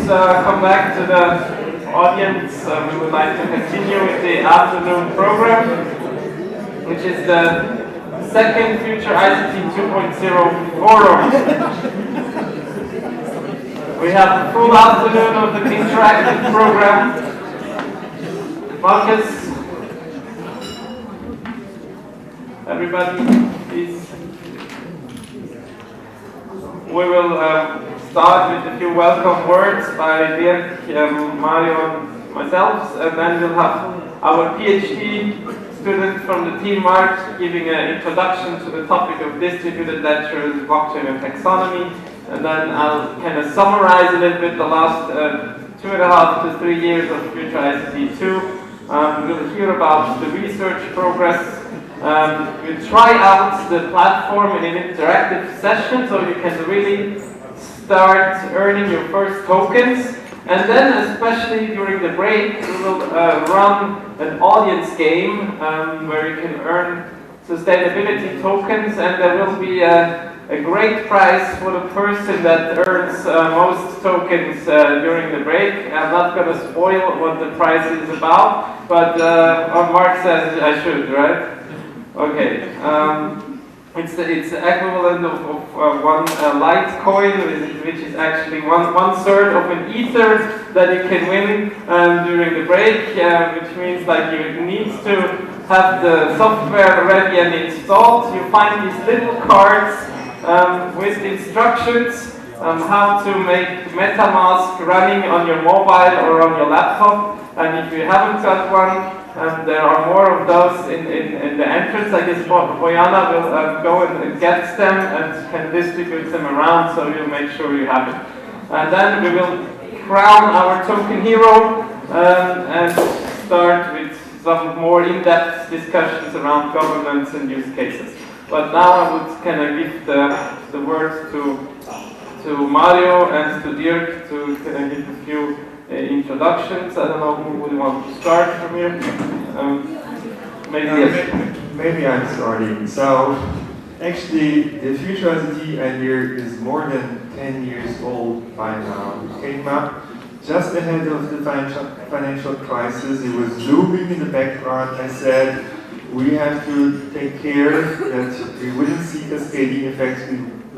come back to the audience. We would like to continue with the afternoon program, which is the second FuturICT 2.0 forum. We have the full afternoon of the interactive program. Marcus, everybody, please. We will start with a few welcome words by Dirk, Mario, and myself, and then we'll have our PhD student from the team, Mark, giving an introduction to the topic of distributed ledgers, blockchain, and taxonomy, and then I'll kind of summarize a little bit the last 2.5 to 3 years of FuturICT 2. We'll hear about the research progress. We'll try out the platform in an interactive session so you can really start earning your first tokens. And then, especially during the break, we will run an audience game where you can earn sustainability tokens, and there will be a great prize for the person that earns most tokens during the break. I'm not going to spoil what the prize is about, but Mark says I should, right? Okay, it's the equivalent of one Litecoin, which is actually one third of an ether that you can win during the break, which means like you need to have the software ready and installed. You find these little cards with instructions how to make MetaMask running on your mobile or on your laptop, and if you haven't got one, there are more of those in the entrance. I guess Boyana will go and get them and can distribute them around, so you'll make sure you have it. And then we will crown our token hero and start with some more in-depth discussions around governance and use cases. But now I would kind of give the word to Mario and to Dirk to give a few introductions. I don't know who would want to start from here. Maybe I'm starting. So, actually, the FuturICT idea is more than 10 years old by now. It came up just ahead of the financial crisis. It was looming in the background. I said, we have to take care that we wouldn't see cascading effects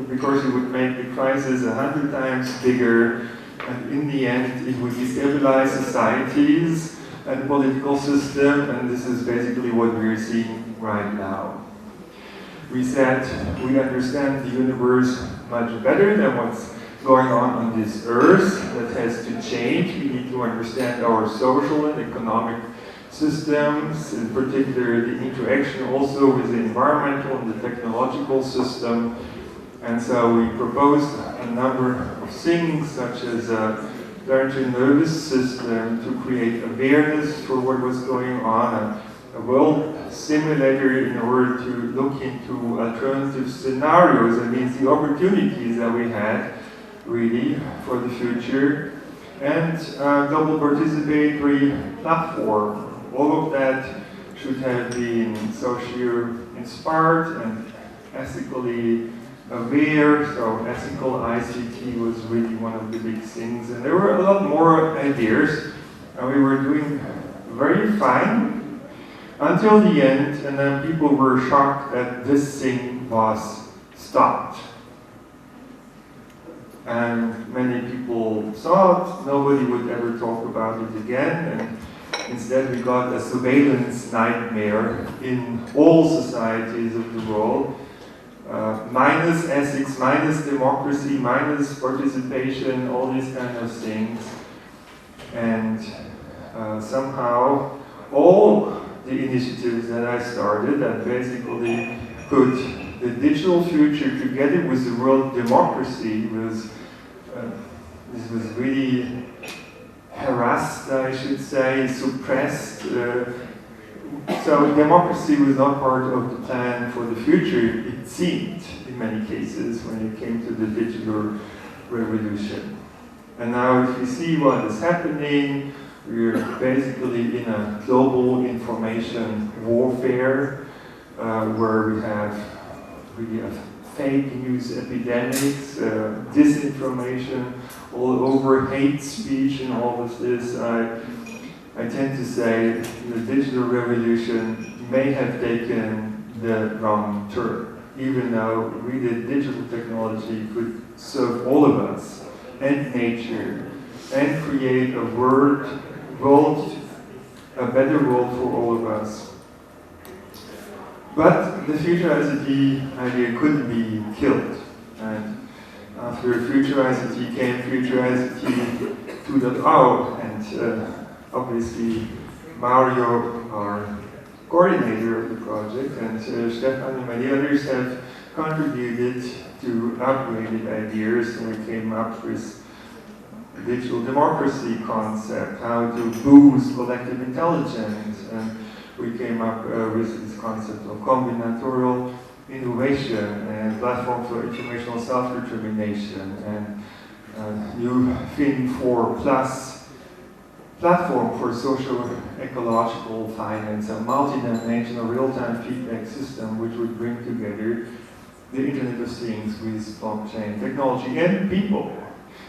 because it would make the crisis 100 times bigger. And in the end, it would destabilize societies and the political system, and this is basically what we're seeing right now. We said we understand the universe much better than what's going on this earth. That has to change. We need to understand our social and economic systems, in particular the interaction also with the environmental and the technological system. And so we proposed a number of things, such as a larger nervous system to create awareness for what was going on, a world simulator in order to look into alternative scenarios, that means the opportunities that we had really for the future, and a global participatory platform. All of that should have been socio-inspired and ethically aware, so ethical ICT was really one of the big things, and there were a lot more ideas, and we were doing very fine until the end, and then people were shocked that this thing was stopped. And many people thought nobody would ever talk about it again, and instead we got a surveillance nightmare in all societies of the world. Minus ethics, minus democracy, minus participation, all these kind of things. And somehow all the initiatives that I started that basically put the digital future together with the world democracy this was really harassed, I should say, suppressed. So democracy was not part of the plan for the future, it seemed, in many cases, when it came to the digital revolution. And now if you see what is happening, we're basically in a global information warfare where we have really a fake news epidemics, disinformation all over, hate speech and all of this. I tend to say the digital revolution may have taken the wrong turn, even though really digital technology could serve all of us and nature and create a world, a better world for all of us. But the FuturICT idea couldn't be killed. And after FuturICT came FuturICT 2.0, and obviously Mario, our coordinator of the project, and Stefan and many others have contributed to upgraded ideas, and we came up with digital democracy concept, how to boost collective intelligence, and we came up with this concept of combinatorial innovation and platform for informational self-determination, and new Fin4 Plus platform for social ecological finance, a multi-dimensional real-time feedback system which would bring together the Internet of Things with blockchain technology and people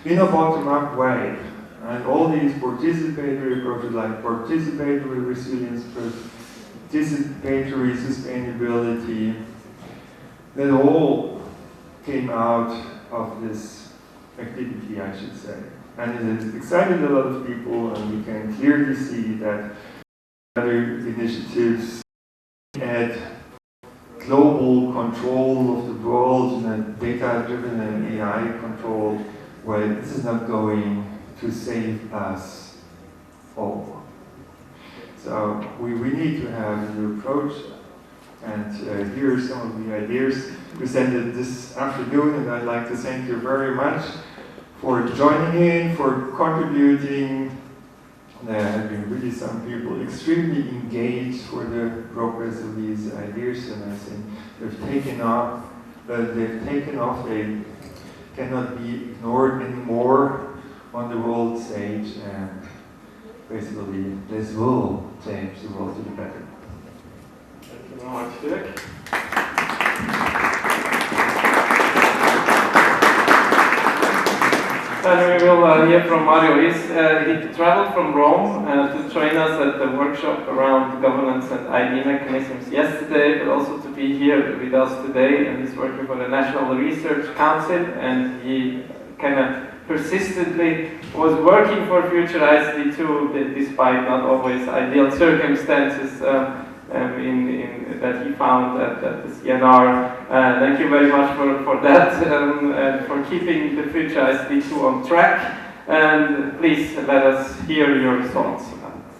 in a bottom-up way. And all these participatory approaches like participatory resilience, participatory sustainability, that all came out of this activity, I should say. And it has excited a lot of people, and we can clearly see that other initiatives at global control of the world in a data-driven and AI-controlled way. This is not going to save us all. So we need to have a new approach, and here are some of the ideas presented this afternoon, and I'd like to thank you very much for joining in, for contributing. There have been really some people extremely engaged for the progress of these ideas, and I think they've taken off. They cannot be ignored anymore on the world stage, and basically this will change the world to the better. Thank you very much, Dirk. And we will hear from Mario. He traveled from Rome to join us at the workshop around governance and ID mechanisms yesterday, but also to be here with us today. And he's working for the National Research Council, and he kind of persistently was working for FuturICT too, despite not always ideal circumstances that he found at the CNR. Thank you very much for that, and for keeping the FuturICT on track. And please let us hear your thoughts.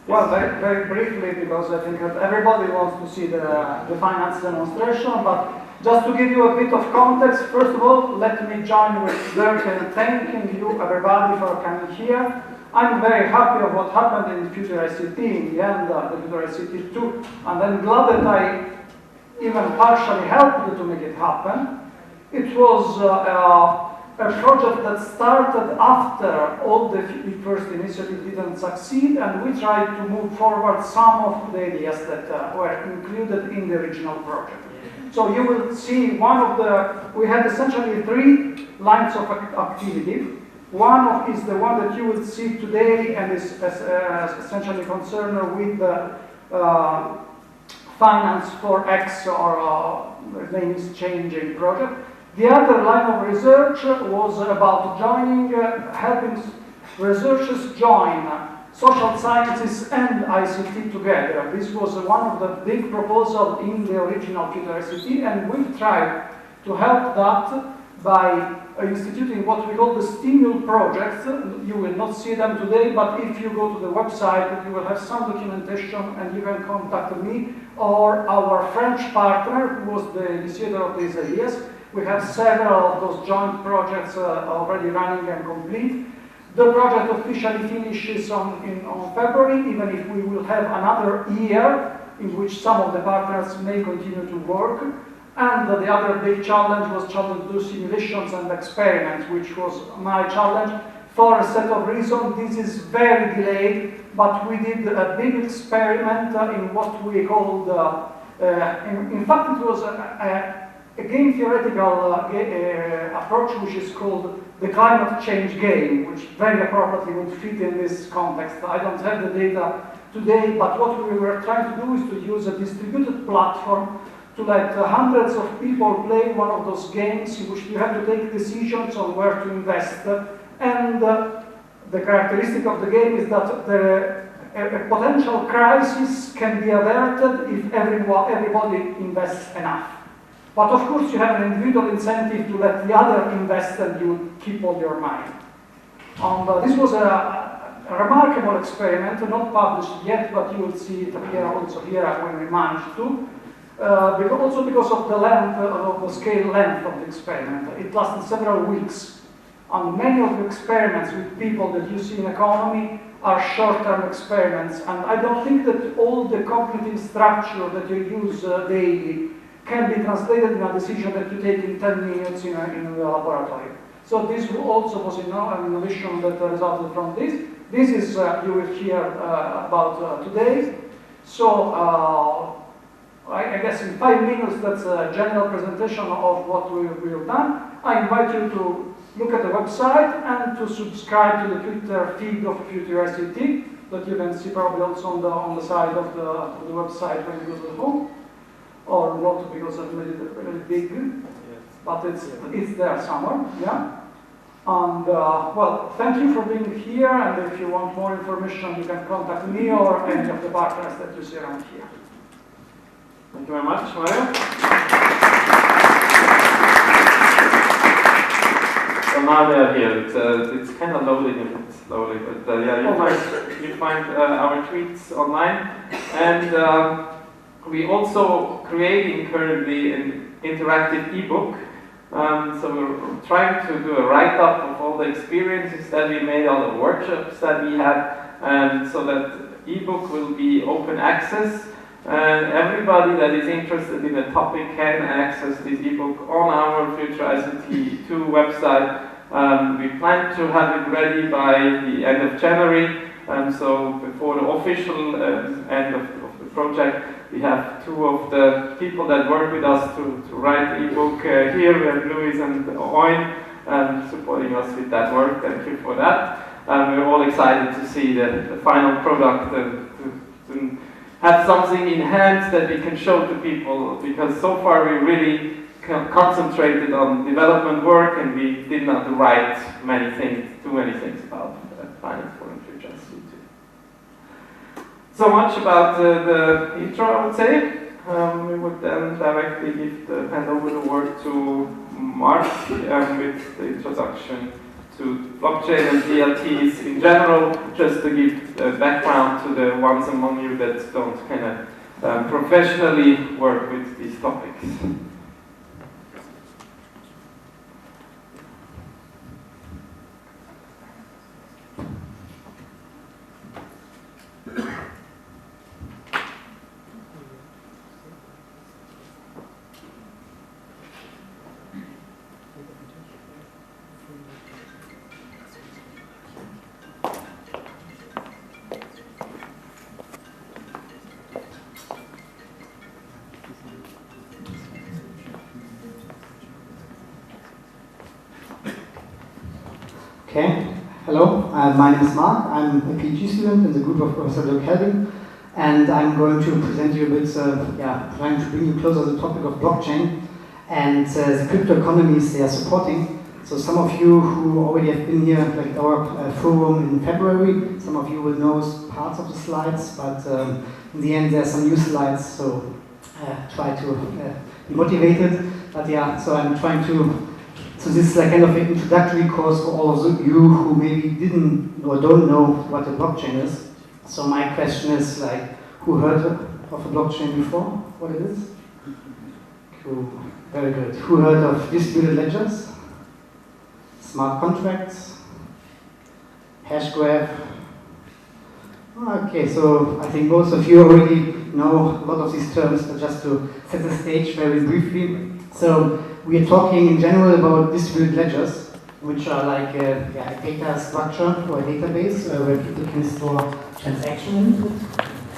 Well, very briefly, because I think that everybody wants to see the finance demonstration, but just to give you a bit of context, first of all, let me join with Dirk in thanking you, everybody, for coming here. I'm very happy of what happened in FuturICT, in the end, the FuturICT 2, and I'm glad that I even partially helped to make it happen. It was a project that started after all the first initiatives didn't succeed, and we tried to move forward some of the ideas that were included in the original project. So you will see we had essentially 3 lines of activity. One is the one that you will see today, and is essentially concerned with the Finance for X, or name is changing project. The other line of research was about helping researchers join social sciences and ICT together. This was one of the big proposals in the original FuturICT, and we tried to help that by instituting what we call the Stimul projects. You will not see them today, but if you go to the website, you will have some documentation, and you can contact me or our French partner, who was the initiator of these ideas. We have several of those joint projects already running and complete. The project officially finishes on February, even if we will have another year in which some of the partners may continue to work. And the other big challenge was to do simulations and experiments, which was my challenge. For a set of reasons, this is very delayed, but we did a big experiment in what we called, in fact it was a a game theoretical approach which is called the climate change game, which very appropriately would fit in this context. I don't have the data today, but what we were trying to do is to use a distributed platform to let hundreds of people play one of those games in which you have to take decisions on where to invest. And the characteristic of the game is that a potential crisis can be averted if everybody invests enough. But of course you have an individual incentive to let the other invest and you keep all your money. This was a remarkable experiment, not published yet, but you will see it appear also here when we manage to. Also because of the length, of the scale length of the experiment. It lasted several weeks. And many of the experiments with people that you see in economy are short-term experiments. And I don't think that all the cognitive structure that you use daily can be translated in a decision that you take in 10 minutes in the laboratory. So this also was an innovation that resulted from this. This is, you will hear about today. So I guess in 5 minutes, that's a general presentation of what we've done. I invite you to look at the website and to subscribe to the Twitter feed of FuturICT that you can see probably also on the side of the website when you go to the home. Or not, because I've made it really big, but it's there somewhere, yeah? And well, thank you for being here, and if you want more information, you can contact me or any of the partners that you see around here. Thank you very much, Mario. So now they are here. It's kind of loading a bit slowly, but yeah, you find our tweets online, and we also creating currently an interactive ebook. So we're trying to do a write-up of all the experiences that we made, all the workshops that we had, so that ebook will be open access. And everybody that is interested in a topic can access this ebook on our FuturICT 2 website. We plan to have it ready by the end of January, so before the official end of the project. We have two of the people that work with us to write the ebook here. We have Louis and Owen supporting us with that work. Thank you for that. We're all excited to see the final product and to have something in hand that we can show to people, because so far we really concentrated on development work and we did not write too many things about finance for the future. So much about the intro, I would say. We would then directly hand over the word to Mark with the introduction to blockchain and DLTs in general, just to give background to the ones among you that don't kind of professionally work with these topics. Okay, hello, my name is Mark. I'm a PhD student in the group of Professor Dirk Helbing, and I'm going to present you a bit, trying to bring you closer to the topic of blockchain and the crypto economies they are supporting. So some of you who already have been here, like our forum in February, some of you will know parts of the slides, but in the end there's some new slides, so try to be motivated. But yeah, so I'm trying to. So this is like kind of an introductory course for all of you who maybe didn't or don't know what a blockchain is. So my question is like, who heard of a blockchain before? What it is? Cool. Very good. Who heard of distributed ledgers? Smart contracts? Hash graph? Okay, so I think most of you already know a lot of these terms, but just to set the stage very briefly. So we are talking in general about distributed ledgers, which are like a data structure or a database where people can store transaction input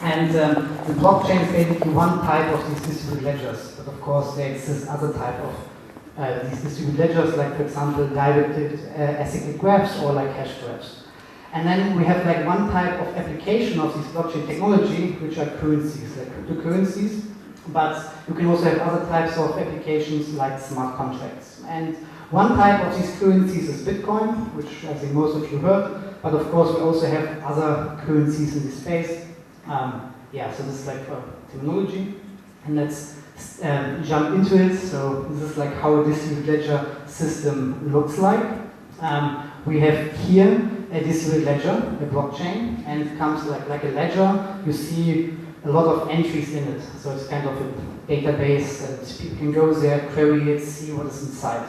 And the blockchain is basically one type of these distributed ledgers, but of course there exist other type of these distributed ledgers, like for example directed acyclic graphs or like hash graphs. And then we have like one type of application of this blockchain technology, which are currencies, like cryptocurrencies. But you can also have other types of applications like smart contracts. And one type of these currencies is Bitcoin, which I think most of you heard. But of course we also have other currencies in this space. Yeah, so this is like terminology. And let's jump into it. So this is like how a distributed ledger system looks like. We have here a distributed ledger, a blockchain, and it comes like a ledger. You see a lot of entries in it. So it's kind of a database and you can go there, query it, see what is inside.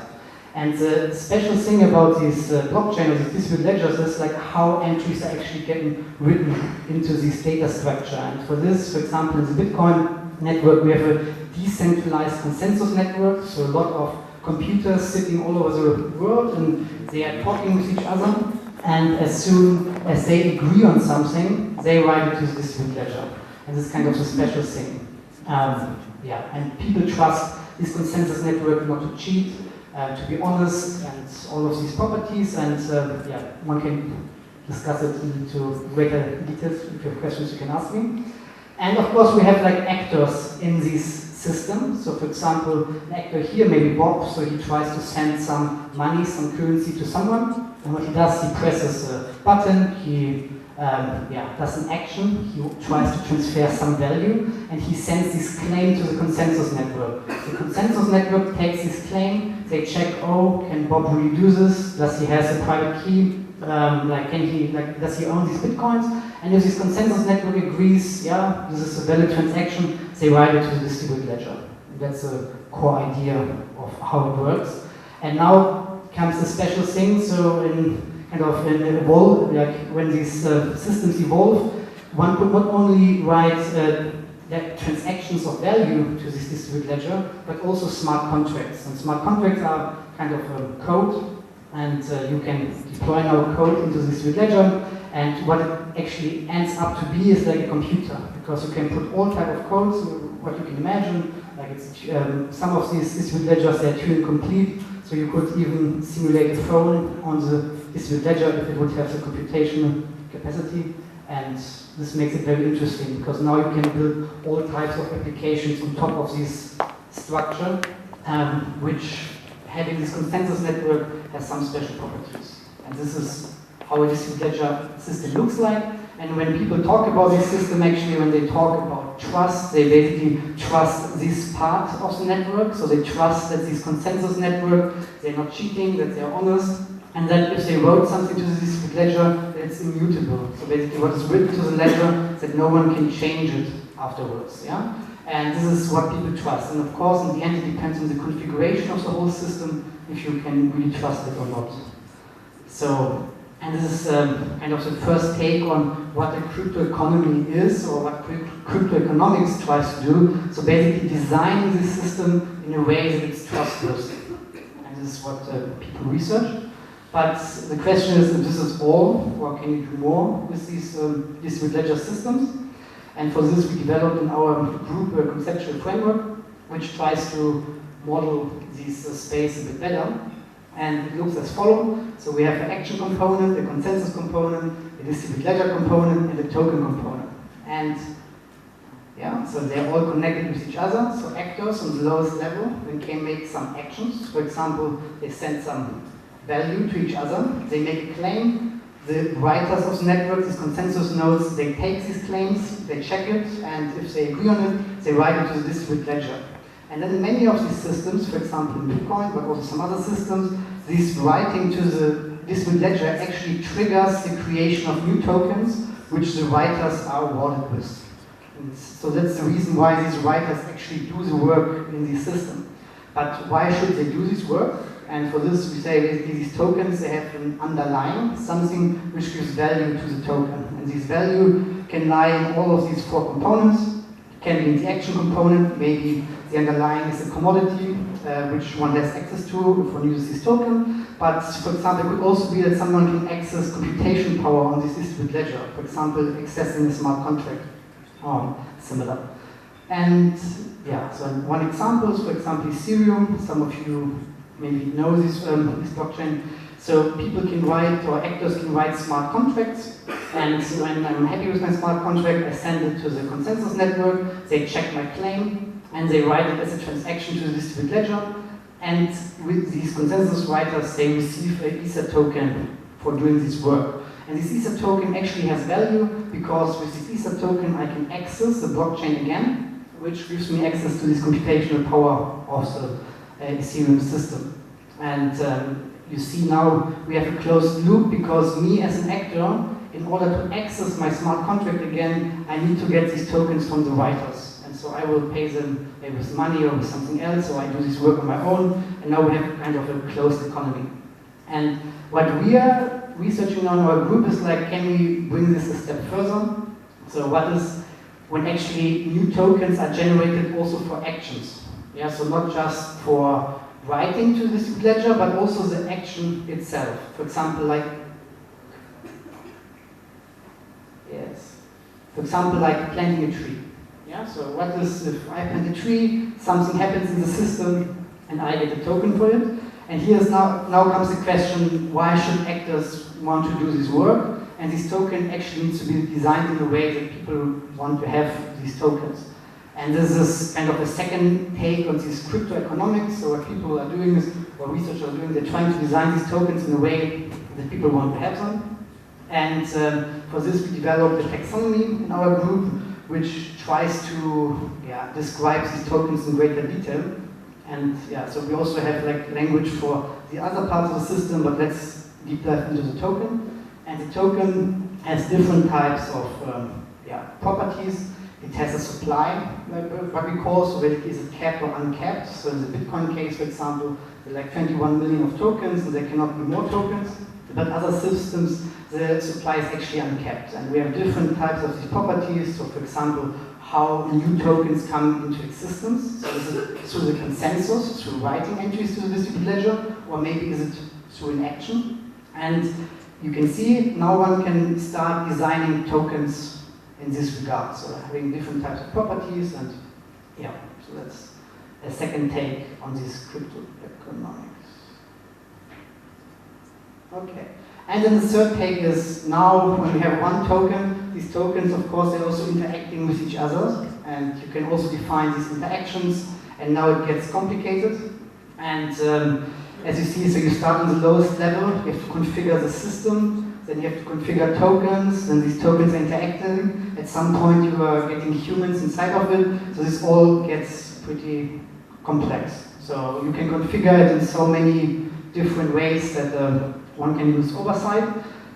And the special thing about this blockchain or these distributed ledgers is like how entries are actually getting written into this data structure. And for this, for example, in the Bitcoin network, we have a decentralized consensus network. So a lot of computers sitting all over the world and they are talking with each other. And as soon as they agree on something, they write it to the distributed ledger. And this is kind of a special thing. Yeah, and people trust this consensus network not to cheat, to be honest, and all of these properties. And yeah, one can discuss it into greater details. If you have questions, you can ask me. And of course, we have like actors in this system. So, for example, an actor here, maybe Bob. So he tries to send some money, some currency to someone. And what he does, he presses a button. He does an action, he tries to transfer some value, and he sends this claim to the consensus network. The consensus network takes this claim, they check, oh, can Bob really do this? Does he have a private key? Does he own these bitcoins? And if this consensus network agrees, yeah, this is a valid transaction, they write it to the distributed ledger. That's a core idea of how it works. And now comes the special thing, so evolve, like when these systems evolve, one could not only write transactions of value to this distributed ledger, but also smart contracts. And smart contracts are kind of code, and you can deploy now code into this distributed ledger, and what it actually ends up to be is like a computer, because you can put all type of codes, what you can imagine, like it's, some of these distributed ledgers are Turing complete, so you could even simulate a phone on the distributed ledger if it would have the computational capacity, and this makes it very interesting because now you can build all types of applications on top of this structure, which having this consensus network has some special properties. And this is how a distributed ledger system looks like. And when people talk about this system, actually when they talk about trust, they basically trust this part of the network. So they trust that this consensus network, they're not cheating, that they're honest. And then if they wrote something to the distributed ledger, it's immutable. So basically what is written to the ledger, that no one can change it afterwards. Yeah? And this is what people trust. And of course, in the end, it depends on the configuration of the whole system, if you can really trust it or not. So, and this is kind of the first take on what a crypto economy is, or what crypto economics tries to do. So basically designing this system in a way that it's trustworthy. And this is what people research. But the question is if this is all, or can you do more with these distributed ledger systems? And for this we developed in our group a conceptual framework which tries to model this space a bit better. And it looks as follows. So we have an action component, a consensus component, a distributed ledger component, and a token component. And yeah, so they're all connected with each other. So actors on the lowest level, they can make some actions. For example, they send some value to each other. They make a claim. The writers of the network, these consensus nodes, they take these claims, they check it, and if they agree on it, they write it to the distributed ledger. And then in many of these systems, for example in Bitcoin, but also some other systems, this writing to the distributed ledger actually triggers the creation of new tokens, which the writers are awarded with. And so that's the reason why these writers actually do the work in this system. But why should they do this work? And for this, we say basically these tokens, they have an underlying, something which gives value to the token. And this value can lie in all of these four components. It can be in the action component, maybe the underlying is a commodity, which one has access to if one uses this token. But for example, it could also be that someone can access computation power on this distributed ledger. For example, accessing a smart contract. similar. And yeah, so one example is, for example, Ethereum. Some of you maybe know this blockchain. So people can write, or actors can write smart contracts. And when I'm happy with my smart contract, I send it to the consensus network. They check my claim, and they write it as a transaction to the distributed ledger. And with these consensus writers, they receive an Ether token for doing this work. And this Ether token actually has value because with this Ether token, I can access the blockchain again, which gives me access to this computational power of the Ethereum system. And you see now we have a closed loop because me as an actor, in order to access my smart contract again, I need to get these tokens from the writers. And so I will pay them maybe with money or with something else, so I do this work on my own, and now we have kind of a closed economy. And what we are researching on our group is like, can we bring this a step further? So what is when actually new tokens are generated also for actions? Yeah, so not just for writing to this ledger, but also the action itself. For example, like planting a tree. Yeah, so what is if I plant a tree, something happens in the system, and I get a token for it? And here's now comes the question: why should actors want to do this work? And this token actually needs to be designed in a way that people want to have these tokens. And this is kind of a second take on this crypto economics. So what people are doing is, or researchers are doing, they're trying to design these tokens in a way that people want to have them. And for this, we developed a taxonomy in our group, which tries to describe these tokens in greater detail. And so we also have like language for the other parts of the system, but let's deep dive into the token. And the token has different types of properties. It has a supply, like what we call, so whether is it capped or uncapped. So in the Bitcoin case, for example, there are like 21 million of tokens, and there cannot be more tokens. But other systems, the supply is actually uncapped. And we have different types of these properties. So for example, how new tokens come into existence. So is it through the consensus, through writing entries to the distributed ledger, or maybe is it through an action? And you can see now one can start designing tokens in this regard. So having different types of properties, and so that's a second take on this crypto economics. Okay. And then the third take is now when we have one token, these tokens, of course, they're also interacting with each other, and you can also define these interactions, and now it gets complicated. And as you see, so you start on the lowest level, you have to configure the system, then you have to configure tokens, then these tokens are interacting. At some point you are getting humans inside of it, so this all gets pretty complex. So you can configure it in so many different ways that one can use oversight.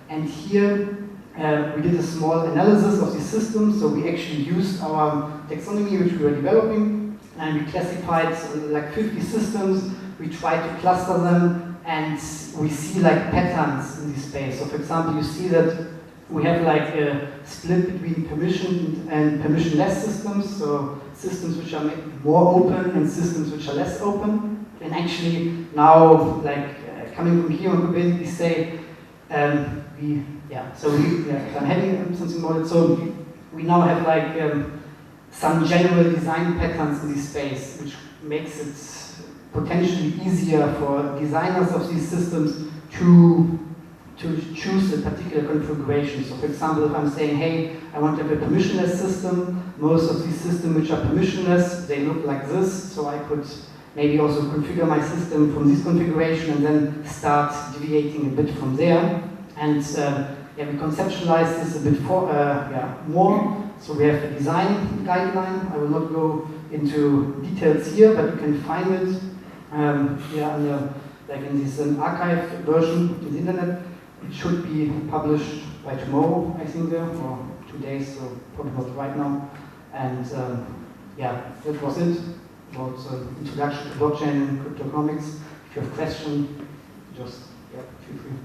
And here we did a small analysis of these systems. So we actually used our taxonomy, which we were developing, and we classified like 50 systems. We tried to cluster them, and we see like patterns in this space. So for example, you see that we have like a split between permissioned and permissionless systems. So systems which are more open and systems which are less open. And actually now, like coming from here, we basically say I'm having something more. So we now have like some general design patterns in this space, which makes it potentially easier for designers of these systems to choose a particular configuration. So for example, if I'm saying, hey, I want to have a permissionless system, most of these systems which are permissionless, they look like this, so I could maybe also configure my system from this configuration and then start deviating a bit from there. And we conceptualize this a bit more. So we have a design guideline. I will not go into details here, but you can find it like in this archive version in the internet. It should be published by tomorrow, I think, or 2 days, so probably not right now. And that was it. About introduction to blockchain and cryptoeconomics. If you have questions, just feel free.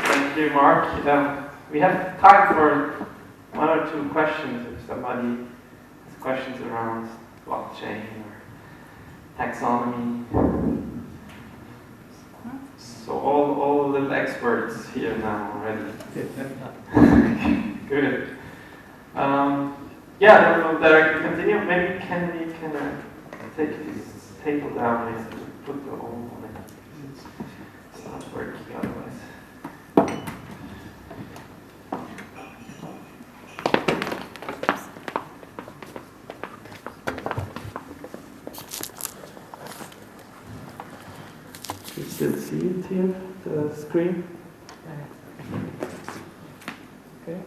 Thank you, Mark. We have time for 1 or 2 questions if somebody has questions around blockchain or taxonomy. So all little experts here now already. Good. Yeah, we'll directly continue. Maybe can we take this table down and put the all on it? It's not working otherwise. You still see it here, the screen? Okay.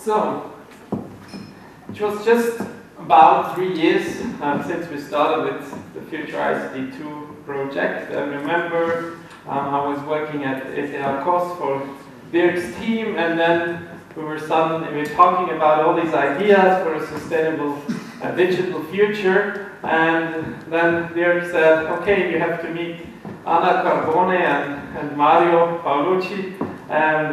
So, it was just about 3 years since we started with the FuturICT 2 project. Remember, I was working at ETH Cost for Dirk's team, and then we were talking about all these ideas for a sustainable digital future, and then Dirk said, okay, you have to meet Anna Carbone and Mario Paolucci,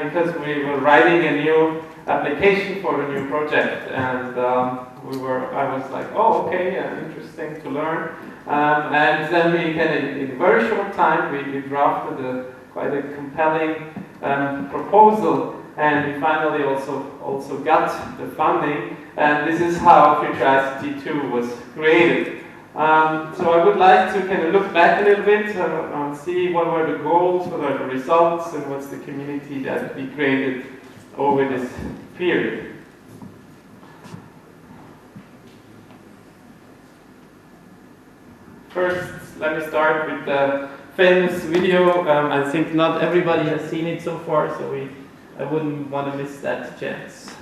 because we were writing a new application for a new project, and I was like, oh, okay, interesting to learn. And then in a very short time, we drafted quite a compelling proposal, and we finally also got the funding, and this is how FuturICT 2 was created. So I would like to kind of look back a little bit and see what were the goals, what are the results, and what's the community that we created over this period. First, let me start with the famous video. I think not everybody has seen it so far, so I wouldn't want to miss that chance.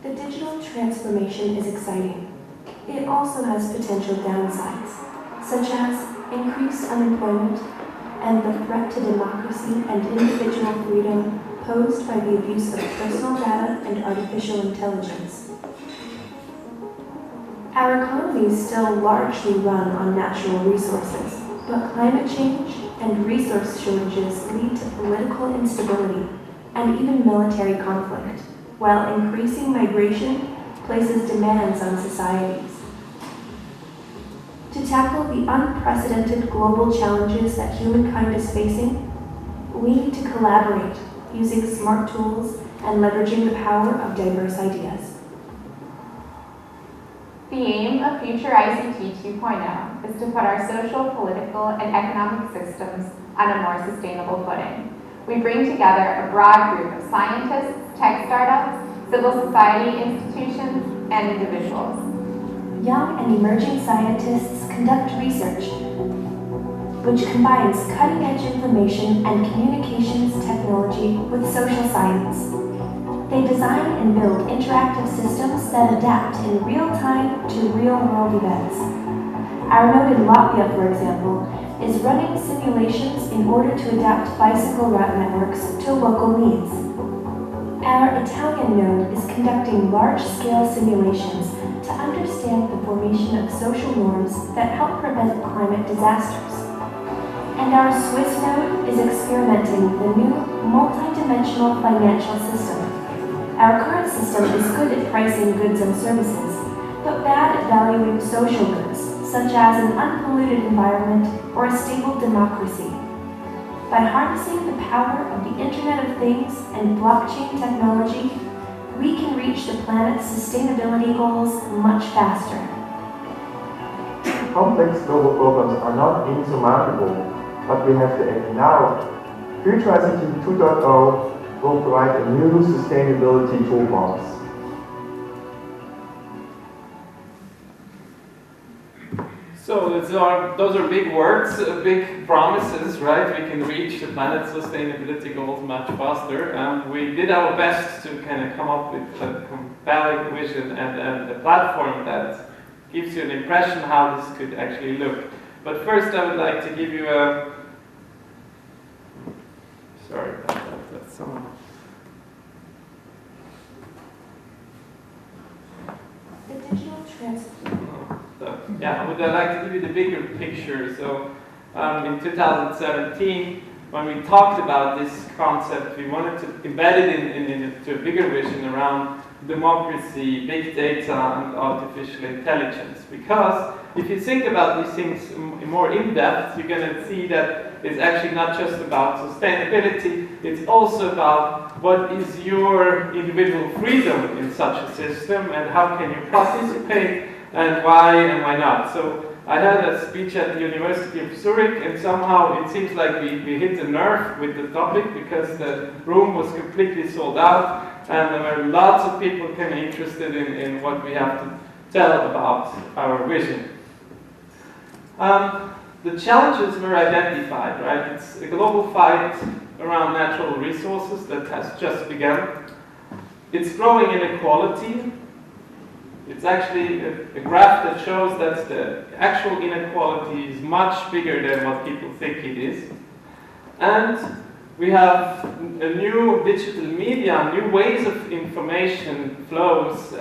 The digital transformation is exciting. It also has potential downsides, such as increased unemployment and the threat to democracy and individual freedom posed by the abuse of personal data and artificial intelligence. Our economies still largely run on natural resources, but climate change and resource shortages lead to political instability and even military conflict, while increasing migration places demands on societies. To tackle the unprecedented global challenges that humankind is facing, we need to collaborate using smart tools and leveraging the power of diverse ideas. The aim of FuturICT 2.0 is to put our social, political, and economic systems on a more sustainable footing. We bring together a broad group of scientists, tech startups, civil society institutions, and individuals. Young and emerging scientists conduct research which combines cutting-edge information and communications technology with social science. They design and build interactive systems that adapt in real time to real-world events. Our node in Latvia, for example, is running simulations in order to adapt bicycle route networks to local needs. Our Italian node is conducting large-scale simulations to understand the formation of social norms that help prevent climate disasters. And our Swiss node is experimenting with a new multi-dimensional financial system. Our current system is good at pricing goods and services, but bad at valuing social goods, such as an unpolluted environment or a stable democracy. By harnessing the power of the Internet of Things and blockchain technology, we can reach the planet's sustainability goals much faster. Complex global problems are not insurmountable, but we have to act now. FuturICT 2.0 will provide a new sustainability toolbox. So So those are big words, big promises, right? We can reach the planet's sustainability goals much faster. We did our best to kind of come up with a compelling vision and a platform that gives you an impression how this could actually look. But first I would like to give you a... Sorry about that, that's someone... The digital transformation. So, yeah, I would like to give you the bigger picture. So in 2017, when we talked about this concept, we wanted to embed it into a bigger vision around democracy, big data, and artificial intelligence. Because if you think about these things more in depth, you're going to see that it's actually not just about sustainability, it's also about what is your individual freedom in such a system and how can you participate and why not. So I had a speech at the University of Zurich, and somehow it seems like we hit a nerve with the topic because the room was completely sold out and there were lots of people kind of interested in what we have to tell about our vision. The challenges were identified, right? It's a global fight around natural resources that has just begun. It's growing inequality. It's actually a graph that shows that the actual inequality is much bigger than what people think it is. And we have a new digital media, new ways of information flows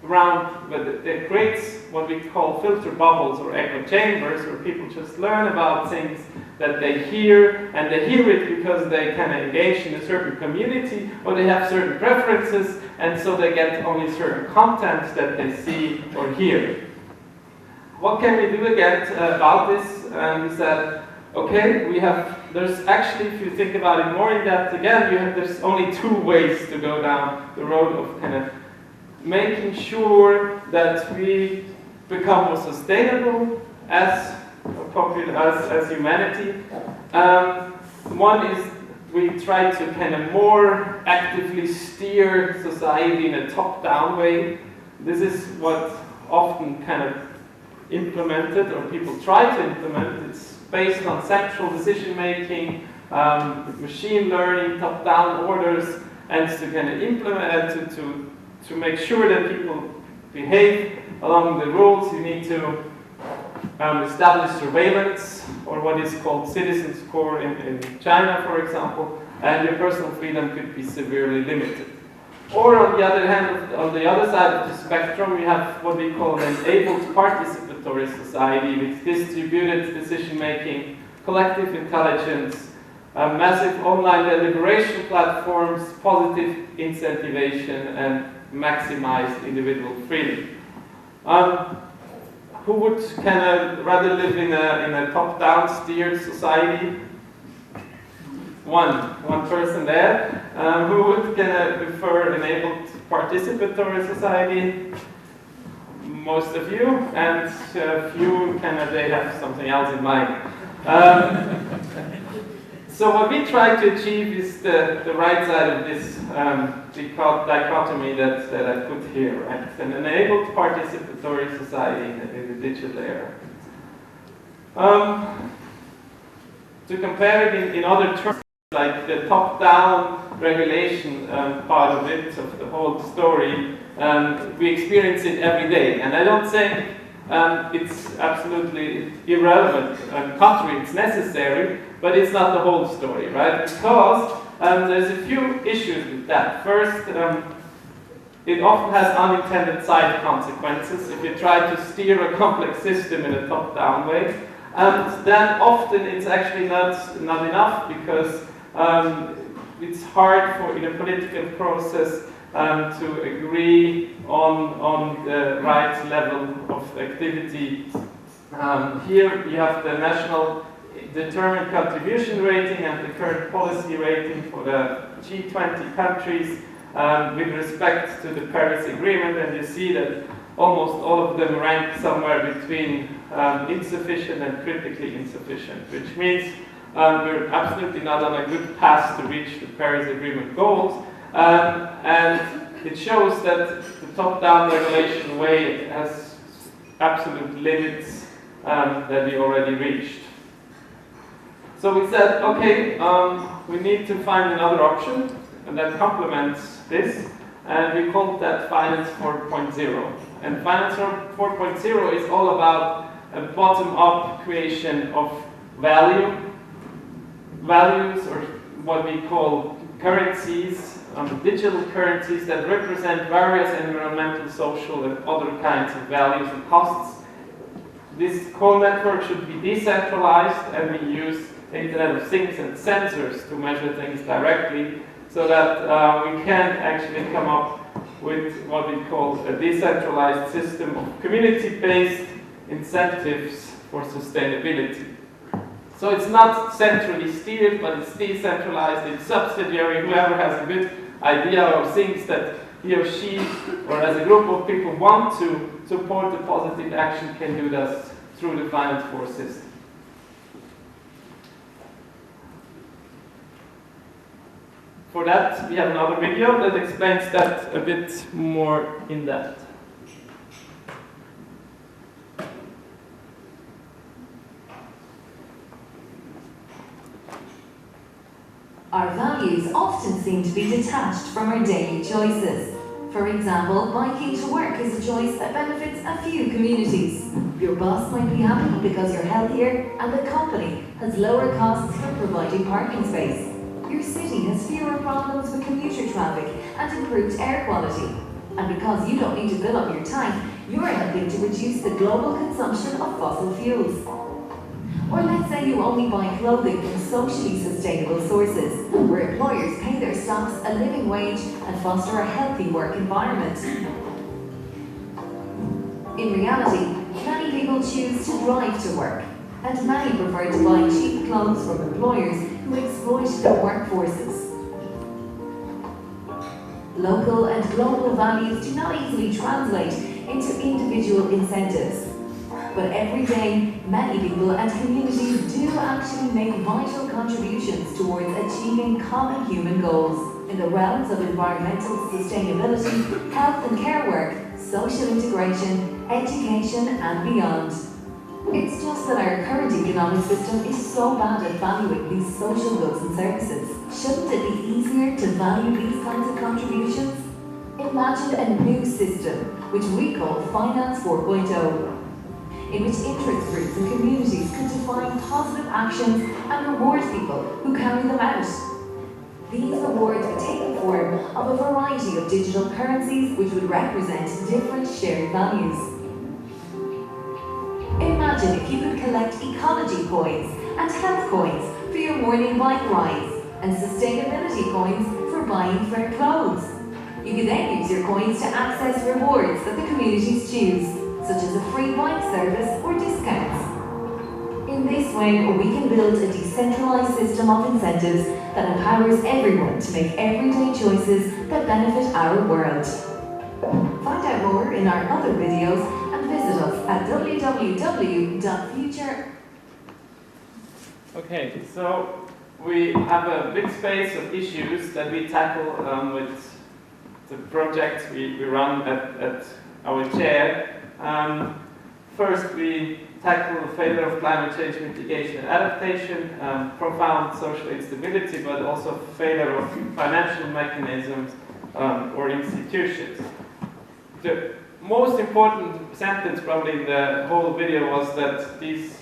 around, it creates what we call filter bubbles or echo chambers, where people just learn about things that they hear, and they hear it because they kind of engage in a certain community, or they have certain preferences, and so they get only certain content that they see or hear. What can we do again about this? And we said, okay, there's actually, if you think about it more in depth again, there's only two ways to go down the road of kind of making sure that we become more sustainable as humanity. One is we try to kind of more actively steer society in a top-down way. This is what often kind of implemented, or people try to implement. It's based on central decision-making, machine learning, top-down orders, and to kind of implement, to make sure that people behave along the rules. You need to establish surveillance, or what is called citizen score in China, for example, and your personal freedom could be severely limited. Or on the other hand, on the other side of the spectrum, we have what we call an enabled participatory society with distributed decision-making, collective intelligence, massive online deliberation platforms, positive incentivation, and maximized individual freedom. Who would kind of rather live in a top-down steered society? One person there. Who would kind of prefer enabled participatory society? Most of you, and a few kind of they have something else in mind. So what we try to achieve is the right side of this dichotomy that I put here, right? An enabled participatory society in the digital era. To compare it in other terms, like the top-down regulation part of it, of the whole story, we experience it every day. And I don't think it's absolutely irrelevant. Contrary, it's necessary, but it's not the whole story, right? Because there's a few issues with that. First, it often has unintended side consequences if you try to steer a complex system in a top-down way. And then often it's actually not enough, because it's hard in a political process to agree on the right level of activity. Here you have the national determined contribution rating and the current policy rating for the G20 countries with respect to the Paris Agreement, and you see that almost all of them rank somewhere between insufficient and critically insufficient, which means we're absolutely not on a good path to reach the Paris Agreement goals. And it shows that the top-down regulation way has absolute limits that we already reached. So we said, okay, we need to find another option and that complements this, and we called that Finance 4.0. And Finance 4.0 is all about a bottom-up creation of values, or what we call currencies, digital currencies that represent various environmental, social, and other kinds of values and costs. This core network should be decentralized, and we use the Internet of Things and sensors to measure things directly, so that we can actually come up with what we call a decentralized system of community-based incentives for sustainability. So it's not centrally steered, but it's decentralized, it's subsidiary. Whoever has a good idea of things that he or she, or as a group of people want to support the positive action, can do that through the Finance 4 system. For that, we have another video that explains that a bit more in depth. Our values often seem to be detached from our daily choices. For example, biking to work is a choice that benefits a few communities. Your boss might be happy because you're healthier, and the company has lower costs for providing parking space. Your city has fewer problems with commuter traffic and improved air quality. And because you don't need to fill up your tank, you're helping to reduce the global consumption of fossil fuels. Or let's say you only buy clothing from socially sustainable sources, where employers pay their staff a living wage and foster a healthy work environment. In reality, many people choose to drive to work, and many prefer to buy cheap clothes from employers who exploit their workforces. Local and global values do not easily translate into individual incentives. But every day, many people and communities do actually make vital contributions towards achieving common human goals in the realms of environmental sustainability, health and care work, social integration, education, and beyond. It's just that our current economic system is so bad at valuing these social goods and services. Shouldn't it be easier to value these kinds of contributions? Imagine a new system, which we call Finance 4.0. in which interest groups and communities could define positive actions and reward people who carry them out. These rewards would take the form of a variety of digital currencies which would represent different shared values. Imagine if you could collect ecology coins and health coins for your morning bike rides, and sustainability coins for buying fair clothes. You could then use your coins to access rewards that the communities choose, such as a free bike service or discounts. In this way, we can build a decentralized system of incentives that empowers everyone to make everyday choices that benefit our world. Find out more in our other videos and visit us at www.future. Okay, so we have a big space of issues that we tackle with the projects we run at our chair. First, we tackle the failure of climate change mitigation and adaptation, profound social instability, but also failure of financial mechanisms or institutions. The most important sentence probably in the whole video was that these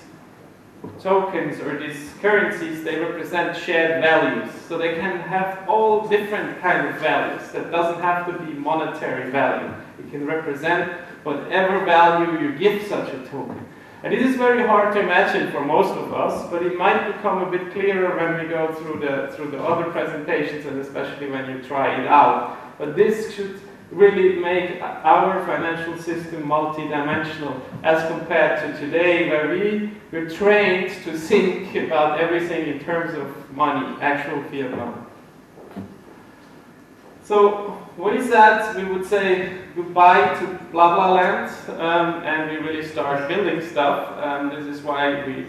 tokens or these currencies, they represent shared values. So they can have all different kinds of values. That doesn't have to be monetary value. It can represent whatever value you give such a token. And it is very hard to imagine for most of us, but it might become a bit clearer when we go through the other presentations, and especially when you try it out. But this should really make our financial system multidimensional as compared to today, where we're trained to think about everything in terms of money, actual fiat money. So what is that? We would say goodbye to blah blah land, and we really start building stuff. This is why we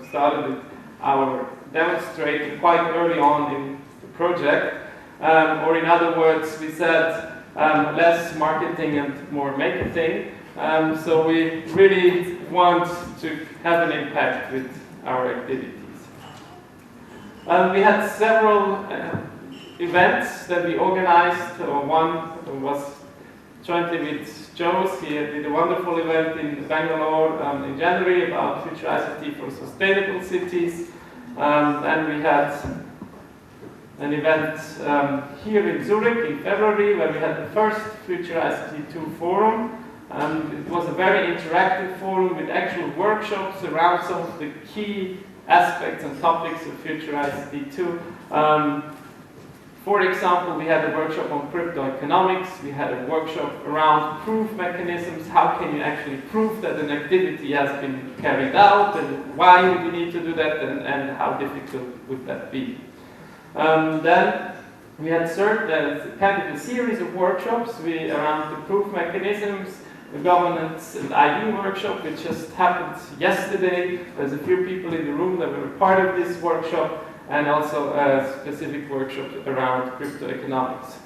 started our demonstrator quite early on in the project. Or in other words, we said less marketing and more make a thing. So we really want to have an impact with our activities. We had several events that we organized. One was jointly with Joe's. He did a wonderful event in Bangalore in January about FuturICT for sustainable cities. And we had an event here in Zurich in February where we had the first FuturICT 2 forum. It was a very interactive forum with actual workshops around some of the key aspects and topics of FuturICT 2. For example, we had a workshop on crypto economics. We had a workshop around proof mechanisms. How can you actually prove that an activity has been carried out, and why would you need to do that, and how difficult would that be? Then we had kind of a series of workshops around the proof mechanisms, the governance and ID workshop, which just happened yesterday. There's a few people in the room that were part of this workshop, and also a specific workshop around crypto economics.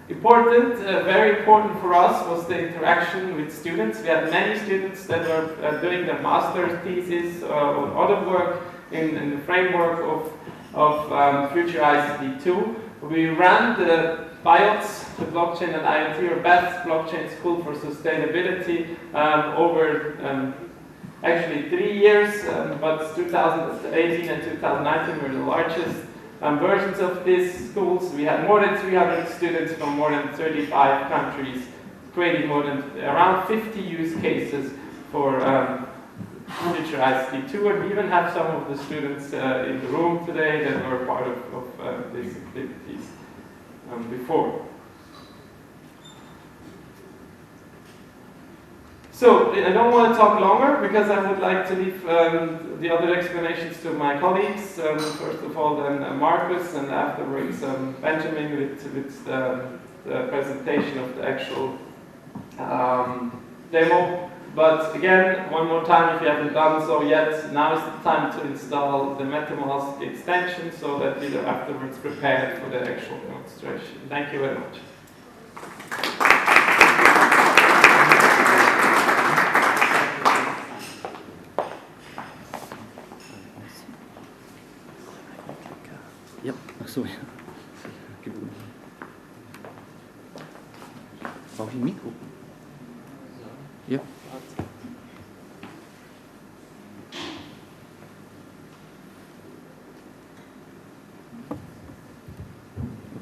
Very important for us was the interaction with students. We had many students that were doing their master's thesis or other work in the framework of FuturICT 2. We ran the BIOTS, the Blockchain and IoT, or BETS, Blockchain School for Sustainability, over actually 3 years, but 2018 and 2019 were the largest versions of these schools. We had more than 300 students from more than 35 countries, creating around 50 use cases for FuturICT 2, and we even have some of the students in the room today that were part of these activities before. So, I don't want to talk longer because I would like to leave the other explanations to my colleagues. First of all, then Marcus, and afterwards Benjamin with the presentation of the actual demo. But again, one more time, if you haven't done so yet, now is the time to install the MetaMask extension so that you're afterwards prepared for the actual demonstration. Thank you very much. Yep, ach so. Brauche ich ein Mikro? Ja.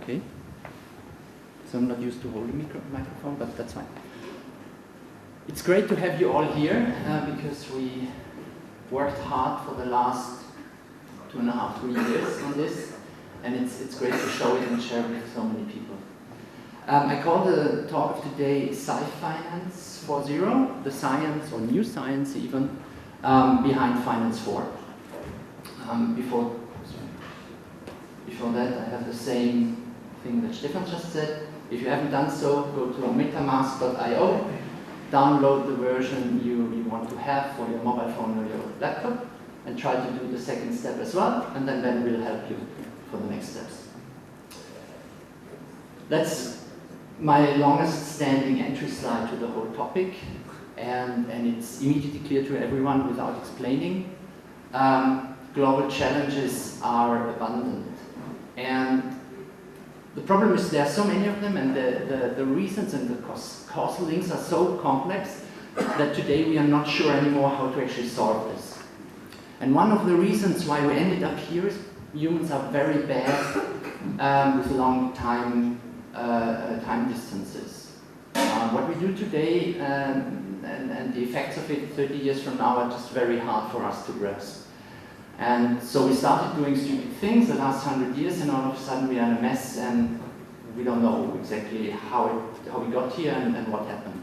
Okay. So I'm not used to hold a microphone, but that's fine. It's great to have you all here because we worked hard for the last 2.5, 3 years on this, and it's great to show it and share it with so many people. I call the talk of today Sci-Finance 4.0, the science, or new science even, behind Finance 4. Before that, I have the same thing that Stefan just said. If you haven't done so, go to metamask.io, download the version you want to have for your mobile phone or your laptop, and try to do the second step as well, and then Ben will help you for the next steps. That's my longest standing entry slide to the whole topic, and it's immediately clear to everyone without explaining. Global challenges are abundant, and the problem is there are so many of them, and the reasons and the causal links are so complex that today we are not sure anymore how to actually solve this. And one of the reasons why we ended up here is humans are very bad with long time distances. What we do today and the effects of it 30 years from now are just very hard for us to grasp. And so we started doing stupid things the last 100 years, and all of a sudden we are in a mess, and we don't know exactly how we got here and what happened.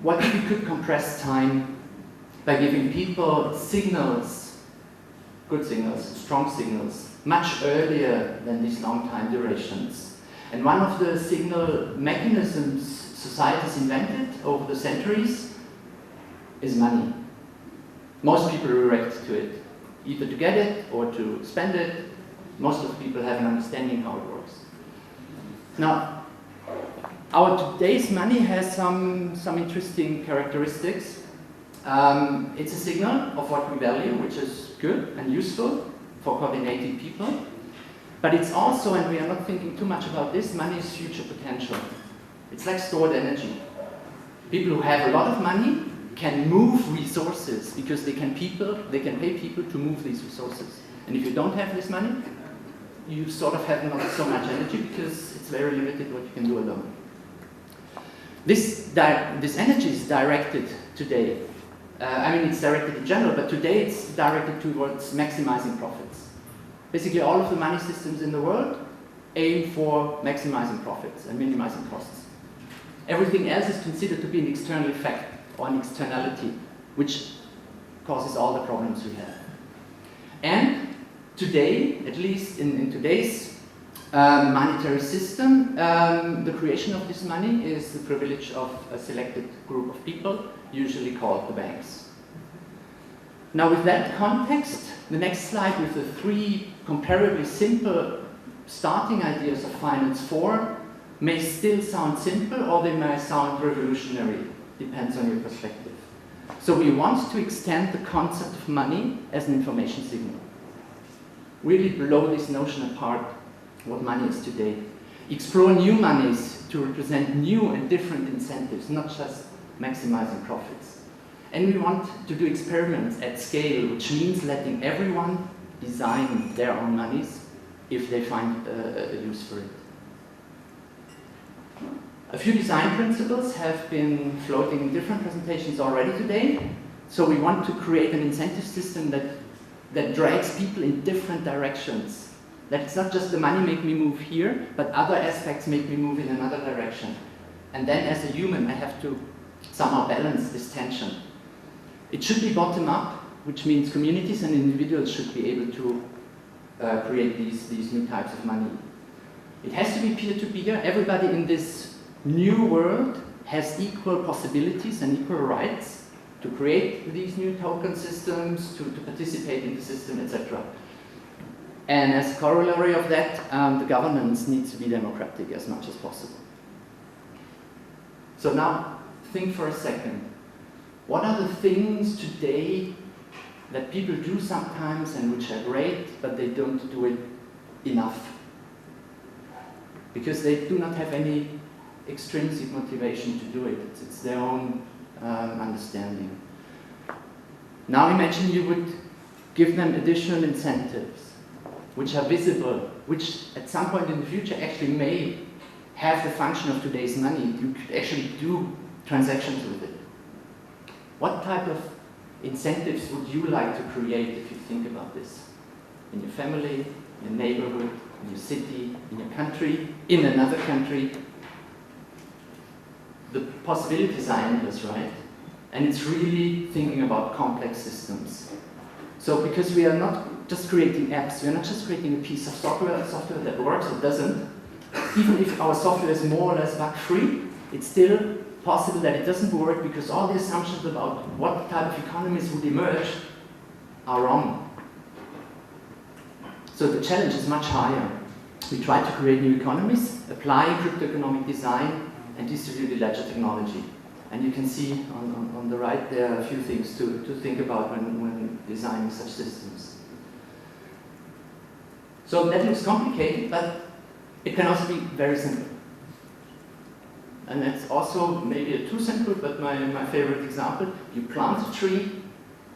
What if we could compress time by giving people signals, good signals, strong signals, much earlier than these long time durations? And one of the signal mechanisms societies invented over the centuries is money. Most people react to it, either to get it or to spend it. Most of the people have an understanding how it works. Now, Our today's money has some interesting characteristics. It's a signal of what we value, which is good and useful for coordinating people. But it's also, and we are not thinking too much about this, money is future potential. It's like stored energy. People who have a lot of money can move resources because they can pay people to move these resources. And if you don't have this money, you sort of have not so much energy because it's very limited what you can do alone. This energy is directed today. I mean, it's directed in general, but today it's directed towards maximizing profits. Basically, all of the money systems in the world aim for maximizing profits and minimizing costs. Everything else is considered to be an external effect or an externality, which causes all the problems we have. And today, at least in today's monetary system, the creation of this money is the privilege of a selected group of people, usually called the banks. Now, with that context, the next slide with the three comparably simple starting ideas of Finance 4 may still sound simple or they may sound revolutionary, depends on your perspective. So we want to extend the concept of money as an information signal. Really blow this notion apart, what money is today. Explore new monies to represent new and different incentives, not just maximizing profits. And we want to do experiments at scale, which means letting everyone design their own monies if they find a use for it. A few design principles have been floating in different presentations already today. So we want to create an incentive system that drags people in different directions. That it's not just the money make me move here, but other aspects make me move in another direction. And then as a human, I have to somehow balance this tension. It should be bottom up, which means communities and individuals should be able to create these new types of money. It has to be peer-to-peer. Everybody in this new world has equal possibilities and equal rights to create these new token systems, to participate in the system, etc. And as a corollary of that, the governance needs to be democratic as much as possible. So now, think for a second. What are the things today that people do sometimes and which are great, but they don't do it enough? Because they do not have any extrinsic motivation to do it. It's their own understanding. Now imagine you would give them additional incentives, which are visible, which at some point in the future actually may have the function of today's money. You could actually do transactions with it. What type of incentives would you like to create if you think about this? In your family, in your neighborhood, in your city, in your country, in another country? The possibilities are endless, right? And it's really thinking about complex systems. So because we are not just creating apps, we are not just creating a piece of software that works or doesn't. Even if our software is more or less bug-free, it's still possible that it doesn't work because all the assumptions about what type of economies would emerge are wrong. So the challenge is much higher. We try to create new economies, applying cryptoeconomic design and distributed ledger technology. And you can see on the right there are a few things to think about when designing such systems. So that looks complicated, but it can also be very simple. And that's also maybe too simple, but my favorite example. You plant a tree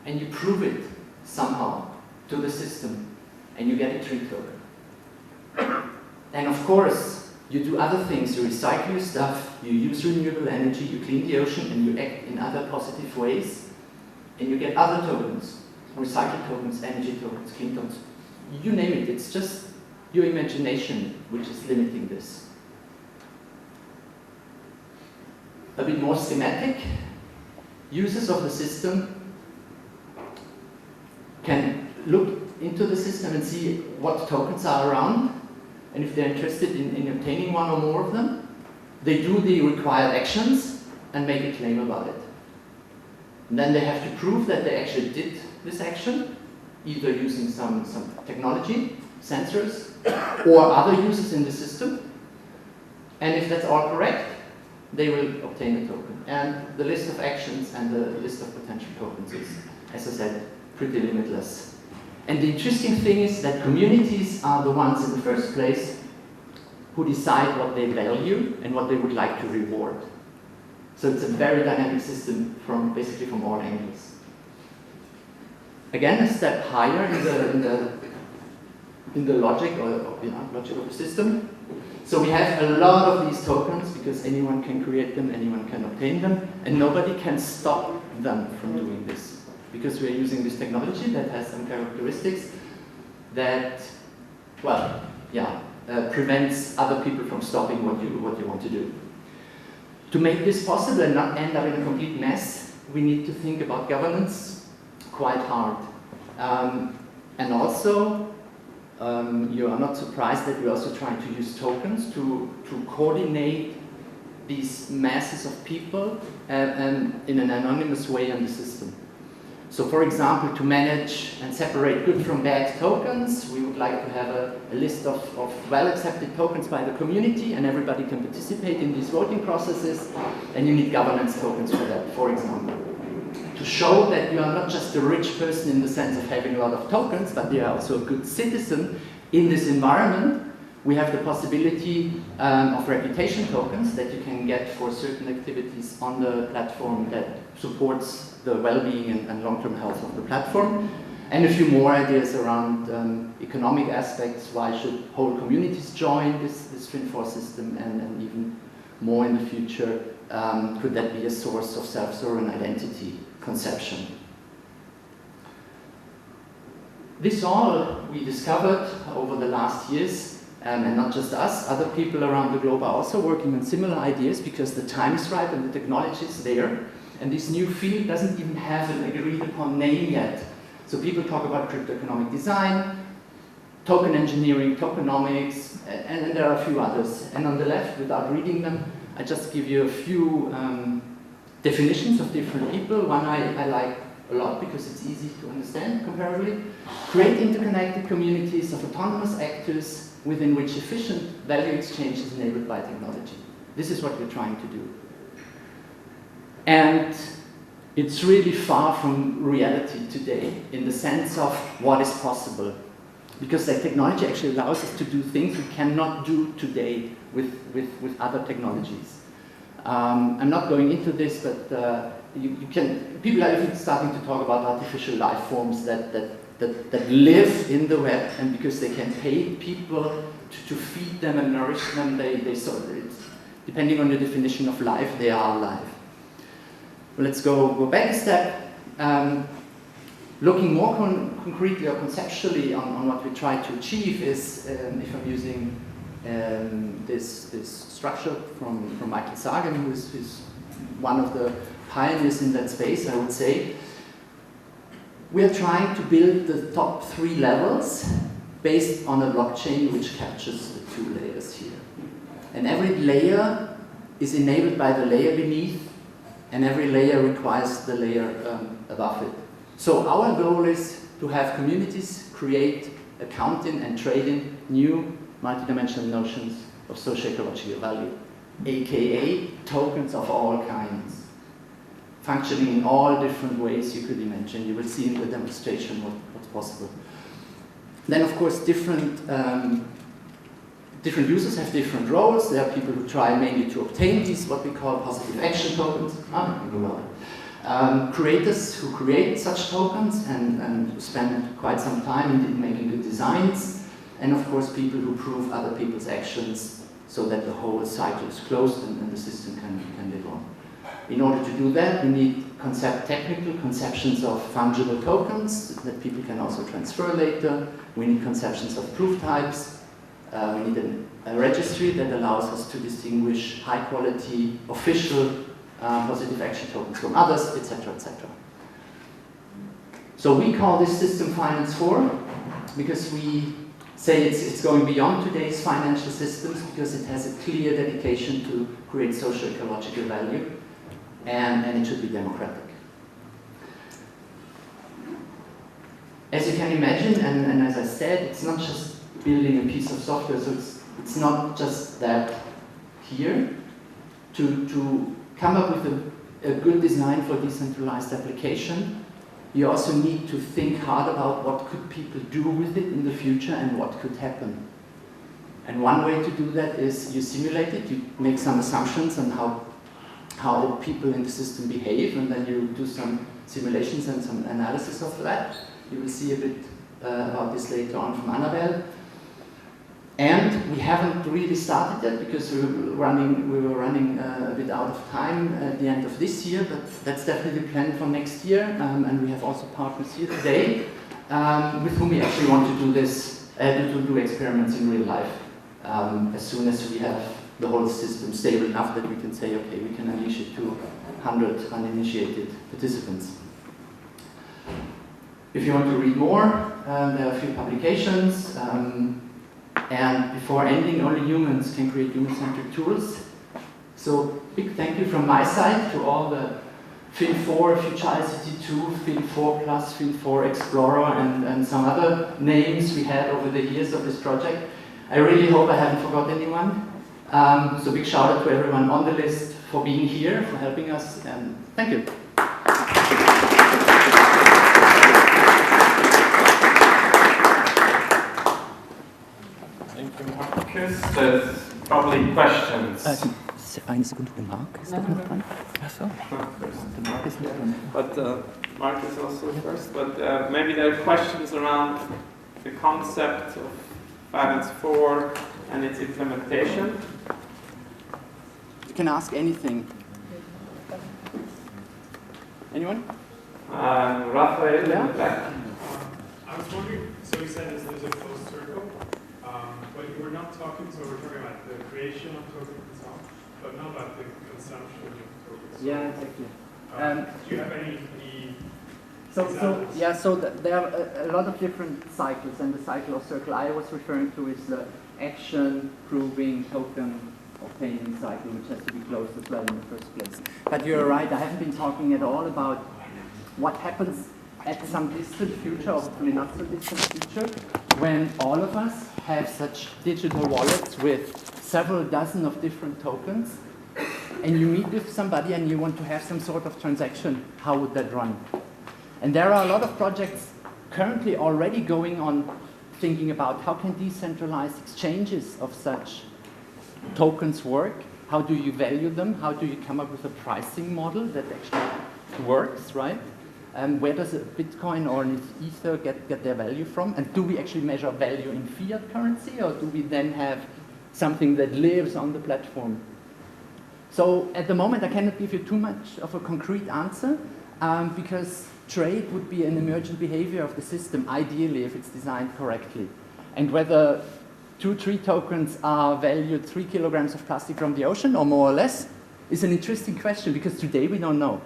and you prove it somehow to the system and you get a tree token. And of course, you do other things. You recycle your stuff, you use renewable energy, you clean the ocean, and you act in other positive ways, and you get other tokens, recycled tokens, energy tokens, clean tokens. You name it. It's just your imagination which is limiting this. A bit more schematic, users of the system can look into the system and see what tokens are around, and if they're interested in obtaining one or more of them, they do the required actions and make a claim about it. And then they have to prove that they actually did this action, either using some technology, sensors, or other users in the system. And if that's all correct, they will obtain a token. And the list of actions and the list of potential tokens is, as I said, pretty limitless. And the interesting thing is that communities are the ones in the first place who decide what they value and what they would like to reward. So it's a very dynamic system basically from all angles. Again, a step higher in the logic logic of the system. So we have a lot of these tokens because anyone can create them, anyone can obtain them, and nobody can stop them from doing this because we are using this technology that has some characteristics that, prevents other people from stopping what you want to do. To make this possible and not end up in a complete mess, we need to think about governance quite hard. And also, you are not surprised that we're also trying to use tokens to coordinate these masses of people and in an anonymous way on the system. So for example, to manage and separate good from bad tokens, we would like to have a list of well-accepted tokens by the community, and everybody can participate in these voting processes, and you need governance tokens for that, for example. To show that you are not just a rich person in the sense of having a lot of tokens, but you are also a good citizen in this environment, we have the possibility of reputation tokens that you can get for certain activities on the platform that supports the well-being and long-term health of the platform. And a few more ideas around economic aspects. Why should whole communities join this Fin4 system, and even more in the future, could that be a source of self-sovereign identity conception? This all we discovered over the last years, and not just us, other people around the globe are also working on similar ideas because the time is right and the technology is there. And this new field doesn't even have an agreed upon name yet. So people talk about cryptoeconomic design, token engineering, tokenomics, and there are a few others. And on the left, without reading them, I just give you a few definitions of different people. One I like a lot because it's easy to understand comparably. Create interconnected communities of autonomous actors within which efficient value exchange is enabled by technology. This is what we're trying to do. And it's really far from reality today in the sense of what is possible. Because the technology actually allows us to do things we cannot do today with other technologies. I'm not going into this, but people are even starting to talk about artificial life forms that live in the web, and because they can pay people to feed them and nourish them, depending on the definition of life, they are alive. Well, let's go back a step. Looking more concretely or conceptually on what we try to achieve is, if I'm using this structure from Michael Sagan, who is one of the pioneers in that space, I would say, we are trying to build the top 3 levels based on a blockchain which captures the 2 layers here. And every layer is enabled by the layer beneath, and every layer requires the layer above it. So our goal is to have communities create, account in, and trade in new multidimensional notions of socio-ecological value, aka tokens of all kinds, functioning in all different ways you could imagine. You will see in the demonstration what's possible. Then, of course, different users have different roles. There are people who try mainly to obtain these, what we call positive action tokens. Creators who create such tokens and spend quite some time in making good designs. And of course, people who prove other people's actions so that the whole cycle is closed and the system can live on. In order to do that, we need technical conceptions of fungible tokens that people can also transfer later. We need conceptions of proof types. We need a registry that allows us to distinguish high-quality, official positive action tokens from others, etc., etc. So we call this system Finance 4 because we say it's going beyond today's financial systems because it has a clear dedication to create socio-ecological value, and it should be democratic. As you can imagine, and as I said, it's not just building a piece of software, so it's not just that here. to come up with a good design for decentralized application, you also need to think hard about what could people do with it in the future and what could happen. And one way to do that is you simulate it, you make some assumptions on how people in the system behave, and then you do some simulations and some analysis of that. You will see a bit about this later on from Annabelle. And we haven't really started yet because we were running a bit out of time at the end of this year, but that's definitely planned for next year. And we have also partners here today with whom we actually want to do this, to do experiments in real life as soon as we have the whole system stable enough that we can say, okay, we can unleash it to 100 uninitiated participants. If you want to read more, there are a few publications. And before ending, only humans can create human-centric tools. So big thank you from my side to all the Fin4, FuturICT 2, Fin4 Plus, Fin4 Explorer, and some other names we had over the years of this project. I really hope I haven't forgot anyone. So big shout out to everyone on the list for being here, for helping us, and thank you. Thank you, Marcus. There's probably questions. Eine Sekunde, der Marc ist doch noch dran. Ach so. Der Marc ist noch dran. But Mark is also first. But maybe there are questions around the concept of Finance 4 and its implementation. You can ask anything. Anyone? Raphael in the back. I was wondering, so you said there's a closed circle, but you were not talking, so we're talking about the creation of tokens and so on, but not about the consumption of tokens. Yeah, exactly. Do you have any there are a lot of different cycles, and the cycle of circle I was referring to is the action, proving, token, obtaining cycle, which has to be closed as well in the first place. But you're right, I haven't been talking at all about what happens at some distant future, or hopefully not so distant future, when all of us have such digital wallets with several dozen of different tokens, and you meet with somebody and you want to have some sort of transaction. How would that run? And there are a lot of projects currently already going on thinking about how can decentralized exchanges of such tokens work? How do you value them? How do you come up with a pricing model that actually works, right? Where does a Bitcoin or an Ether get their value from? And do we actually measure value in fiat currency, or do we then have something that lives on the platform? So at the moment I cannot give you too much of a concrete answer because trade would be an emergent behavior of the system, ideally if it's designed correctly. And whether 2-3 tokens are valued 3 kilograms of plastic from the ocean or more or less is an interesting question, because today we don't know.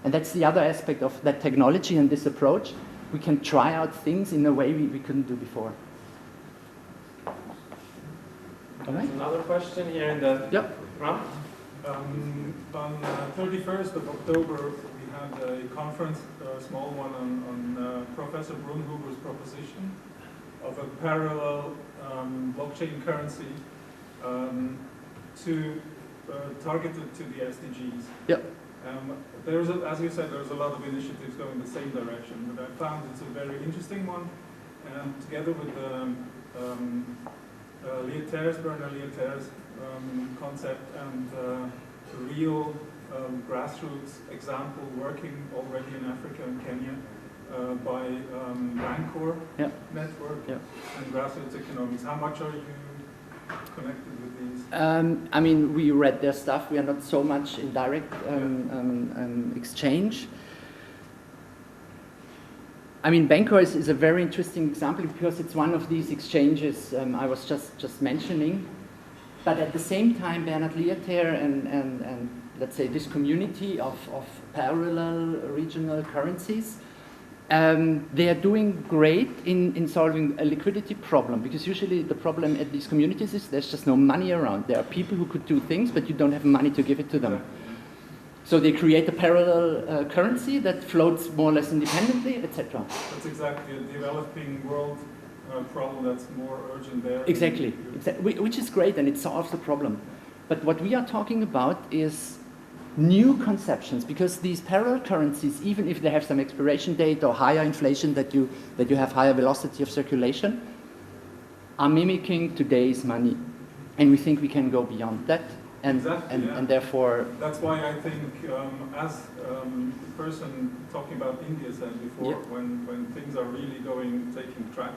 And that's the other aspect of that technology and this approach. We can try out things in a way we couldn't do before. All right? Another question here in the round. On 31st of October, we had a conference, a small one, on Professor Brunhuber's proposition of a parallel blockchain currency targeted to the SDGs. Yep. As you said, there's a lot of initiatives going in the same direction, but I found it's a very interesting one, and together with the Bernard Lietaer's concept and real grassroots example working already in Africa and Kenya by Rancor Network and Grassroots Economics. How much are you connected with these? I mean, we read their stuff. We are not so much in direct exchange. I mean, Bancor is a very interesting example because it's one of these exchanges I was just mentioning. But at the same time, Bernard Lietaer and let's say this community of parallel regional currencies, they are doing great in solving a liquidity problem, because usually the problem at these communities is there's just no money around. There are people who could do things, but you don't have money to give it to them. So they create a parallel currency that floats more or less independently, etc. That's exactly a developing world problem that's more urgent there. Exactly, which is great, and it solves the problem. But what we are talking about is new conceptions, because these parallel currencies, even if they have some expiration date or higher inflation, that you have higher velocity of circulation, are mimicking today's money. And we think we can go beyond that. And, exactly, yeah. and therefore... That's why I think, as the person talking about India said before, yeah. when things are really taking track,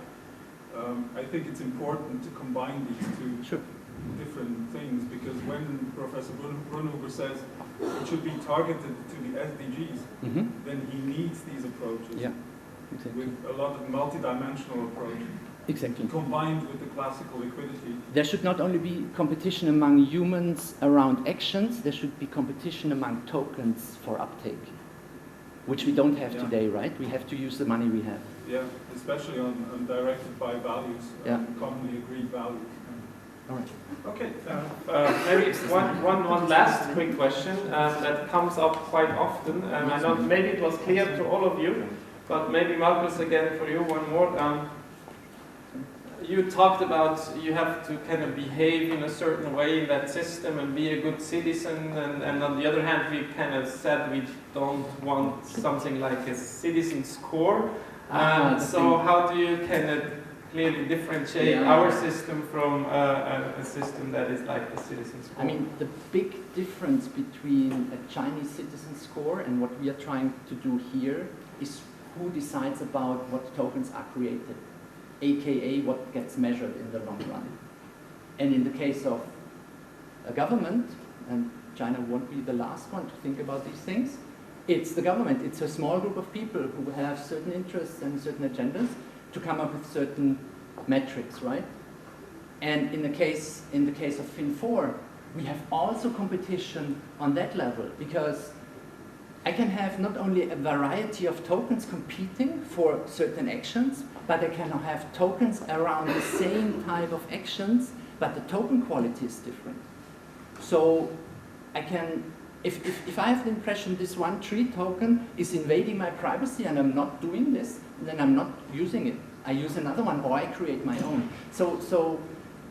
I think it's important to combine these two sure. different things, because when Professor Brunhuber says it should be targeted to the SDGs, mm-hmm. then he needs these approaches yeah. exactly. with a lot of multidimensional approach. Exactly. Combined with the classical liquidity. There should not only be competition among humans around actions, there should be competition among tokens for uptake, which we don't have yeah. today, right? We have to use the money we have. Yeah, especially on directed by values, yeah. commonly agreed values. All right. Okay, maybe one last quick question that comes up quite often. I know maybe it was clear to all of you, but maybe Marcus again for you one more. You talked about you have to kind of behave in a certain way in that system and be a good citizen, and on the other hand we kind of said we don't want something like a citizen score. So how do you kind of clearly differentiate our system from a system that is like the citizen score? I mean, the big difference between a Chinese citizen score and what we are trying to do here is who decides about what tokens are created, aka what gets measured in the long run. And in the case of a government, and China won't be the last one to think about these things, it's the government, it's a small group of people who have certain interests and certain agendas to come up with certain metrics, right? And in the case of Fin4, we have also competition on that level, because I can have not only a variety of tokens competing for certain actions, but I can have tokens around the same type of actions, but the token quality is different. So I can, if I have the impression this one tree token is invading my privacy and I'm not doing this, then I'm not using it. I use another one, or I create my own. So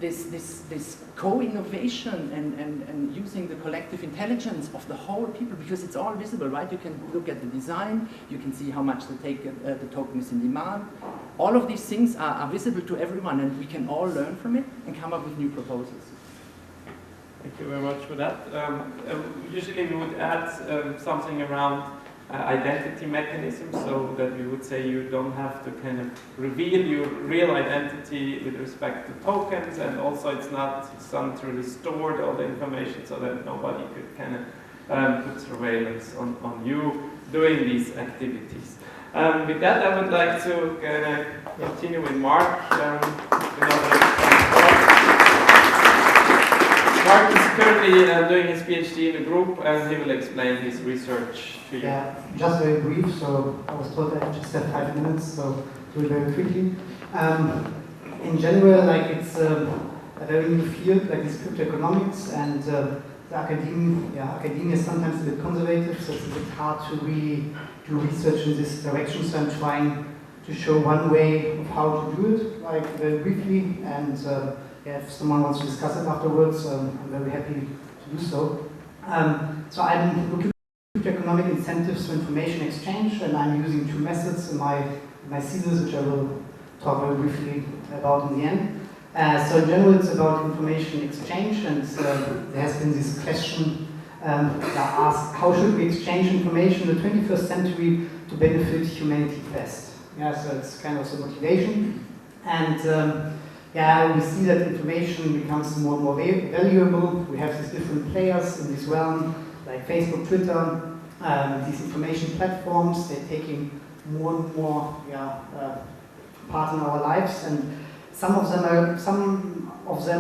this co-innovation and using the collective intelligence of the whole people, because it's all visible, right? You can look at the design, you can see how much the token is in demand. All of these things are visible to everyone, and we can all learn from it and come up with new proposals. Thank you very much for that. Usually we would add something around identity mechanisms, so that we would say you don't have to kind of reveal your real identity with respect to tokens, and also it's not centrally stored all the information, so that nobody could kind of put surveillance on you doing these activities. With that, I would like to continue with Mark. Mark is currently doing his PhD in a group, and he will explain his research to you. Yeah, just very brief. So I was told that I just have 5 minutes, so do it very quickly. In general, like it's a very new field, like this cryptoeconomics, and the academia is sometimes a bit conservative, so it's a bit hard to really do research in this direction. So I'm trying to show one way of how to do it, like very briefly, and if someone wants to discuss it afterwards, I'm very happy to do so. So I'm looking at economic incentives for information exchange, and I'm using 2 methods in my thesis, which I will talk very briefly about in the end. So in general, it's about information exchange, and there has been this question asked, how should we exchange information in the 21st century to benefit humanity best? Yeah, so it's kind of the motivation. And we see that information becomes more and more valuable. We have these different players in this realm, like Facebook, Twitter, these information platforms. They're taking more and more part in our lives, and some of them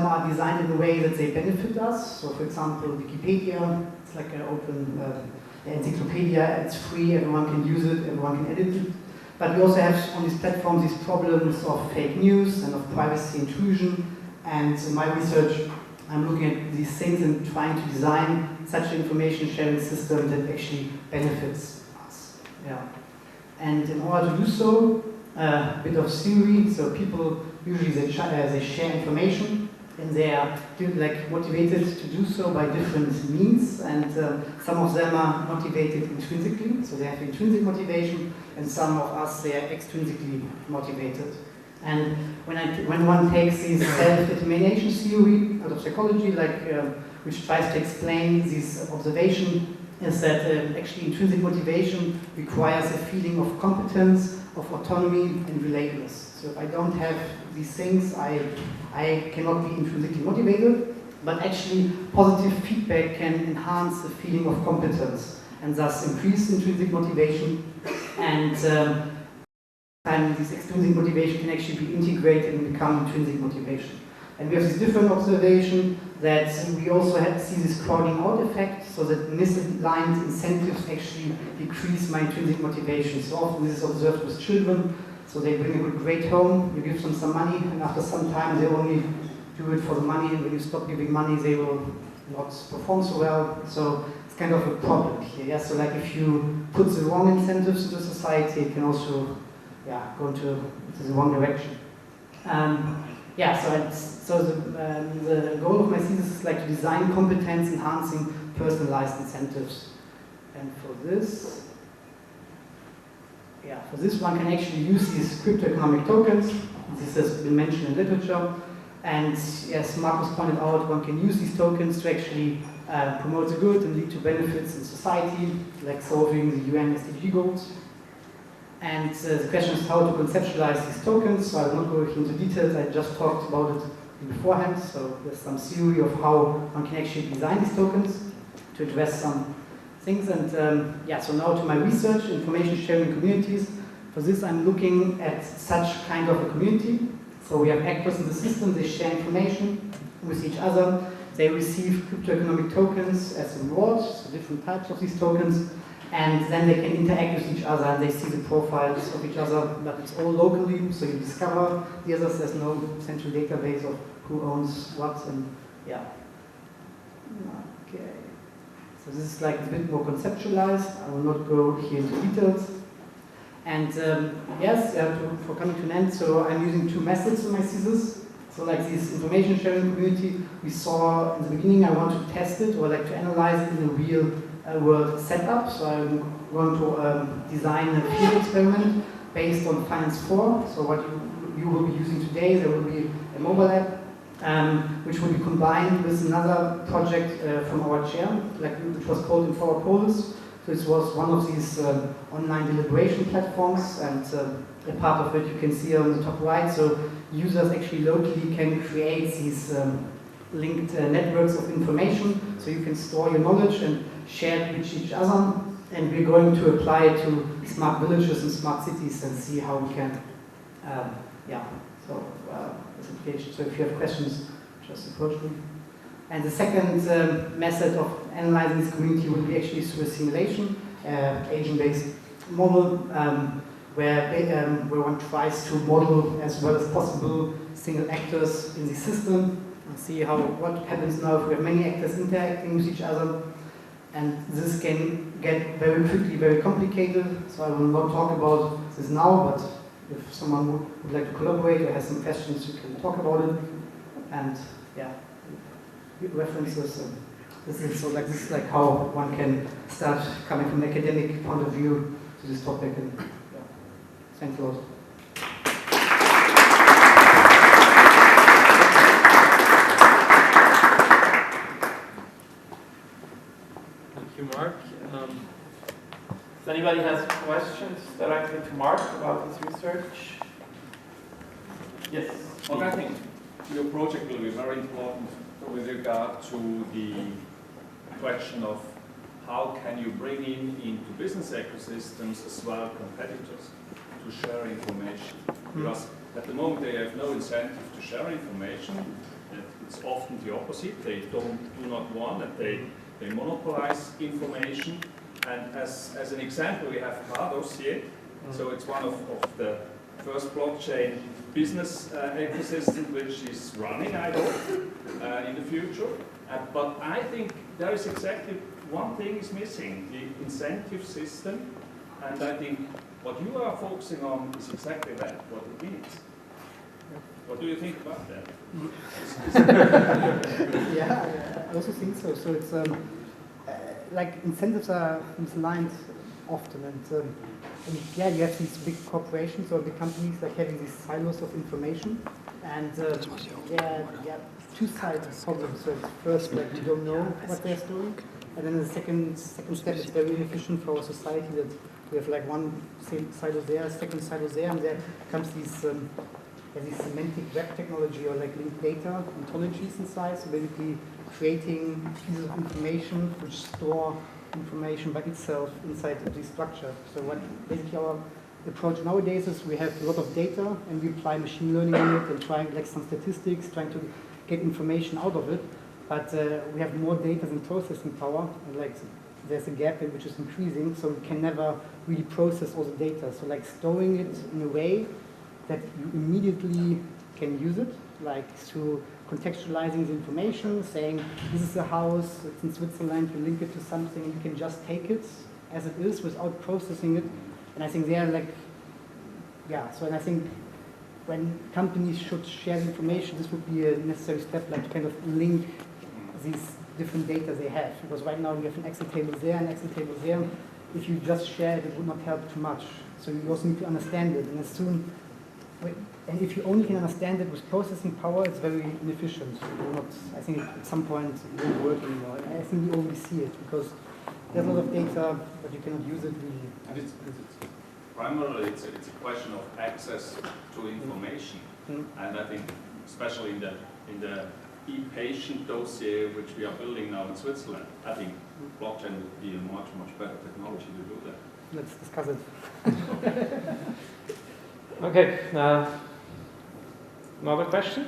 are designed in a way that they benefit us. So, for example, Wikipedia, it's like an open encyclopedia. It's free. Everyone can use it. Everyone can edit it. But we also have on these platforms these problems of fake news and of privacy intrusion. And in my research, I'm looking at these things and trying to design such an information sharing system that actually benefits us. Yeah. And in order to do so, a bit of theory. So people usually they share information, and they are motivated to do so by different means, and some of them are motivated intrinsically, so they have intrinsic motivation, and some of us, they are extrinsically motivated. And when one takes this self-determination theory out of psychology, which tries to explain this observation, is that actually intrinsic motivation requires a feeling of competence, of autonomy, and relatedness. So if I don't have these things, I cannot be intrinsically motivated, but actually positive feedback can enhance the feeling of competence and thus increase intrinsic motivation, and this extrinsic motivation can actually be integrated and become intrinsic motivation. And we have this different observation that we also see this crowding out effect, so that misaligned incentives actually decrease my intrinsic motivation. So often this is observed with children, so they bring a good grade home, you give them some money, and after some time they only do it for the money, and when you stop giving money they will not perform so well. So it's kind of a problem here. Yeah? So if you put the wrong incentives into society, it can also go into the wrong direction. So the goal of my thesis is to design competence-enhancing personalized incentives. And for this one can actually use these cryptoeconomic tokens. This has been mentioned in literature. And as Marcus pointed out, one can use these tokens to actually promote the good and lead to benefits in society, like solving the UN SDG goals. And the question is how to conceptualize these tokens. So I will not go into details, I just talked about it beforehand. So there's some theory of how one can actually design these tokens to address some things. And so now to my research, information sharing communities. For this I'm looking at such kind of a community. So we have actors in the system, they share information with each other. They receive cryptoeconomic tokens as a reward, so different types of these tokens. And then they can interact with each other and they see the profiles of each other, but it's all locally, so you discover the others. There's no central database of who owns what, and Okay. So this is a bit more conceptualized. I will not go here into details. And for coming to an end, so I'm using two methods in my thesis. So this information sharing community, we saw in the beginning, I want to test it or to analyze it in a real world setup. So I'm going to design a field experiment based on Finance 4. So what you will be using today, there will be a mobile app which will be combined with another project from our chair, which was called InfoPolis. So it was one of these online deliberation platforms, and a part of it you can see on the top right. So users actually locally can create these linked networks of information, so you can store your knowledge and share it with each other. And we're going to apply it to smart villages and smart cities and see how we can, this application. So if you have questions, just approach me. And the second method of analyzing this community would be actually through a simulation, agent-based model, where one tries to model as well as possible single actors in the system and see what happens now if we have many actors interacting with each other. And this can get very quickly very complicated, so I will not talk about this now, but if someone would like to collaborate or has some questions, you can talk about it. And references. This is how one can start coming from an academic point of view to this topic. And thanks a lot. Thank you, Mark. If anybody has questions directly to Mark about his research? Yes. Well, I think your project will be very important with regard to the question of how can you bring into business ecosystems as well competitors to share information. Because at the moment they have no incentive to share information. It's often the opposite. They do not want and they monopolize information. And as an example, we have Dossier. So it's one of the first blockchain business ecosystem which is running, I hope, in the future. But I think there is exactly one thing is missing, the incentive system. And I think what you are focusing on is exactly that, what it means. What do you think about that? Yeah, I also think so. So it's like incentives are misaligned often, and yeah, you have these big corporations or big companies like having these silos of information, and yeah, two sides of problems. So it's first, like we don't know what they're doing, and then the second step is very inefficient for our society that we have like one silo there, second silo there, and there comes these semantic web technology or like linked data ontologies inside. So basically creating pieces of information which store information by itself inside the structure. So what basically our approach nowadays is we have a lot of data and we apply machine learning on it and trying like some statistics, trying to get information out of it. But we have more data than processing power, and like there's a gap which is increasing, so we can never really process all the data. So like storing it in a way that you immediately can use it, like through contextualizing the information, saying this is a house, it's in Switzerland, you link it to something, you can just take it as it is without processing it. And I think they are like, yeah, so and I think when companies should share information, this would be a necessary step, like to kind of link these different data they have. Because right now we have an Excel table there, an Excel table there. If you just share it, it would not help too much. So you also need to understand it, and as soon, and if you only can understand it with processing power, it's very inefficient. It will not, I think at some point it won't work anymore. I think we already see it because there's a lot of data, but you cannot use it really. And primarily, it's a question of access to information, and I think, especially in the e-patient dossier which we are building now in Switzerland, I think blockchain would be a much better technology to do that. Let's discuss it. Okay. Another question?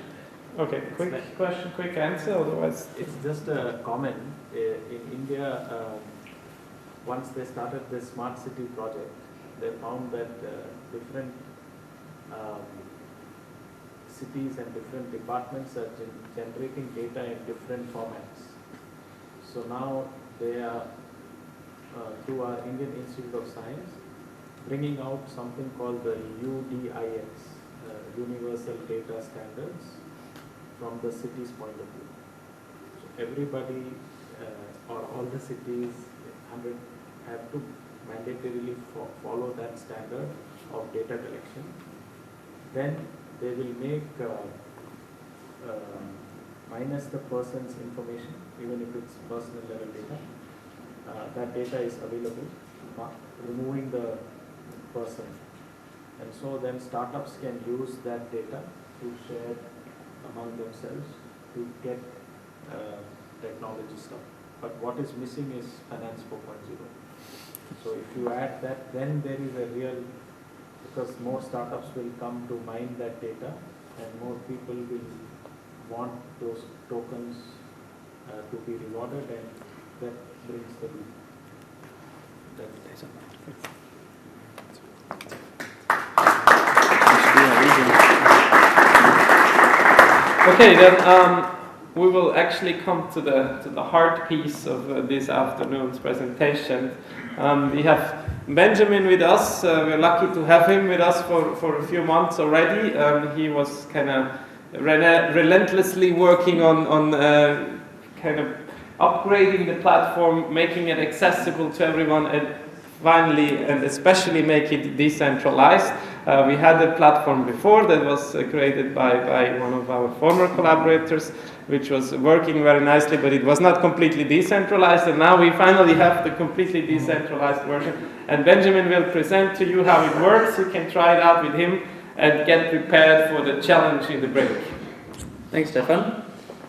Okay. Quick question, quick answer. Otherwise, it's just a comment. In India, once they started the smart city project, they found that different cities and different departments are generating data in different formats. So now they are, through our Indian Institute of Science, bringing out something called the UDIX, Universal Data Standards, from the city's point of view. So everybody or all the cities have to mandatorily follow that standard of data collection. Then they will make minus the person's information, even if it's personal level data. That data is available, removing the person. And so then startups can use that data to share among themselves to get technology stuff. But what is missing is Finance 4.0. So if you add that, then there is a real, because more startups will come to mine that data and more people will want those tokens to be rewarded, and that brings the loop. Okay, then we will actually come to the heart piece of this afternoon's presentation. We have Benjamin with us. We're lucky to have him with us for a few months already. He was kind of relentlessly working on kind of upgrading the platform, making it accessible to everyone, and finally and especially make it decentralized. We had a platform before that was created by one of our former collaborators, which was working very nicely, but it was not completely decentralized, and now we finally have the completely decentralized version. And Benjamin will present to you how it works. You can try it out with him and get prepared for the challenge in the break. Thanks, Stefan.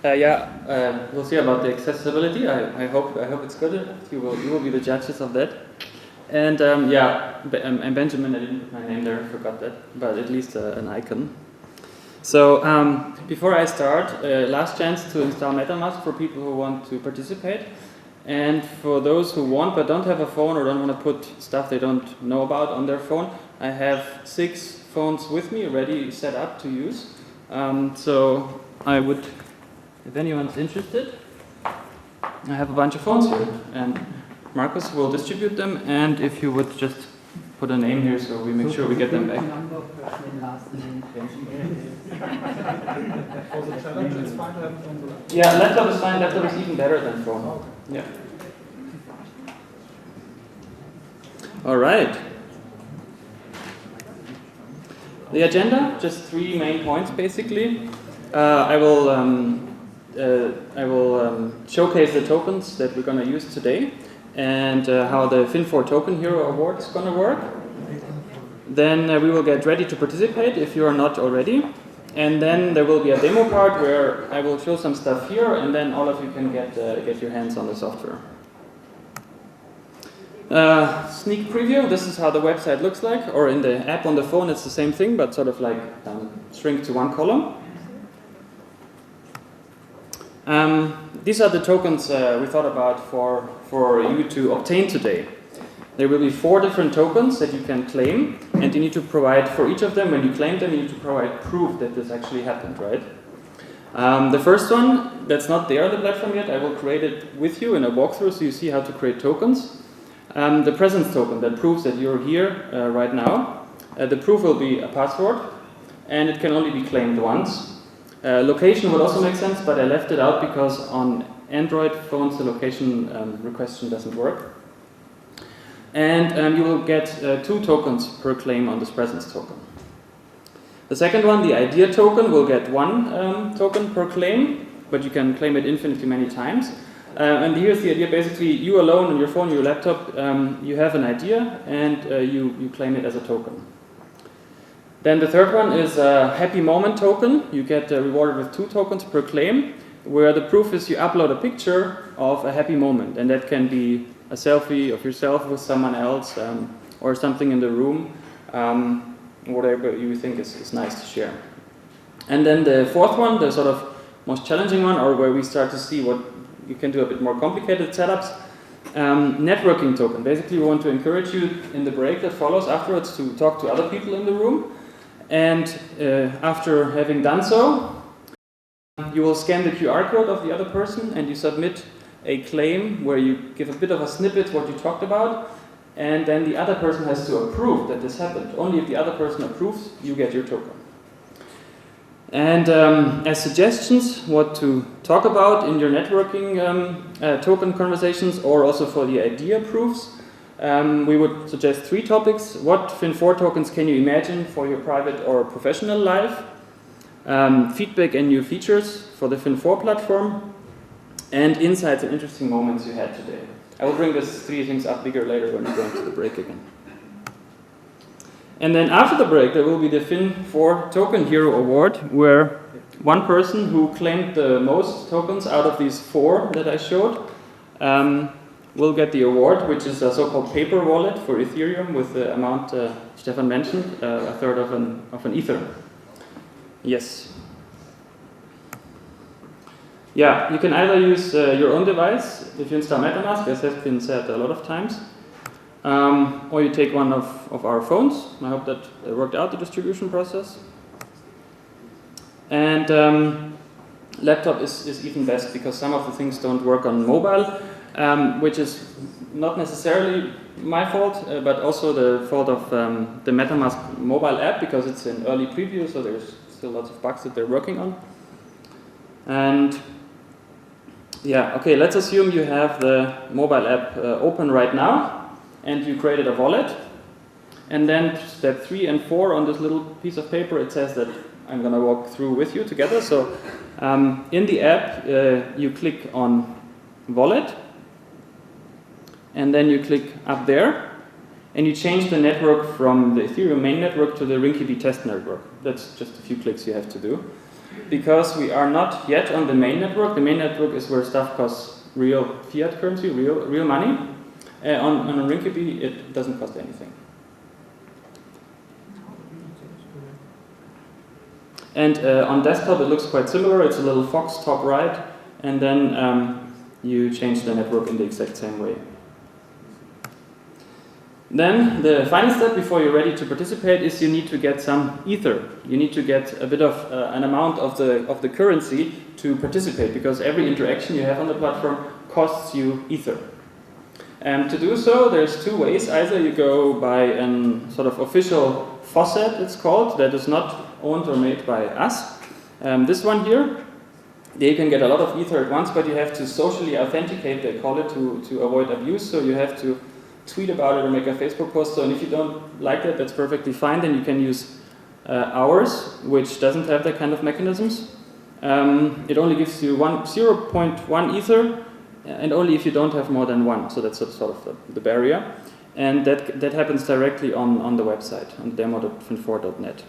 We'll see about the accessibility. I hope it's good enough. You will be the judges of that. And I'm Benjamin. I didn't put my name there. I forgot that, but at least an icon. So before I start, last chance to install MetaMask for people who want to participate, and for those who want but don't have a phone or don't want to put stuff they don't know about on their phone, I have 6 phones with me ready set up to use. So I would, if anyone's interested, I have a bunch of phones here, and Marcus will distribute them, and if you would just put a name here so we make sure we get them back. For the challenge, it's fine to have it on the laptop. Yeah, laptop is fine. Laptop is even better than phone. Okay. Yeah. All right. The agenda, just 3 main points basically. I will showcase the tokens that we're going to use today and how the Fin4 Token Hero Award is going to work. Then we will get ready to participate if you are not already. And then there will be a demo part where I will show some stuff here, and then all of you can get your hands on the software. Sneak preview, this is how the website looks like, or in the app on the phone it's the same thing, but sort of like shrink to 1 column. These are the tokens we thought about for you to obtain today. There will be 4 different tokens that you can claim, and you need to provide, for each of them, when you claim them, you need to provide proof that this actually happened, right? The first one, that's not there on the platform yet, I will create it with you in a walkthrough so you see how to create tokens. The presence token that proves that you're here right now. The proof will be a password, and it can only be claimed once. Location would also make sense, but I left it out because on Android phones the location requestion doesn't work. And you will get 2 tokens per claim on this presence token. The second one, the idea token, will get 1 token per claim, but you can claim it infinitely many times. And here's the idea, basically you alone on your phone, your laptop, you have an idea and you claim it as a token. Then the third one is a happy moment token. You get rewarded with 2 tokens per claim, where the proof is you upload a picture of a happy moment, and that can be a selfie of yourself with someone else or something in the room, whatever you think is nice to share. And then the fourth one, the sort of most challenging one, or where we start to see what you can do a bit more complicated setups, networking token. Basically we want to encourage you in the break that follows afterwards to talk to other people in the room, and after having done so, you will scan the QR code of the other person and you submit a claim where you give a bit of a snippet what you talked about, and then the other person has to approve that this happened. Only if the other person approves, you get your token. And as suggestions what to talk about in your networking token conversations, or also for the idea proofs, we would suggest 3 topics. What Fin4 tokens can you imagine for your private or professional life? Feedback and new features for the Fin4 platform, and insights and interesting moments you had today. I will bring these 3 things up bigger later when we go into the break again. And then after the break, there will be the Fin4 Token Hero Award, where one person who claimed the most tokens out of these 4 that I showed will get the award, which is a so-called paper wallet for Ethereum with the amount Stefan mentioned, a third of an Ether. Yes. Yeah, you can either use your own device if you install MetaMask, as has been said a lot of times, or you take one of our phones. I hope that worked out the distribution process. And laptop is even best because some of the things don't work on mobile, which is not necessarily my fault, but also the fault of the MetaMask mobile app, because it's in early preview, so there's still lots of bugs that they're working on. And yeah, okay, let's assume you have the mobile app open right now, and you created a wallet. And then step 3 and 4 on this little piece of paper, it says that I'm going to walk through with you together. So in the app, you click on wallet, and then you click up there, and you change the network from the Ethereum main network to the Rinkiby test network. That's just a few clicks you have to do. Because we are not yet on the main network. The main network is where stuff costs real fiat currency, real money. On Rinkiby, it doesn't cost anything. And on desktop, it looks quite similar. It's a little fox top right, and then you change the network in the exact same way. Then the final step before you're ready to participate is you need to get some Ether. You need to get a bit of an amount of the currency to participate, because every interaction you have on the platform costs you Ether. To do so, there's two ways. Either you go by a sort of official faucet, it's called, that is not owned or made by us. This one here, there you can get a lot of Ether at once, but you have to socially authenticate, they call it, to avoid abuse. So you have to tweet about it or make a Facebook post. So, and if you don't like it, that's perfectly fine. Then you can use ours, which doesn't have that kind of mechanisms. It only gives you 0.1 Ether, and only if you don't have more than one. So that's sort of the barrier. And that happens directly on the website, on demo.fin4.net.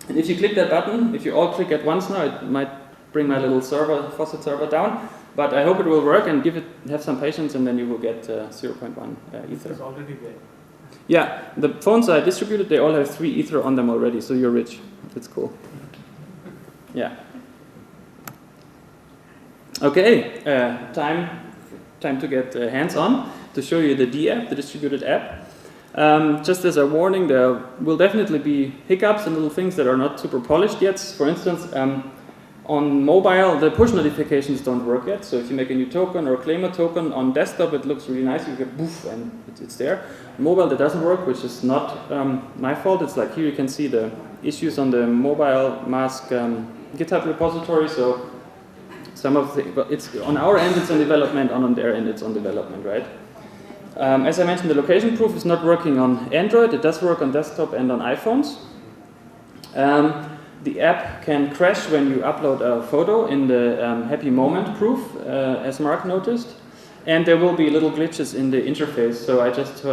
And if you click that button, if you all click at once now, it might bring my little faucet server down. But I hope it will work, and have some patience, and then you will get 0.1 Ether. It's already there. Yeah, the phones are distributed, they all have 3 Ether on them already, so you're rich. That's cool. Yeah. Okay, time to get hands-on to show you the D app, the distributed app. Just as a warning, there will definitely be hiccups and little things that are not super polished yet. For instance, on mobile, the push notifications don't work yet. So if you make a new token or claim a token on desktop, it looks really nice. You get boof and it's there. Mobile, that doesn't work, which is not my fault. It's like here you can see the issues on the mobile mask GitHub repository. So some of it's on our end, it's on development, and on their end, it's on development, right? As I mentioned, the location proof is not working on Android. It does work on desktop and on iPhones. The app can crash when you upload a photo in the happy moment proof, as Mark noticed. And there will be little glitches in the interface, so I just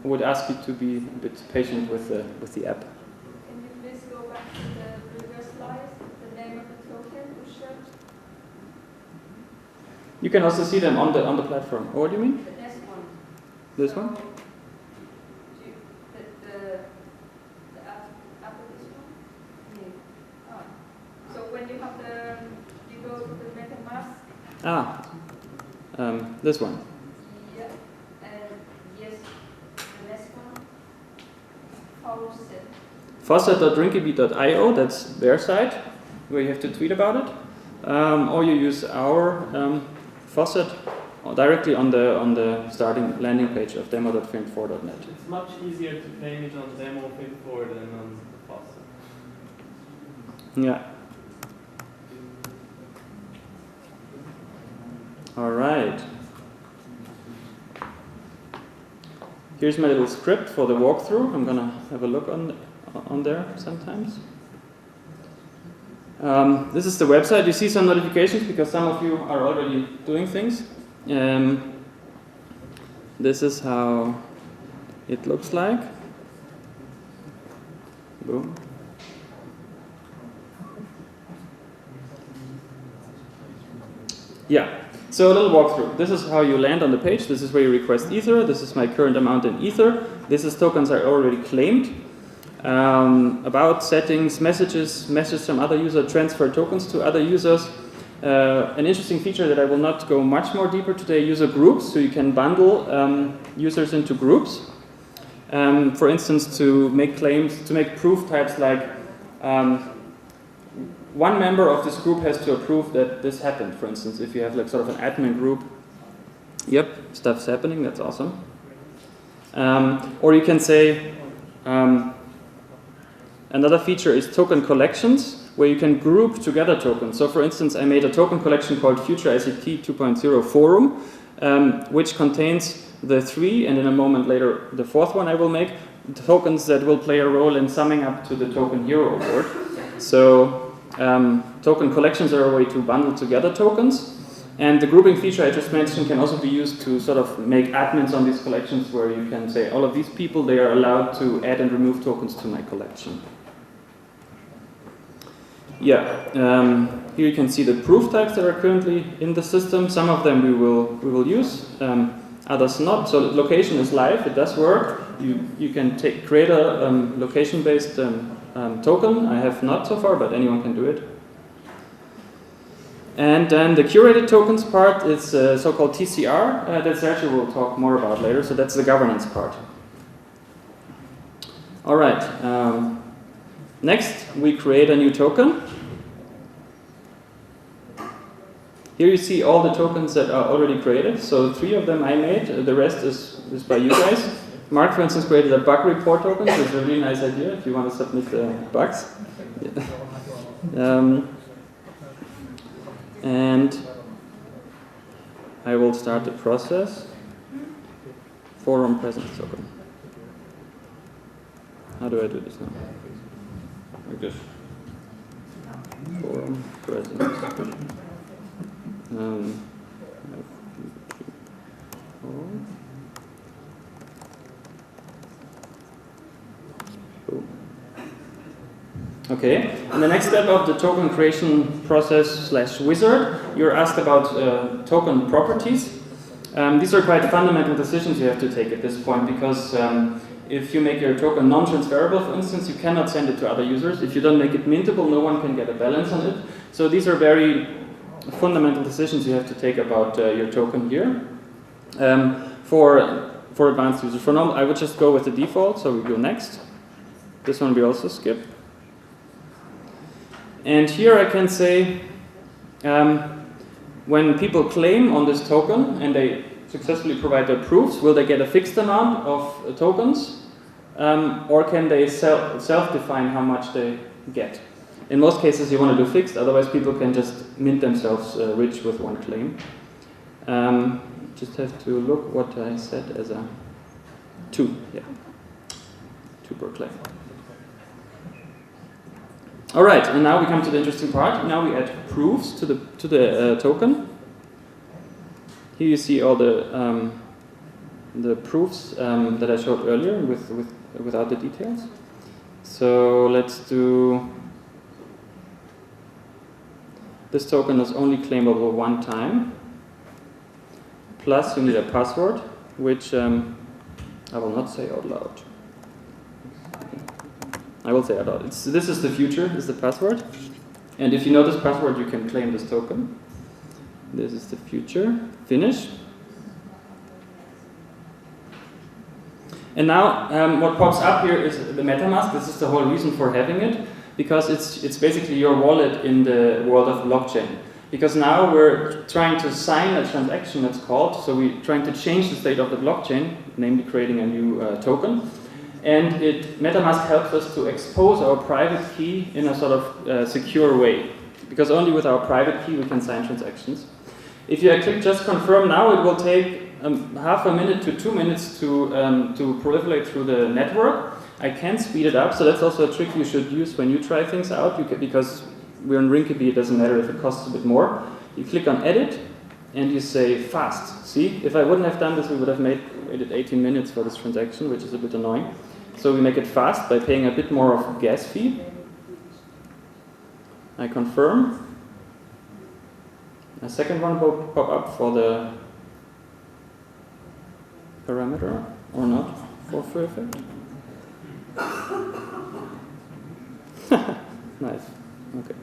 would ask you to be a bit patient with the app. Can you please go back to the previous slide, the name of the token you showed? You can also see them on the platform. Oh, what do you mean? The next one. This so one? The after this one? Yeah. Oh. So when you have you go to the MetaMask. This one. Yeah, and yes, the next one. Faucet. Faucet.drinkiby.io, that's their site, where you have to tweet about it. Or you use our faucet directly on the starting landing page of demo.fin4.net. It's much easier to claim it on demo.fin4 than on the faucet. Yeah. All right. Here's my little script for the walkthrough. I'm gonna have a look on there sometimes. This is the website. You see some notifications because some of you are already doing things. This is how it looks like. Boom. Yeah. So a little walkthrough. This is how you land on the page. This is where you request Ether. This is my current amount in Ether. This is tokens I already claimed. About settings, message from other user, transfer tokens to other users. An interesting feature that I will not go much more deeper today, user groups. So you can bundle users into groups. For instance, to make claims, to make proof types like one member of this group has to approve that this happened. For instance, if you have like sort of an admin group, yep, stuff's happening, that's awesome. Or you can say, another feature is token collections, where you can group together tokens. So for instance, I made a token collection called FuturICT 2.0 Forum, which contains the 3, and in a moment later the 4th one I will make, tokens that will play a role in summing up to the Token Hero Award. So token collections are a way to bundle together tokens. And the grouping feature I just mentioned can also be used to sort of make admins on these collections, where you can say all of these people, they are allowed to add and remove tokens to my collection. Yeah, here you can see the proof types that are currently in the system. Some of them we will use, others not. So location is live, it does work. You can create a location-based token. I have not so far, but anyone can do it. And then the curated tokens part is so-called TCR. That's actually we'll talk more about later. So that's the governance part. All right. Next, we create a new token. Here you see all the tokens that are already created. So 3 of them I made, the rest is by you guys. Mark, for instance, created a bug report token, which is a really nice idea if you want to submit bugs. And I will start the process. Forum presence token. How do I do this now? Like this. Forum presence. Okay, and the next step of the token creation process / wizard, you're asked about token properties. These are quite fundamental decisions you have to take at this point, because if you make your token non-transferable, for instance, you cannot send it to other users. If you don't make it mintable, no one can get a balance on it. So these are very fundamental decisions you have to take about your token here. For advanced users, for normal, I would just go with the default, so we go next. This one we also skip. And here I can say, when people claim on this token and they successfully provide their proofs, will they get a fixed amount of tokens, or can they self-define how much they get? In most cases you want to do fixed, otherwise people can just mint themselves rich with one claim. Just have to look what I set as a 2, yeah, 2 per claim. All right, and now we come to the interesting part. Now we add proofs to the token. Here you see all the proofs that I showed earlier without the details. So let's do. This token is only claimable one time. Plus, you need a password, which I will not say out loud. I will say out loud. This is the future, is the password. And if you know this password, you can claim this token. This is the future. Finish. And now what pops up here is the MetaMask. This is the whole reason for having it, because it's basically your wallet in the world of blockchain. Because now we're trying to sign a transaction, it's called. So we're trying to change the state of the blockchain, namely creating a new token. And MetaMask helps us to expose our private key in a sort of secure way. Because only with our private key we can sign transactions. If you click just confirm now, it will take half a minute to 2 minutes to proliferate through the network. I can speed it up, so that's also a trick you should use when you try things out, because we're in Rinkeby, it doesn't matter if it costs a bit more. You click on edit and you say fast. See, if I wouldn't have done this, we would have waited 18 minutes for this transaction, which is a bit annoying. So we make it fast by paying a bit more of a gas fee. I confirm. A second one will pop up for the parameter or not for FuturICT. Nice. Okay.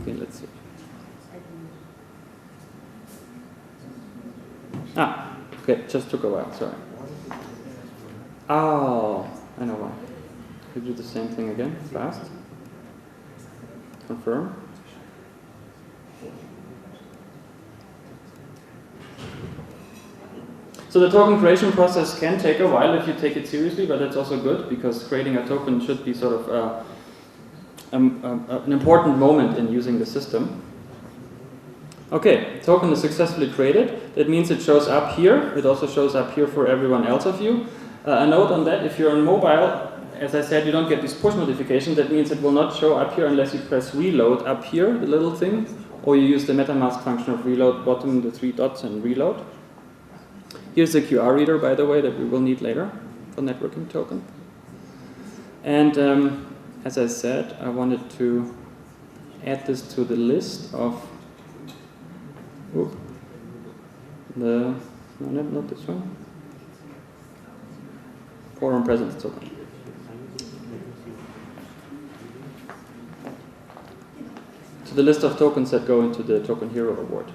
Okay, let's see. Okay, just took a while, sorry. Oh, I know why. You do the same thing again, fast. Confirm. So the token creation process can take a while if you take it seriously, but that's also good, because creating a token should be sort of an important moment in using the system. Okay, token is successfully created. That means it shows up here. It also shows up here for everyone else of you. A note on that, if you're on mobile, as I said, you don't get these push notifications. That means it will not show up here unless you press reload up here, the little thing, or you use the MetaMask function of reload, bottom, the 3 dots, and reload. Here's the QR reader, by the way, that we will need later for networking token. And as I said, I wanted to add this to the list of no, not this one. Forum presence token. To the list of tokens that go into the Token Hero Award.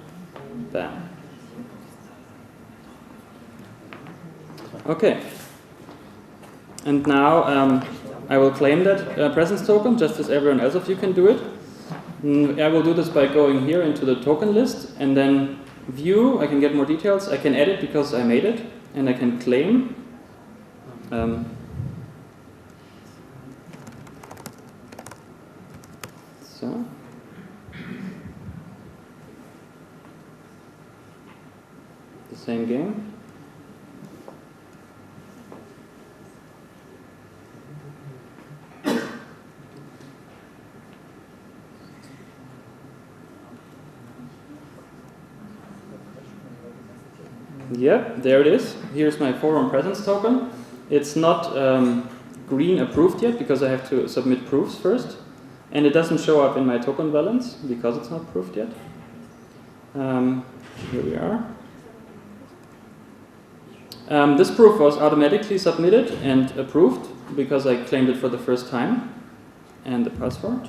Bam. Okay. And now I will claim that presence token, just as everyone else of you can do it. I will do this by going here into the token list and then view. I can get more details. I can edit because I made it, and I can claim. So. The same game. Yep, there it is. Here's my forum presence token. It's not green approved yet because I have to submit proofs first. And it doesn't show up in my token balance because it's not proofed yet. Here we are. This proof was automatically submitted and approved because I claimed it for the first time. And the password.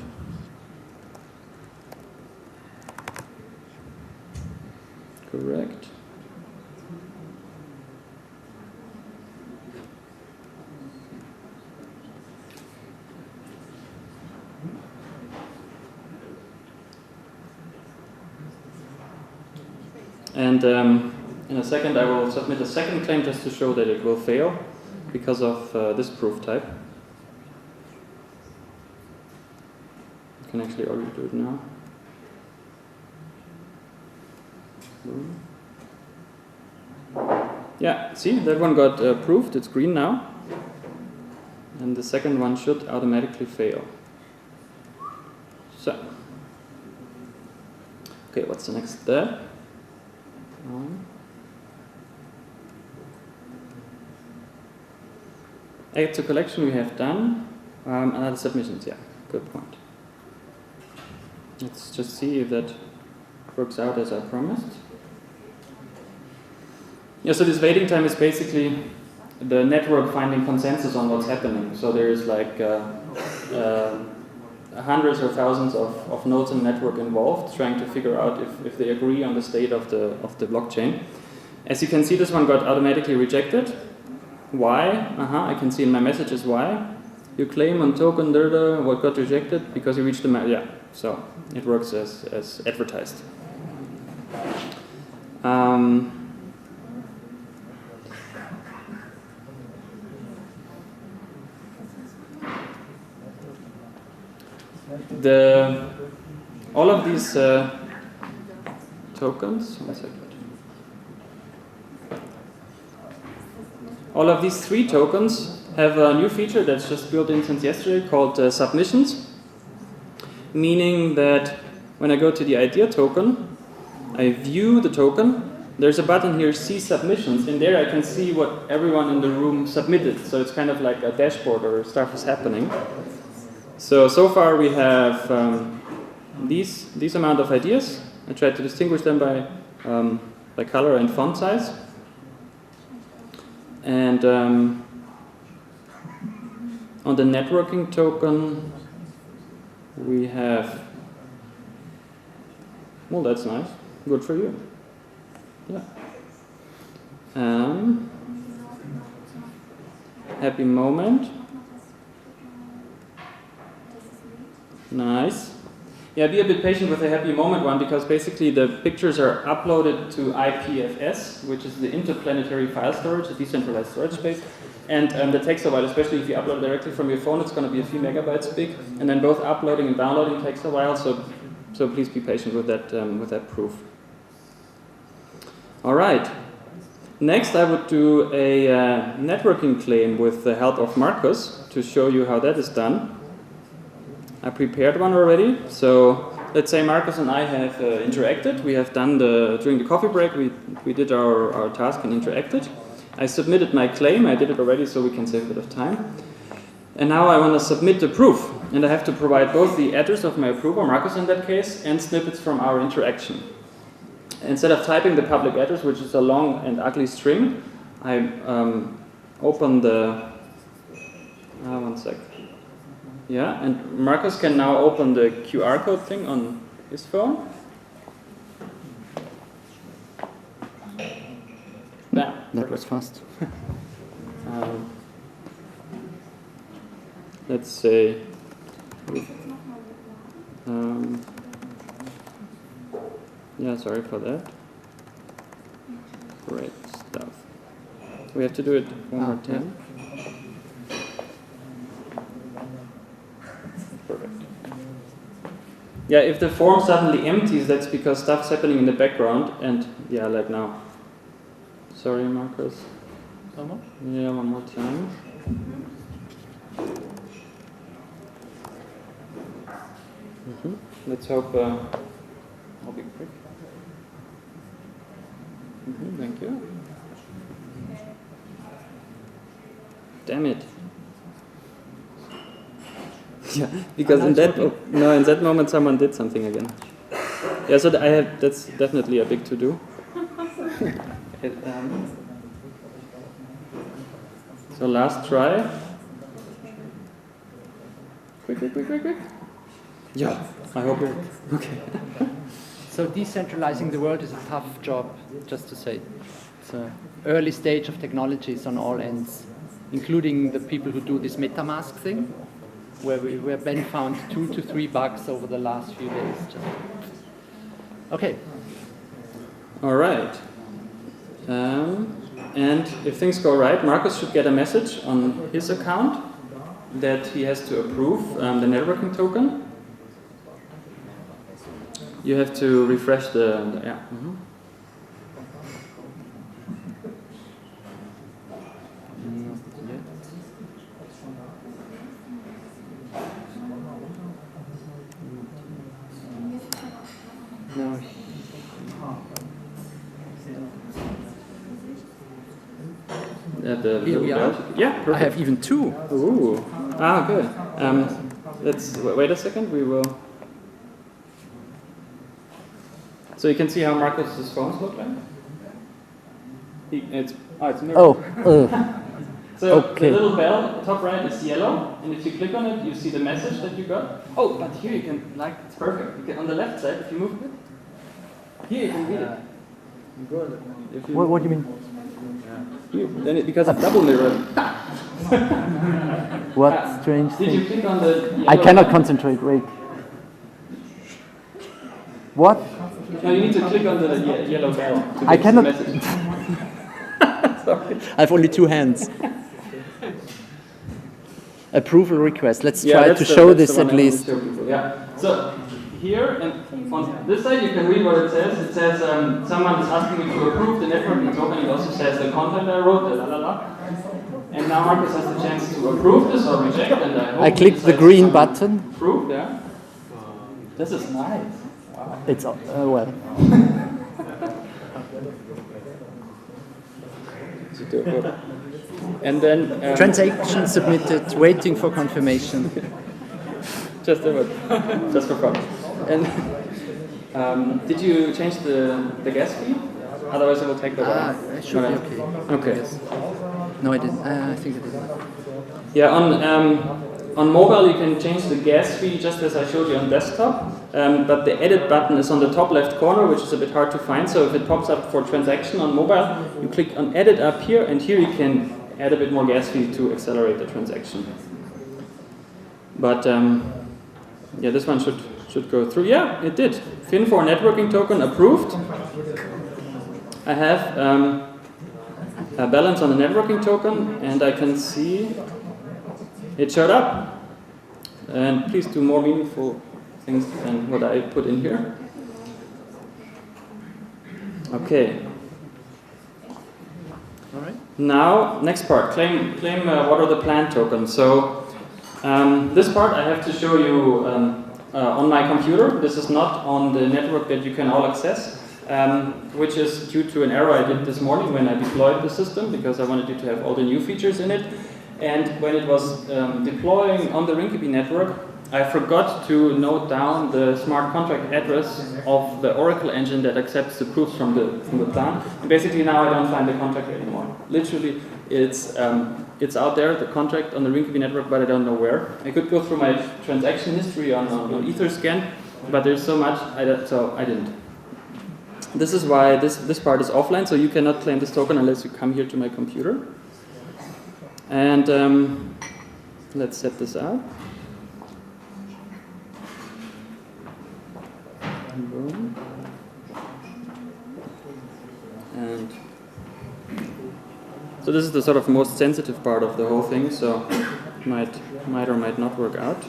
Correct. And in a second I will submit a second claim just to show that it will fail because of this proof type. I can actually already do it now. Yeah, see, that one got approved, it's green now. And the second one should automatically fail. So, okay, what's the next step? Add to collection we have done. Another submissions, yeah, good point. Let's just see if that works out as I promised. Yeah, so this waiting time is basically the network finding consensus on what's happening. So there's like hundreds or thousands of nodes in the network involved, trying to figure out if they agree on the state of the blockchain. As you can see, this one got automatically rejected. Why? I can see in my messages why. You claim on token what got rejected because you reached the yeah. So it works as advertised. All of these tokens, one second. All of these 3 tokens have a new feature that's just built in since yesterday called submissions, meaning that when I go to the idea token, I view the token. There's a button here, see submissions. In there I can see what everyone in the room submitted. So it's kind of like a dashboard or stuff is happening. So far we have these amount of ideas. I tried to distinguish them by color and font size. And on the networking token, we have, well, that's nice. Good for you. Yeah. Happy moment. Nice. Yeah, be a bit patient with the happy moment one because basically the pictures are uploaded to IPFS, which is the interplanetary file storage, a decentralized storage space. And that takes a while, especially if you upload directly from your phone, it's going to be a few megabytes big. And then both uploading and downloading takes a while, so please be patient with that proof. All right. Next, I would do a networking claim with the help of Marcus to show you how that is done. I prepared one already. So let's say Marcus and I have interacted. We have done during the coffee break, we did our task and interacted. I submitted my claim. I did it already so we can save a bit of time. And now I want to submit the proof. And I have to provide both the address of my approver, Marcus in that case, and snippets from our interaction. Instead of typing the public address, which is a long and ugly string, I open the... one sec. Yeah, and Marcus can now open the QR code thing on his phone. Bam. That was fast. Let's say Yeah, sorry for that. Great stuff. We have to do it one more time. Perfect. Yeah, if the form suddenly empties, that's because stuff's happening in the background, and yeah, like now. Sorry, Marcus. One more? Yeah, one more time. Let's hope I'll be quick. Thank you. Damn it. Yeah, because in that moment someone did something again. Yeah, so that's definitely a big to-do. So last try. Quick. Yeah, I hope it. Okay. So decentralizing the world is a tough job, just to say. It's an early stage of technologies on all ends, including the people who do this MetaMask thing, where Ben found 2 to 3 bugs over the last few days. Okay. All right. And if things go right, Marcus should get a message on his account that he has to approve the networking token. You have to refresh the yeah. No. Here we are. Yeah, perfect. I have even 2. Ooh. Ah, good. Let's wait a second. We will. So you can see how Marcus's phones look like. It's mirrored. So okay. The little bell top right is yellow, and if you click on it, you see the message that you got. Oh, but here you can it's perfect. You can, on the left side, if you move it, here you can read it. What do you mean? Then because it's double mirrored. What strange thing? Did you click on the? I cannot concentrate. Wait. What? No, you need to click on the yellow bell. I cannot. Sorry. I have only 2 hands. Approval request. Let's try to show this at least. Yeah. So here and on this side you can read what it says. It says someone is asking me to approve the networking token. It also says the content I wrote, the la la la. And now Marcus has the chance to approve this or reject. And I click the green button. Approve. Yeah. This is nice. Wow. It's well. And then transaction submitted, waiting for confirmation. just for fun. And did you change the gas fee? Otherwise, it will take a while. It should be okay. Okay. Yes. No, I didn't. I think I didn't. Yeah, on mobile you can change the gas fee just as I showed you on desktop. But the edit button is on the top left corner, which is a bit hard to find. So if it pops up for transaction on mobile, you click on edit up here, and here you can add a bit more gas fee to accelerate the transaction. But yeah, this one should go through. Yeah, it did. Fin4 networking token approved. I have a balance on the networking token, and I can see it showed up. And please do more meaningful things than what I put in here. Okay. All right. Now, next part, claim what are the planned tokens. So this part I have to show you on my computer. This is not on the network that you can all access, which is due to an error I did this morning when I deployed the system, because I wanted you to have all the new features in it. And when it was deploying on the Rinkeby network, I forgot to note down the smart contract address of the Oracle engine that accepts the proofs from the plan. And basically now I don't find the contract anymore. Literally, it's out there, the contract on the Rinkeby network, but I don't know where. I could go through my transaction history on Etherscan, but there's so much, so I didn't. This is why this part is offline, so you cannot claim this token unless you come here to my computer. And let's set this up. Boom. And so this is the sort of most sensitive part of the whole thing, so might or might not work out.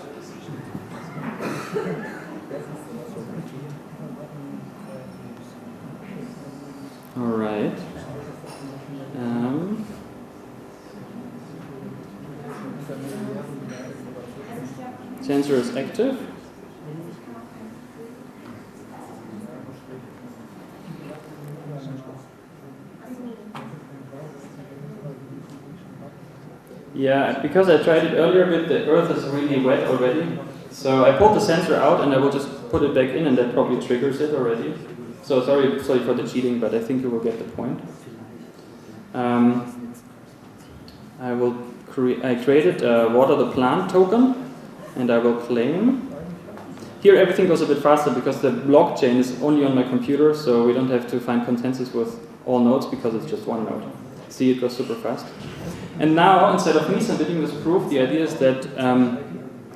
All right. Sensor is active. Yeah, because I tried it earlier, but the earth is really wet already. So I pulled the sensor out and I will just put it back in, and that probably triggers it already. So sorry for the cheating, but I think you will get the point. I created a water the plant token, and I will claim. Here everything goes a bit faster because the blockchain is only on my computer, so we don't have to find consensus with all nodes because it's just one node. See, it goes super fast. And now, instead of me submitting this proof, the idea is that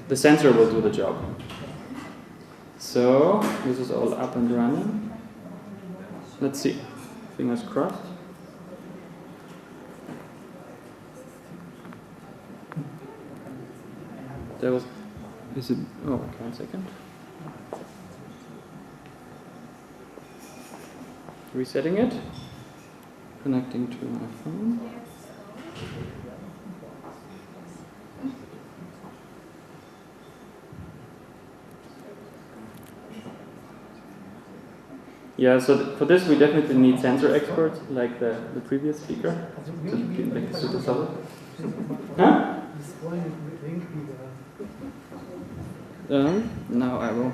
the sensor will do the job. So this is all up and running. Let's see. Fingers crossed. There was. Is it? Oh, okay, 1 second. Resetting it. Connecting to my phone. Yeah, so for this we definitely need sensor experts like the previous speaker. So like super solid. Huh? Now I will.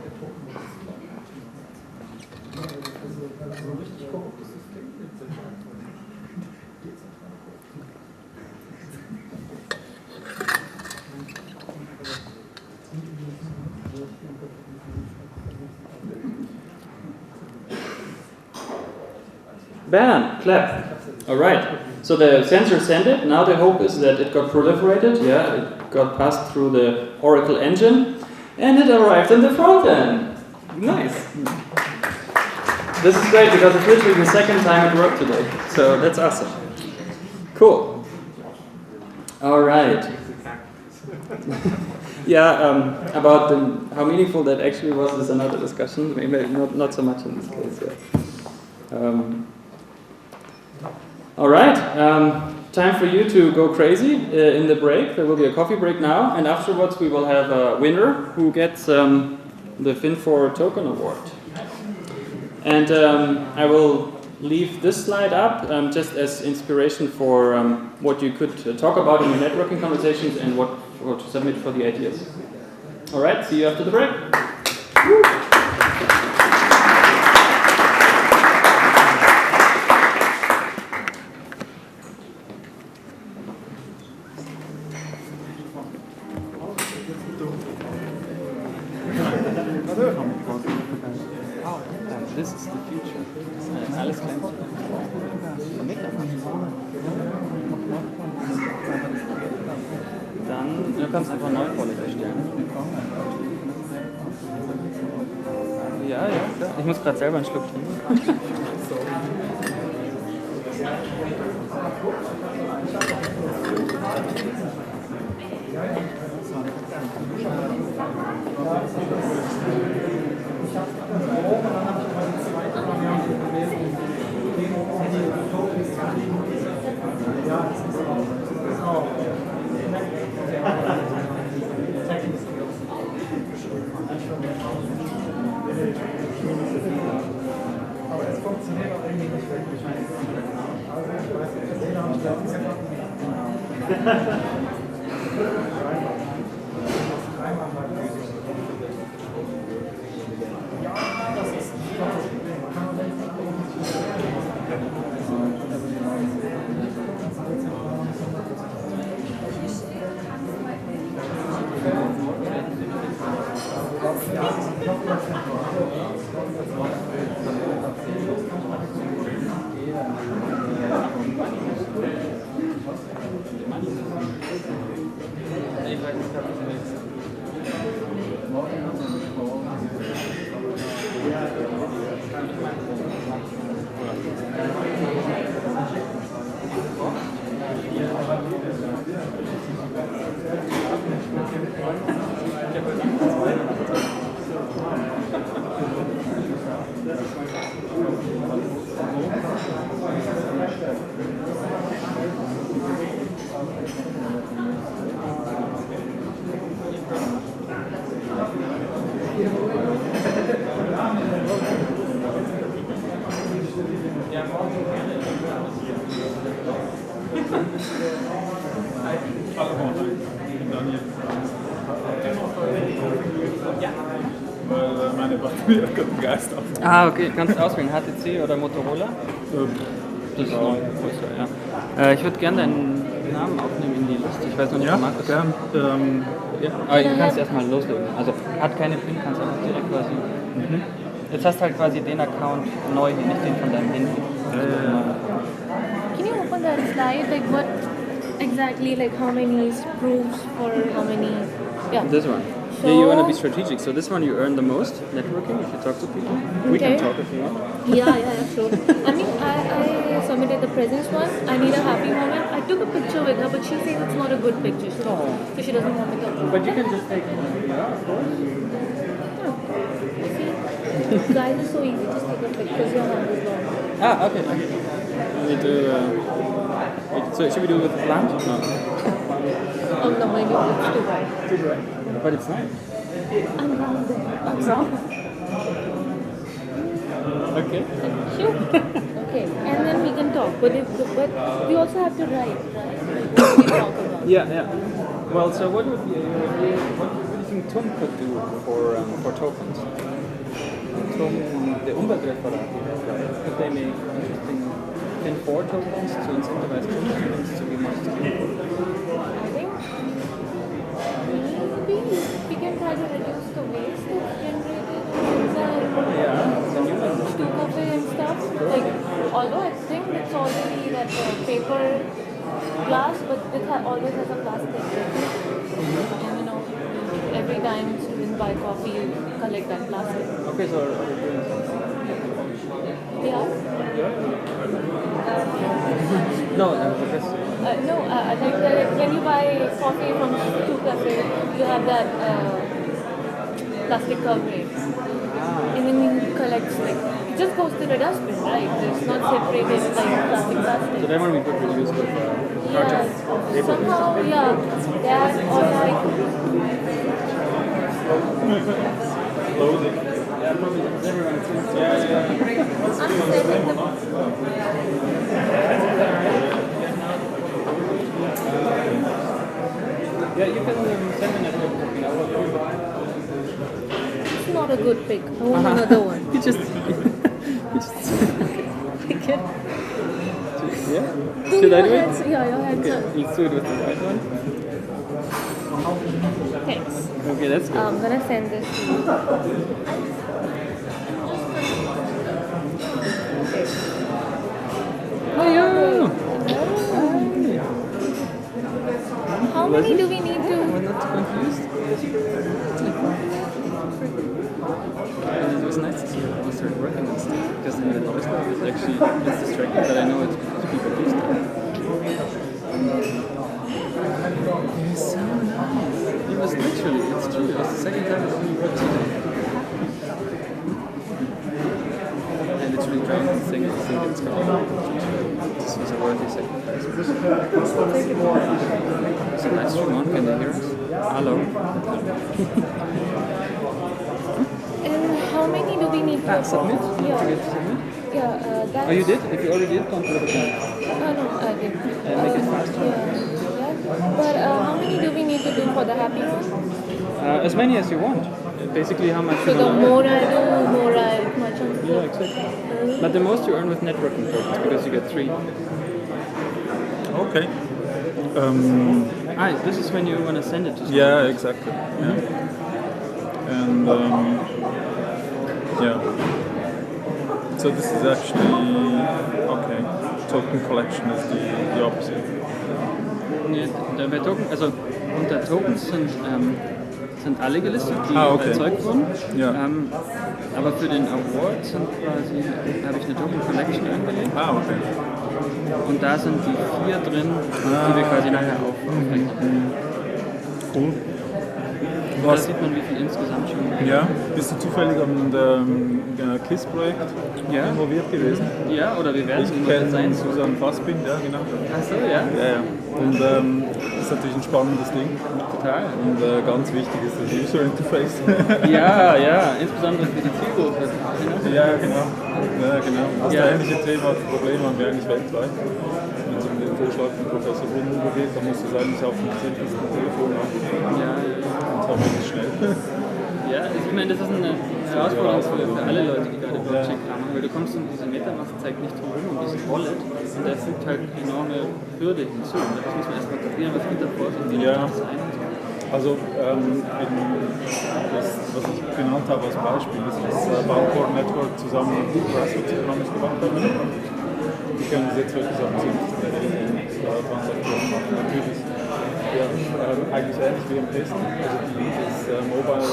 Bam! Clap. All right. So the sensor sent it. Now the hope is that it got proliferated. Yeah, it got passed through the Oracle engine, and it arrived in the front end. Nice. This is great because it's literally the second time it worked today. So that's awesome. Cool. All right. Yeah. About how meaningful that actually was is another discussion. Maybe not so much in this case. Yeah. All right, time for you to go crazy in the break. There will be a coffee break now, and afterwards we will have a winner who gets the Fin4 token award. And I will leave this slide up just as inspiration for what you could talk about in your networking conversations and what to submit for the ideas. All right, see you after the break. Woo. This is the future. Alles klein. Dann, du kannst einfach Neuquality erstellen. Ja, klar. Ich muss gerade selber einen Schluck trinken. Aber es funktioniert auch irgendwie nicht wirklich. Also ich weiß nicht, gesehen haben, ich glaube, es ist einfach ja, das ist das Problem. Man kann Weil meine Batterie hat gerade einen Geist auf. Ah, okay. Kannst du auswählen, HTC oder Motorola? Das ist neu, größer, ja. Ich würde gerne deinen Namen aufnehmen in die Liste. Ich weiß noch nicht, Ja, Markus. gern. Ja. Aber du kannst erstmal loslegen. Also hat keine PIN, kannst einfach direkt quasi. Jetzt hast du halt quasi den Account neu, nicht den von deinem Handy. Can you open that slide? Like what exactly, like how many proofs for how many? Yeah. This one. So, Yeah, you want to be strategic. So this one you earn the most networking if you talk to people. We can talk if you want. yeah, sure. I mean, I submitted the presence one. I need a happy moment. I took a picture with her, but she says it's not a good picture, so she doesn't want me to upload. But you can just take one. Yeah, of course. See, guys, it's so easy. Just take a picture because your hand is long. Ah, okay. We do. Wait, so should we do it with the plant? No. Oh no, maybe it's too bright. Too bright. But it's nice. I'm wrong there. I'm wrong. Okay. Sure. Okay, and then we can talk. But we also have to write, right? Like what we talk about. Yeah. Well, so what would be what do you think Tom could do for tokens? Tom, the Umweltreferat, could they make interesting Pin 4 tokens to incentivize students to be more sustainable? I think maybe we can try to reduce the waste that's generated Yeah, then you can. to cafe and stuff. Like, although I think it's already that paper glass, but it always has a plastic. And you know, every time students buy coffee, you collect that plastic. Okay, so are we doing something? Yeah. No, I guess. No, I think that when you buy coffee from two cafe, you have that plastic coverage. And then you collect, like, it just goes to the dustbin, right? It's not separated like plastic. So then when we put reduce with carton, paper. Somehow, yeah, that or like Clothing. Yeah, probably everyone thinks. Yeah, you can send me a it's not a good pick. I want another one. You just Pick it. Yeah? Do Should I your do hands, it? yeah, your hands Okay, up. let's do it with the right one. Thanks. Okay, that's good. I'm gonna send this to you. Oh, yeah. How many do we need to? I'm not confused. And it was nice to see how we started working on stuff, because in the noise level it's distracting, but I know it's because people do stuff. It's so nice. It was literally, it's true, it was the second time that we worked today. I literally drowned the thing it's gone. This was a worthy sacrifice. Is the live stream on? Can they hear us? Hello? And how many do we need to Submit? Yeah. To get to submit? Yeah, that's... Oh, you did? If you already did, don't do it again. No, I did. Make it faster. Yeah. But how many do we need to do for the happy one? As many as you want. Basically, how much So you the want. more I do, more I much on the Yeah, exactly. But the most you earn with networking tokens, because you get 3. Okay. This is when you want to send it to someone. Yeah, exactly. Yeah. And yeah. So this is actually okay. Token collection is the opposite. Nee, bei Token, also unter Tokens sind alle gelistet, die okay. erzeugt wurden. Ja. Aber für den Award habe ich eine Token Collection angelegt. Okay. Und da sind die 4 drin, die wir quasi nachher aufrechnen. Cool. Da sieht man, wie viel insgesamt schon. Ja, bist du zufällig am KISS-Projekt involviert gewesen? Ja, oder wir werden involviert sein. Susan Fassbind, ja genau. Ach so, ja? Ja. Und das ist natürlich ein spannendes Ding. Total. Und ganz wichtig ist das User Interface. ja, insbesondere für die Zielgruppe. Ja, genau. Das ähnliche Problem haben wir eigentlich weltweit. Wenn es um den Vorschlag von Professor Brunner geht, dann musst du es eigentlich auf dem simpelsten Telefon machen. Ja. Und zwar möglichst schnell. Ja, ich meine, das ist eine Herausforderung für alle Leute, die gerade Blockchain-Kram machen, weil du kommst um diese Metamask-Zeug nicht drum herum, um diesen Wallet, und der fügt halt enorme Hürde hinzu. Und das muss man erstmal kapieren, was geht davor und wie das ein. Also, was ich genannt habe als Beispiel, ist das Baucore Network zusammen mit Grassroots Economics gemacht haben. Die können das jetzt wirklich am simpelsten Transaktionen machen. Natürlich eigentlich ähnlich wie im Testen. Also das Mobile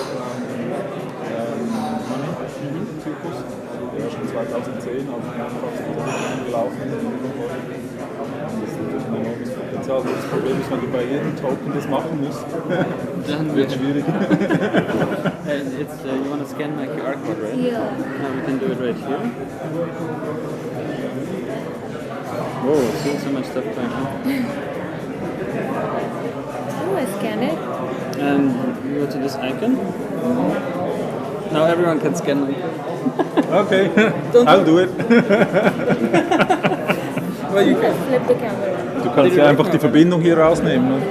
Money Typus, der schon 2010 auf dem einfachsten Telefon gelaufen ist. Das ist natürlich ein enormes Potenzial. Das Problem ist, wenn du bei jedem Token das machen musst, dann wird es schwierig. You want to scan my QR code, right? Yeah. We can do it right here. Whoa, so much stuff going on. Oh, I scan it. You go to this icon. Now everyone can scan my Okay, I'll do it. Well, you can flip the camera. Du kannst ja einfach die Verbindung hier rausnehmen. Ne?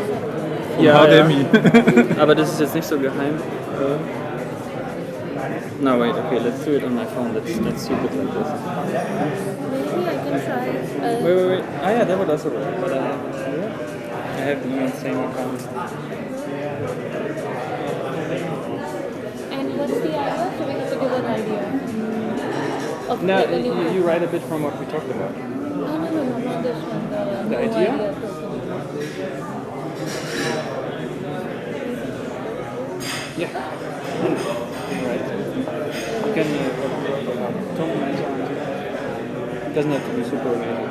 Ja, HDMI. Ja. Aber das ist jetzt nicht so geheim. No, wait, okay, let's do it on my phone. That's stupid like this. Maybe I can try. Wait. Ah, yeah, that would also work. But I have the same account. And what's the idea? So we have to give an idea. Of No, like you write a bit from what we talked about. No, not this one. The no idea? Yeah. Right. You can tokenize on it. Doesn't have to be super amazing.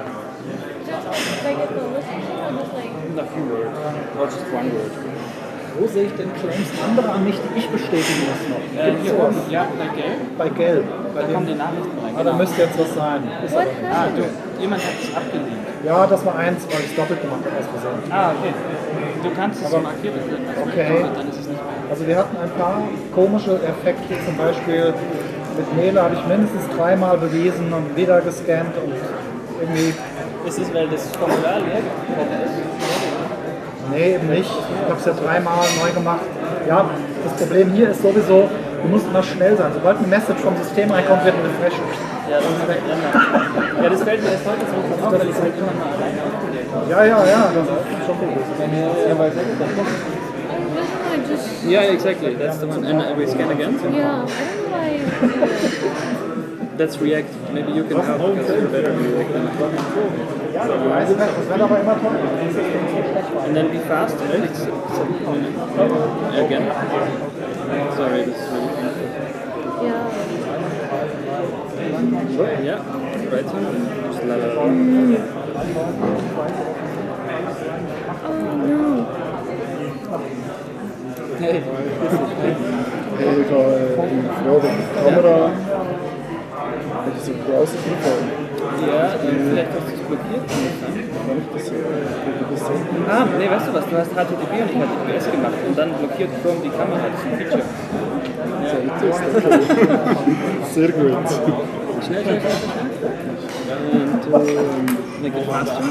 Just like a conversation or just like... A few words. Or just one word. Wo sehe ich denn Claims anderer an mich, die ich bestätigen muss noch? Gibt's sowas? Ja, bei Gelb. Bei Gelb. Da kommen die Nachrichten rein. Da müsste jetzt was sein. Ist aber nicht. Jemand hat es abgelehnt. Ja, das war eins, weil ich es doppelt gemacht habe, aus Versehen. Okay. Du kannst es markieren. Okay. Dann ist es nicht mehr. Also wir hatten ein paar komische Effekte, zum Beispiel mit Nele habe ich mindestens 3-mal bewiesen und wieder gescannt und irgendwie... Ist es, weil das Formular leer gekommen ist? Nee, eben nicht. Ich habe es ja 3-mal neu gemacht. Ja, das Problem hier ist sowieso, du musst immer schnell sein. Sobald eine Message vom System reinkommt, wird ein Refresh. Ja, das ist weg. Ja, das fällt mir erst heute so auf, weil ich es halt immer mal alleine aufgelegt habe. Ja, das ist schon gut. Ja, weil sehr gut. Yeah, exactly. That's the one. And we scan again? Yeah, I don't know why. That's React. Maybe you can help because you're better at React than Ja, das wäre aber immer toll. And then be fast. Please. Again. Sorry, this is really painful. Yeah, right here. Just la la la. Oh no. Hey. Vor der Kamera hätte ich so Browser gefunden. Ja, vielleicht hast du es blockiert. Nee, weißt du was? Du hast HTTP und ich HTTPS gemacht und dann blockiert Chrome die Kamera. Das ist ein Feature. Sehr gut. Schnell. Und make it faster.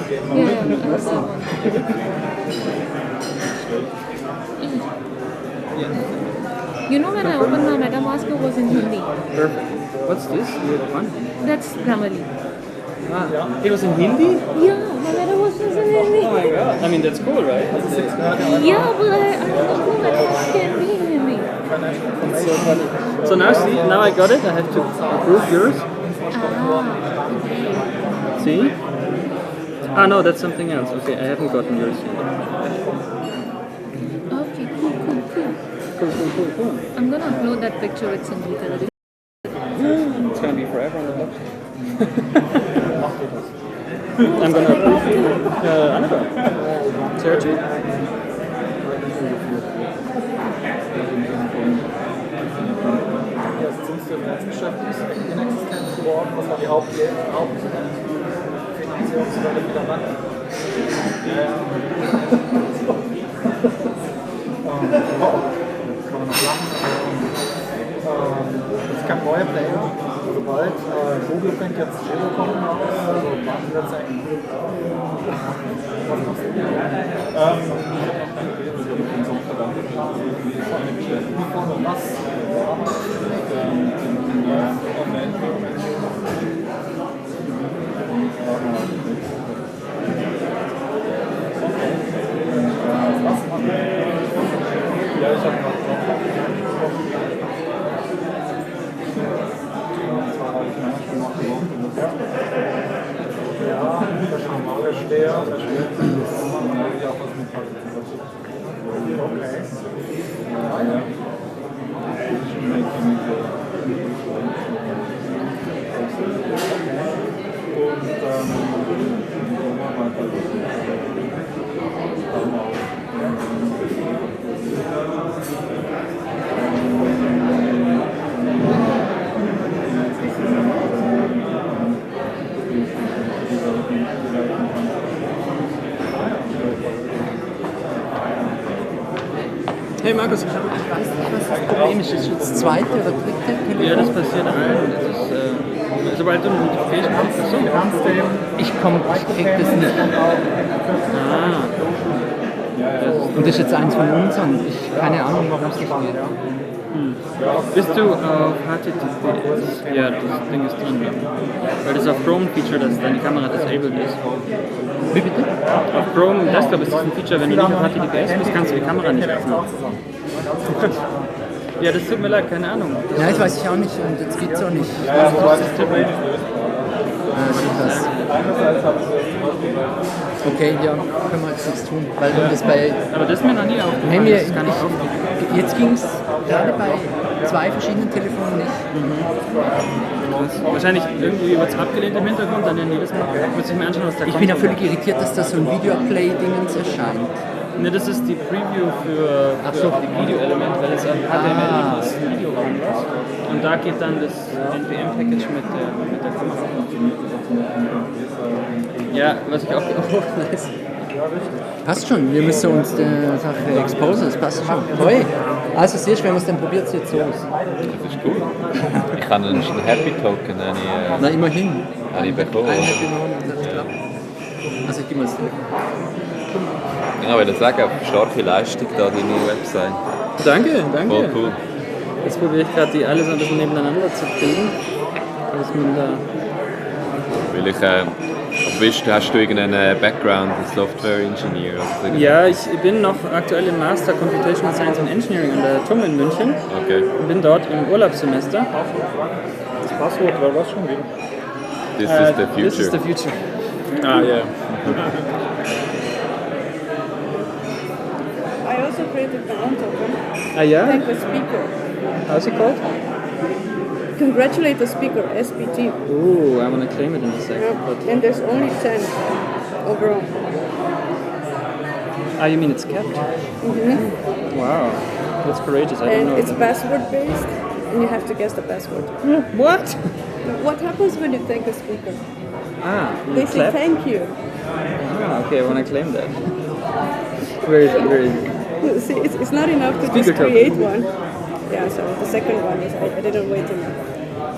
You know, when I opened my MetaMask, it was in Hindi. Perfect. What's this? You have one? That's Grammarly. Ah, it was in Hindi? Yeah, my MetaMask was in Hindi. Oh my god. I mean, that's cool, right? Yeah, but I don't know MetaMask can be in Hindi. It's so funny. So now see, now I got it. I have to approve yours. See? Ah, no, that's something else. Okay, I haven't gotten yours yet. Okay, cool. I'm gonna upload that picture with Sangeeta. It's gonna be forever on the blockchain. I'm gonna approve you. Annabelle. Sergio. Netzgeschäft ist echt inexistent geworden. Das war die Hauptfinanzierungsquelle für die Bank. Kann man noch machen. Es kann neue Pläne, sobald Google fängt jetzt Girokonten aus, also machen wir jetzt eigentlich. Ja, ich habe noch. Ja, verstehe. Okay. Hey Markus, ich habe was das Problem ist. Ist das zweite oder dritte Telefon? Ja, das passiert allen. Das ist, sobald du eine Notification hast, so. Ich krieg das nicht. Und das ist jetzt eins von uns und ich keine Ahnung, warum es nicht geht. Bist du auf HTTPS? Ja, das Ding ist drin. Weil das auf Chrome Feature, dass deine Kamera disabled ist. Wie bitte? Auf Chrome Desktop ist das ein Feature, wenn du nicht auf HTTPS bist, kannst du die Kamera nicht öffnen. Ja, das tut mir leid, keine Ahnung. Ja, das weiß ich auch nicht und jetzt geht's auch nicht. Ja, okay, ja, können wir jetzt nichts tun. Weil das bei. Aber das ist mir noch nie aufgefallen. Nee, das kann ich auch. Jetzt ging es gerade bei 2 verschiedenen Telefonen nicht. Wahrscheinlich irgendwie wird es abgelehnt im Hintergrund, dann jedes Mal muss ich mir anschauen, was da kommt. Ich bin ja völlig irritiert, dass da so ein Video-Play-Dingens erscheint. Ne, das ist die Preview für die Video-Element, weil es HTML ist, Video ist. Und da geht dann das NPM-Package mit der Kamera. Ja, was ich auch nice. Passt schon, wir müssen uns der Sache exposen, das passt schon. Hoi! Also siehst du, wenn man es dann probiert, sieht es so aus. Das ist gut. Ich habe einen Happy Token. Na, immerhin. Habe ich bekommen. Also ich gebe mal das Telefon. Genau, ich würde sagen, starke Leistung da, deine Website. Danke. Voll cool. Jetzt probiere ich gerade die alle so ein bisschen nebeneinander zu kriegen. Dass man da... Hast du irgendeinen Background als Software-Ingenieur? Ja, ich bin noch aktuell im Master Computational Science and Engineering an der TUM in München. Okay. Und bin dort im Urlaubssemester. Das Passwort war was schon wieder? This is the future. This is the future. Ah, yeah. I also created my own token. Ah, yeah? Thank the speaker. How's it called? Congratulate the speaker, SPT. Ooh, I want to claim it in a second. Yeah. And there's only 10 overall. Ah, you mean it's kept? Mm-hmm. Wow, that's courageous. I don't know. And it's password based, and you have to guess the password. What? What happens when you thank a speaker? They say clap? thank you. Ah, okay, I want to claim that. Where is it? See, it's not enough to Speaker just create one. Yeah, so the second one is I didn't wait enough.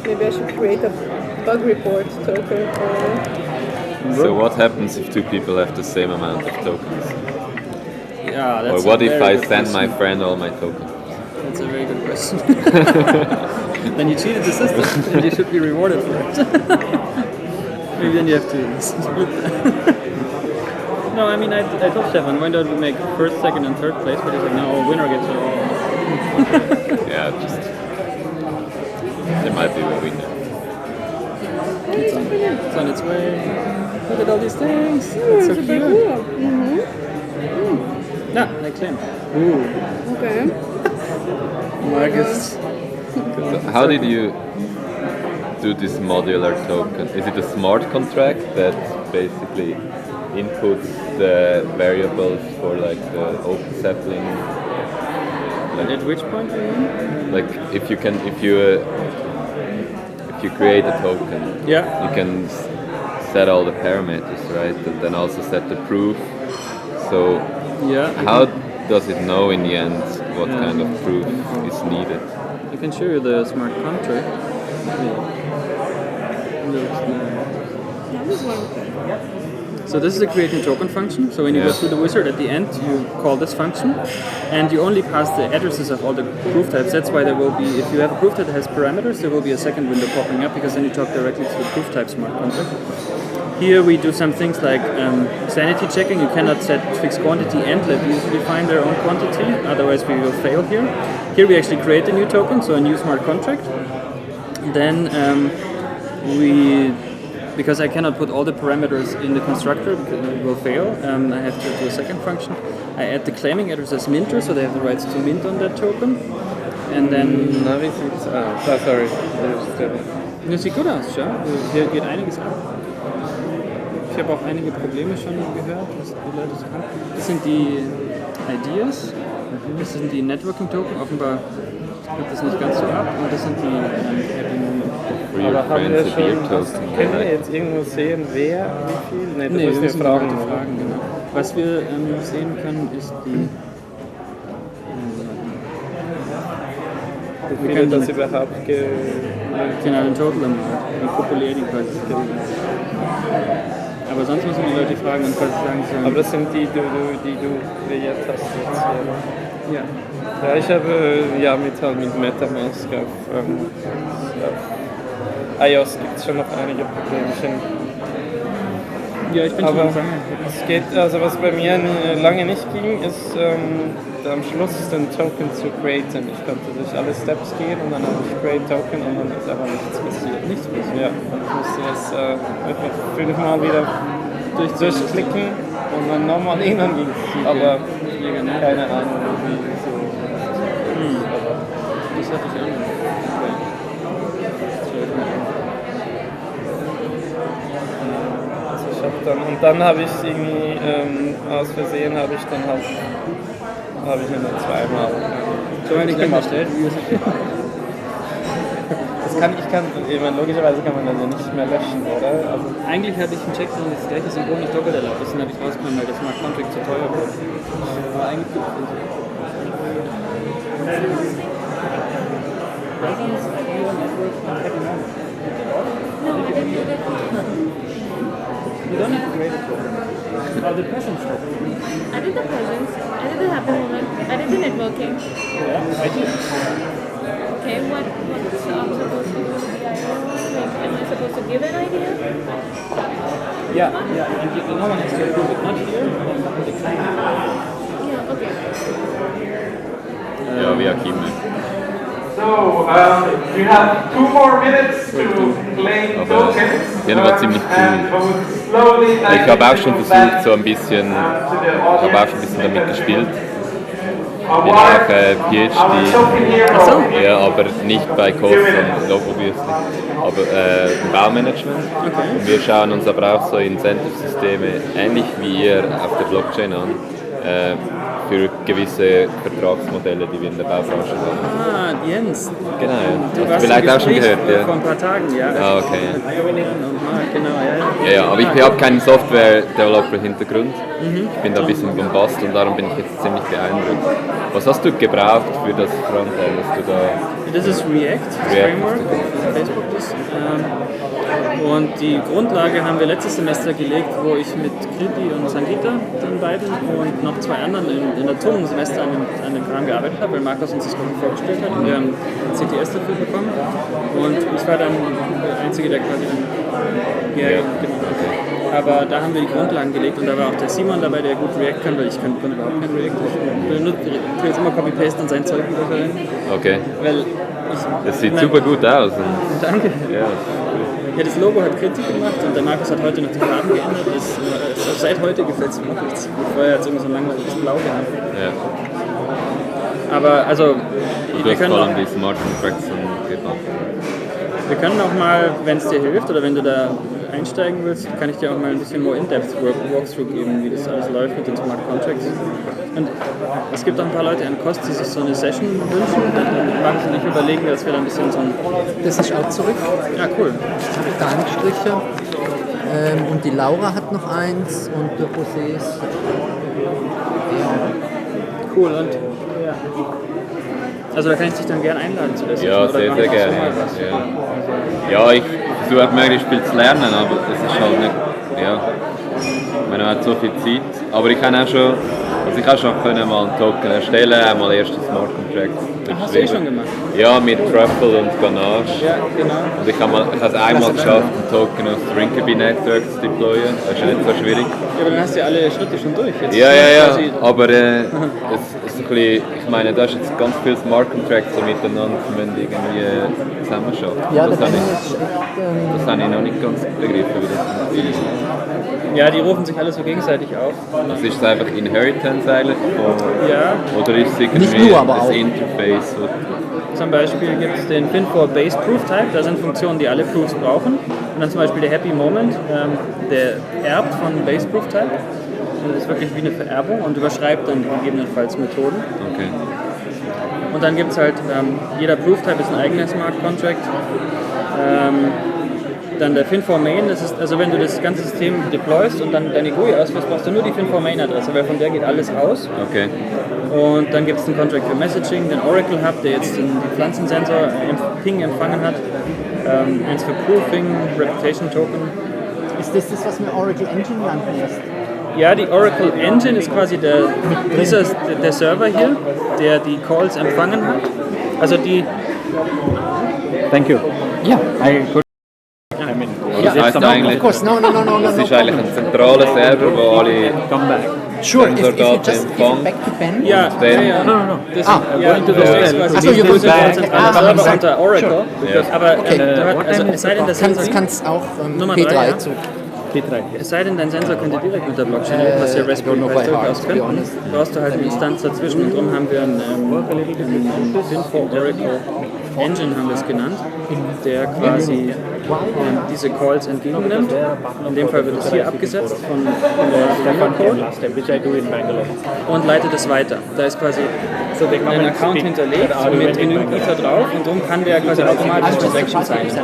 Maybe I should create a bug report token. So what happens if 2 people have the same amount of tokens? Yeah, that's or what if I good send question. my friend all my tokens? That's a very good question. Then you cheated the system and you should be rewarded for it. Maybe then you have to split that. No, I mean, I told Stefan, why don't we make first, second and third place, but he's like, no, winner gets it all. Yeah, just... There might be a winner. It's on its way. Look at all these things. It's so a big cute. wheel. Mm-hmm. Yeah, I claim. Ooh. Okay. Marcus. So how did you do this modular token? Is it a smart contract that basically inputs the variables for like the open sapling? Like, at which point do you mean? Like if you if you create a token, Yeah. you can set all the parameters, right? And then also set the proof. So Yeah. how does it know in the end what Yeah. kind of proof is needed? I can show you the smart contract. So this is the creating token function. So when you go through the wizard at the end, you call this function, and you only pass the addresses of all the proof types. That's why there will be, if you have a proof that has parameters, there will be a second window popping up, because then you talk directly to the proof type smart contract. Here we do some things like sanity checking. You cannot set fixed quantity and let the user define their own quantity, otherwise we will fail here. Here we actually create a new token, so a new smart contract. Then because I cannot put all the parameters in the constructor because it will fail, I have to do a second function. I add the claiming address as minter, so they have the rights to mint on that token. And then... Na, wie sieht's aus? Sorry. Das sieht gut aus, schau. Hier geht einiges ab. Ich habe auch einige Probleme schon gehört, was die Leute so haben. Das sind die Ideas, das sind die Networking-Token, offenbar geht das nicht ganz so ab, und das sind die Happy Moments. Aber haben wir schon, können wir jetzt irgendwo sehen, wer, wie viel? Nee, das müssen wir fragen. Genau. Was wir sehen können, ist die... Wie viele das überhaupt genau, den Total Amount, wie populär die quasi sind. Aber sonst müssen die Leute fragen und quasi sagen sollen. Aber das sind die du kreiert hast jetzt hier. Ja. Ja, ich habe ja mit MetaMask auf iOS gibt es schon noch einige Problemchen. Ja, ich bin aber schon es geht, also was bei mir lange nicht ging, ist am Schluss den Token zu createn. Ich konnte durch alle Steps gehen und dann habe ich Create Token und dann ist aber nichts passiert. Nichts passiert? Ja, und ich musste jetzt etwa 5-mal wieder durchklicken und dann nochmal hin, dann ging es. Aber keine Ahnung, wie so. Aber das hatte ich auch noch. Und dann habe ich irgendwie aus Versehen habe ich nur zweimal. So eine gestellt. Ich meine, logischerweise kann man das ja nicht mehr löschen, oder? Also eigentlich hatte ich einen Check, dass das gleiche Symbol nicht doppelt erlaubt ist, und habe ich rausgenommen, weil das Smart Contract zu teuer wird. Aber eigentlich gibt es nicht. You don't have to create a token. Oh, the presence token. I did the presence, I did the happy moment, I did the networking. Yeah, I did. Okay, what's I'm supposed to do with the idea? Like, am I supposed to give an idea? Yeah, and no one has to approve it. Not here, but with the client. Yeah, okay. Ja, wie auch immer. So, we have 2 more minutes to claim tokens. Ja, das war ziemlich cool. Ich habe auch schon versucht, so ein bisschen, damit gespielt. Ich bin auch PhD. Achso? Ja, aber nicht bei Code, sondern obviously. Aber im Baumanagement. Okay. Und wir schauen uns aber auch so Incentive-Systeme ähnlich wie ihr auf der Blockchain an. Für gewisse Vertragsmodelle, die wir in der Baubranche haben. Ah, Jens. Genau, ja. Du Hast warst du vielleicht auch schon gehört, ja. Vor ein paar Tagen, ja. Ah, okay. Genau, ja. Ja, aber ich habe keinen Software-Developer-Hintergrund. Ich bin da ein bisschen bombast und darum bin ich jetzt ziemlich beeindruckt. Was hast du gebraucht für das Frontend, was du da... Das ist React, das Framework, das Facebook ist. Und die Grundlage haben wir letztes Semester gelegt, wo ich mit Kriti und Sangita, den beiden, und noch 2 anderen in der dritten Semester an dem Kram gearbeitet habe, weil Markus uns das vorgestellt hat und wir haben CTS dafür bekommen. Und ich war dann der Einzige, der quasi dann hier gemacht hat. Aber da haben wir die Grundlagen gelegt und da war auch der Simon dabei, der gut React kann, weil ich kann überhaupt kein React. Ich will jetzt immer Copy-Paste und sein Zeug überfallen. Okay. Weil das sieht super gut aus. Danke. Ja. Ja, das Logo hat Kritik gemacht und der Markus hat heute noch die Farben geändert. Seit heute gefällt es mir noch richtig gut. Vorher hat es irgendwie so ein langweiliges Blau gehabt. Ja. Aber also... Du hast vor allem die Smart Contracts gebaut. Wir können auch mal, wenn es dir hilft oder wenn du da einsteigen willst, kann ich dir auch mal ein bisschen more in-depth Walkthrough geben, wie das alles läuft mit den Smart Contracts. Und Es gibt auch ein paar Leute in Kost, die sich so eine Session wünschen. Dann mag ich nicht überlegen, dass wir dann ein bisschen so ein... Das ist auch zurück. Ja, cool. Da Anstriche. Und die Laura hat noch eins und der José ist... Cool, und... Also da kann ich dich dann gerne einladen zu der Session. Ja, sehr, sehr gerne. Ja, ich versuche möglichst viel zu lernen, aber das ist halt nicht... Ja, man hat so viel Zeit. Aber ich kann auch schon... Also ich habe schon mal einen Token erstellen, einmal erst einen Smart Contract. Hast du schon gemacht? Ja, mit Truffle und Ganache. Ja, genau. Und ich habe es einmal geschafft, einen Token aus Drinkable Network zu deployen. Das ist ja nicht so schwierig. Ja, aber dann hast du ja alle Schritte schon durch. Jetzt ja. Aber es ist ein bisschen, ich meine, da ist jetzt ganz viel Smart Contracts so miteinander, wenn die irgendwie zusammenarbeiten. Ja, das habe ich noch nicht ganz begriffen, wie das funktioniert. Ja, die rufen sich alle so gegenseitig auf. Das ist einfach Inheritance eigentlich? Oder ist es irgendwie nicht nur, aber das auch. Interface? Zum Beispiel gibt es den Fin4 Base Proof Type, da sind Funktionen, die alle Proofs brauchen. Und dann zum Beispiel der Happy Moment, der erbt von Base Proof Type. Und das ist wirklich wie eine Vererbung und überschreibt dann gegebenenfalls Methoden. Okay. Und dann gibt es halt, jeder Proof Type ist ein eigener Smart Contract. Dann der Fin4 Main, das ist, also wenn du das ganze System deployst und dann deine GUI ausführst, brauchst du nur die Fin4 Main Adresse, weil von der geht alles aus. Okay. Und dann gibt es einen Contract für Messaging, den Oracle Hub, der jetzt den Pflanzensensor Ping empfangen hat, eins für Proofing, Reputation Token. Ist das, was wir Oracle Engine nannten lässt? Ja, die Oracle Engine ist quasi der Server hier, der die Calls empfangen hat. Also die... Thank you. Ja. Das heißt eigentlich, das ist eigentlich ein zentraler Server, wo alle Sensordaten empfangen. Back to Ben? Ja, No. Das ist quasi ein zentraler Server unter Oracle. Aber es sei denn, der Sensor... Kannst auch Nummer P3 3, zu. P3. Es sei denn, dein Sensor könnte direkt mit der Blockchain reden, was ja Raspberry Pi durchaus könnten. Brauchst du halt eine Instanz dazwischen und darum haben wir einen Fin4 Oracle Engine, haben wir es genannt, der quasi diese Calls entgegennimmt. In dem Fall wird es hier abgesetzt von der Code und leitet es weiter. Da ist quasi ein Account hinterlegt mit genügend Ether drauf und darum kann der quasi automatisch Transaction zeichnen.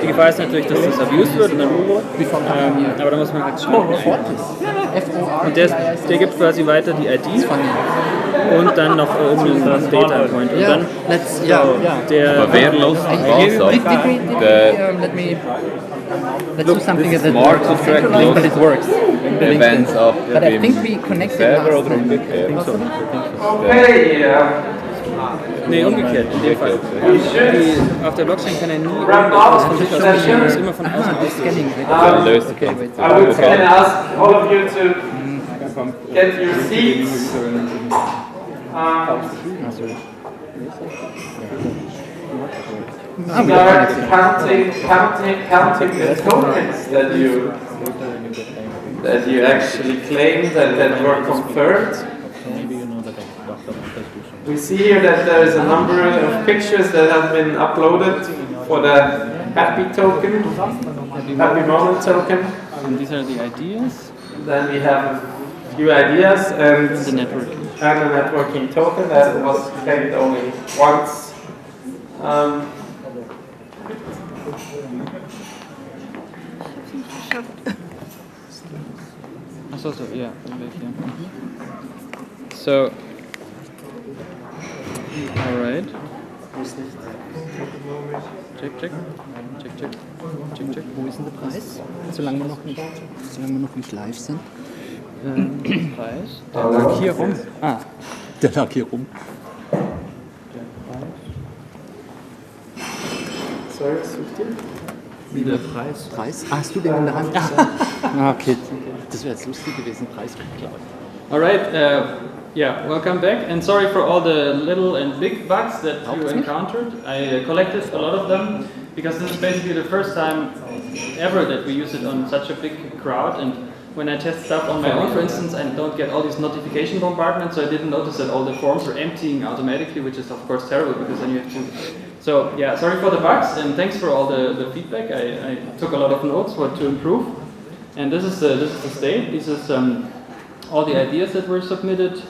Die Gefahr ist natürlich, dass das abused wird und dann aber da muss man halt schnell. Und der gibt quasi weiter die ID und dann noch irgendeinen Data Point. Und dann Aber wer lost was ab? Let's do something that Smart Contract but it works. Events ab But I think we connected Server last oder time. umgekehrt? Okay, Nee, umgekehrt, in dem Fall. Auf der Blockchain kann er nie Wrap irgendwas up von sich the aus session. machen, muss immer von außen Scanning. Dann löst I would then ask all of you to get your seats. Start counting the tokens that you actually claimed and that were confirmed. We see here that there is a number of pictures that have been uploaded for the Happy token, Happy Moment token. And these are the ideas. Then we have a few ideas and the networking. And a networking token that was claimed only once. Yeah, so, alright. Check. Wo ist denn der Preis? Solange wir noch nicht live sind. Preis? Der lag hier rum. Der lag hier rum. Sorry, sucht ihr? Wie der Preis? Hast du den in der Hand? Okay. Das wäre jetzt lustig gewesen, Preis geklaut. Alright, yeah, welcome back, and sorry for all the little and big bugs that you encountered. I collected a lot of them, because this is basically the first time ever that we use it on such a big crowd, and when I test stuff on my own, for instance, I don't get all these notification bombardments, so I didn't notice that all the forms are emptying automatically, which is of course terrible, because then you have to... So yeah, sorry for the bugs, and thanks for all the feedback. I took a lot of notes what to improve, and this is the state. This is all the ideas that were submitted.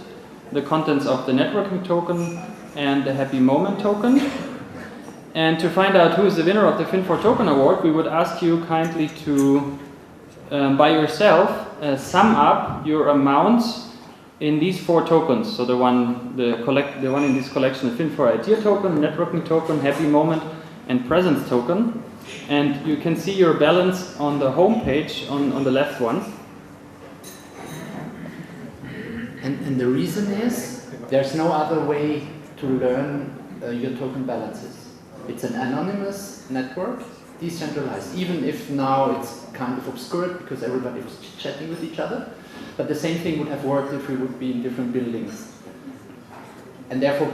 the contents of the networking token and the happy moment token. And to find out who is the winner of the Fin4 Token Award, we would ask you kindly to, by yourself, sum up your amounts in these 4 tokens. So the one in this collection, the Fin4 Idea token, networking token, happy moment, and presence token. And you can see your balance on the home page on the left one. And the reason is there's no other way to learn your token balances. It's an anonymous network, decentralized, even if now it's kind of obscured because everybody was chatting with each other. But the same thing would have worked if we would be in different buildings. And therefore,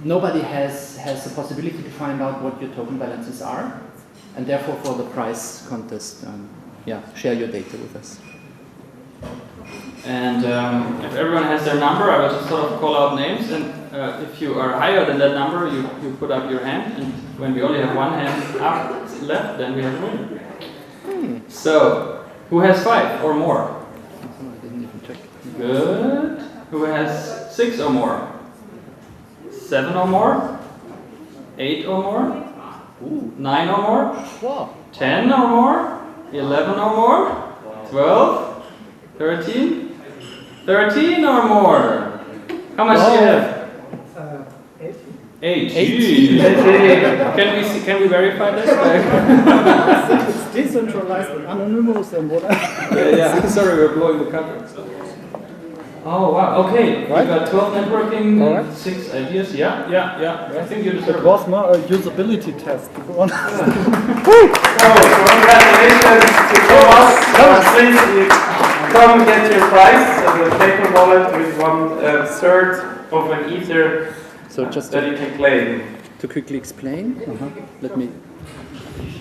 nobody has the possibility to find out what your token balances are. And therefore, for the prize contest, share your data with us. And if everyone has their number, I will just sort of call out names. And if you are higher than that number, you put up your hand. And when we only have one hand up left, then we have a winner. So, who has 5 or more? I didn't even check. Good. Who has 6 or more? 7 or more? 8 or more? 9 or more? Wow. 10 or more? 11 or more? 12? 13? 13 or more? How much do you have? 18. Can we verify this? It's decentralized and anonymous and whatever. Yeah. Sorry, we're blowing the cover. Oh wow. Okay. Right? You got 12 networking, Correct. 6 ideas. Yeah. I think you deserve It was more a usability test, to be honest. So, congratulations to Thomas. Please come and get your prize, the paper wallet with 1/3 of an ether that you can claim. To quickly explain, let me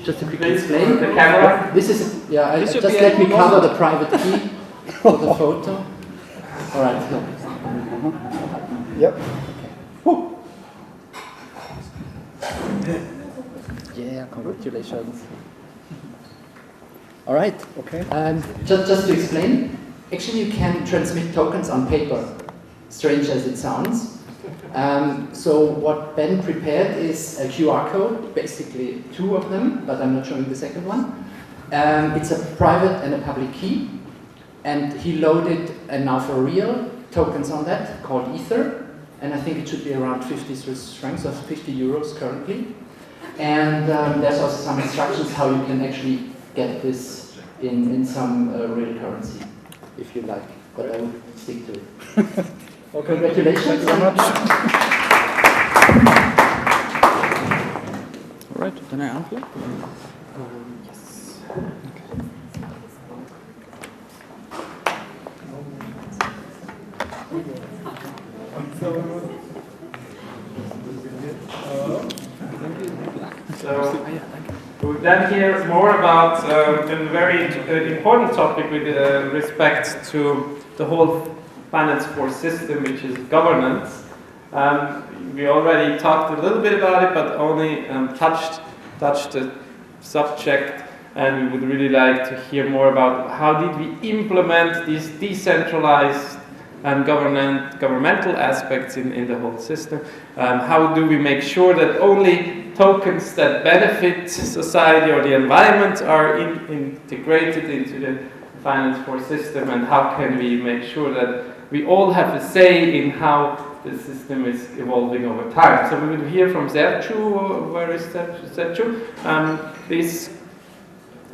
just to quickly Please, explain. the camera. This is This should just be let me a cover moment. the private key for the photo. All right. Yep. Yeah, congratulations. All right. Okay. Just to explain, actually you can transmit tokens on paper, strange as it sounds. So what Ben prepared is a QR code, basically 2 of them, but I'm not showing the second one. It's a private and a public key, and he loaded, and now for real, tokens on that called Ether, and I think it should be around 50 Swiss francs or 50 euros currently. And there's also some instructions how you can actually get this in some real currency, if you like, but I would stick to it. Okay. Congratulations. Thank you very much. All right. Then I unplug. Yes. So, we then hear more about a very important topic with respect to the whole Finance4 system, which is governance. We already talked a little bit about it, but only touched the subject, and we would really like to hear more about how did we implement these decentralized and governmental aspects in the whole system. How do we make sure that only tokens that benefit society or the environment are integrated into the Finance4 system, and how can we make sure that we all have a say in how the system is evolving over time. So we will hear from Sergio. Where is Sergio? Please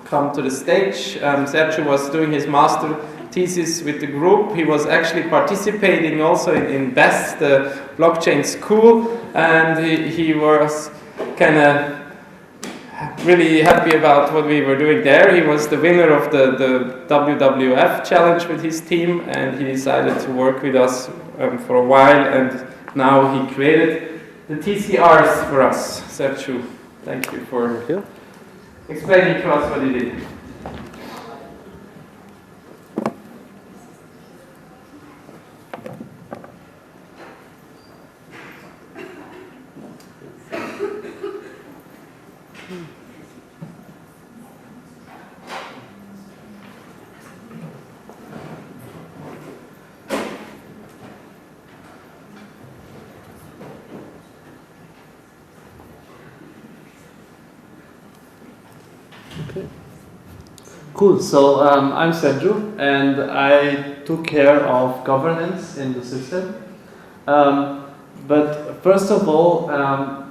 come to the stage. Sergio was doing his master thesis with the group. He was actually participating also in BEST, the blockchain school, and he was kind of really happy about what we were doing there. He was the winner of the WWF challenge with his team, and he decided to work with us for a while, and now he created the TCRs for us. Sergio, thank you for explaining to us what he did. Cool. So I'm Sergio, and I took care of governance in the system. But first of all,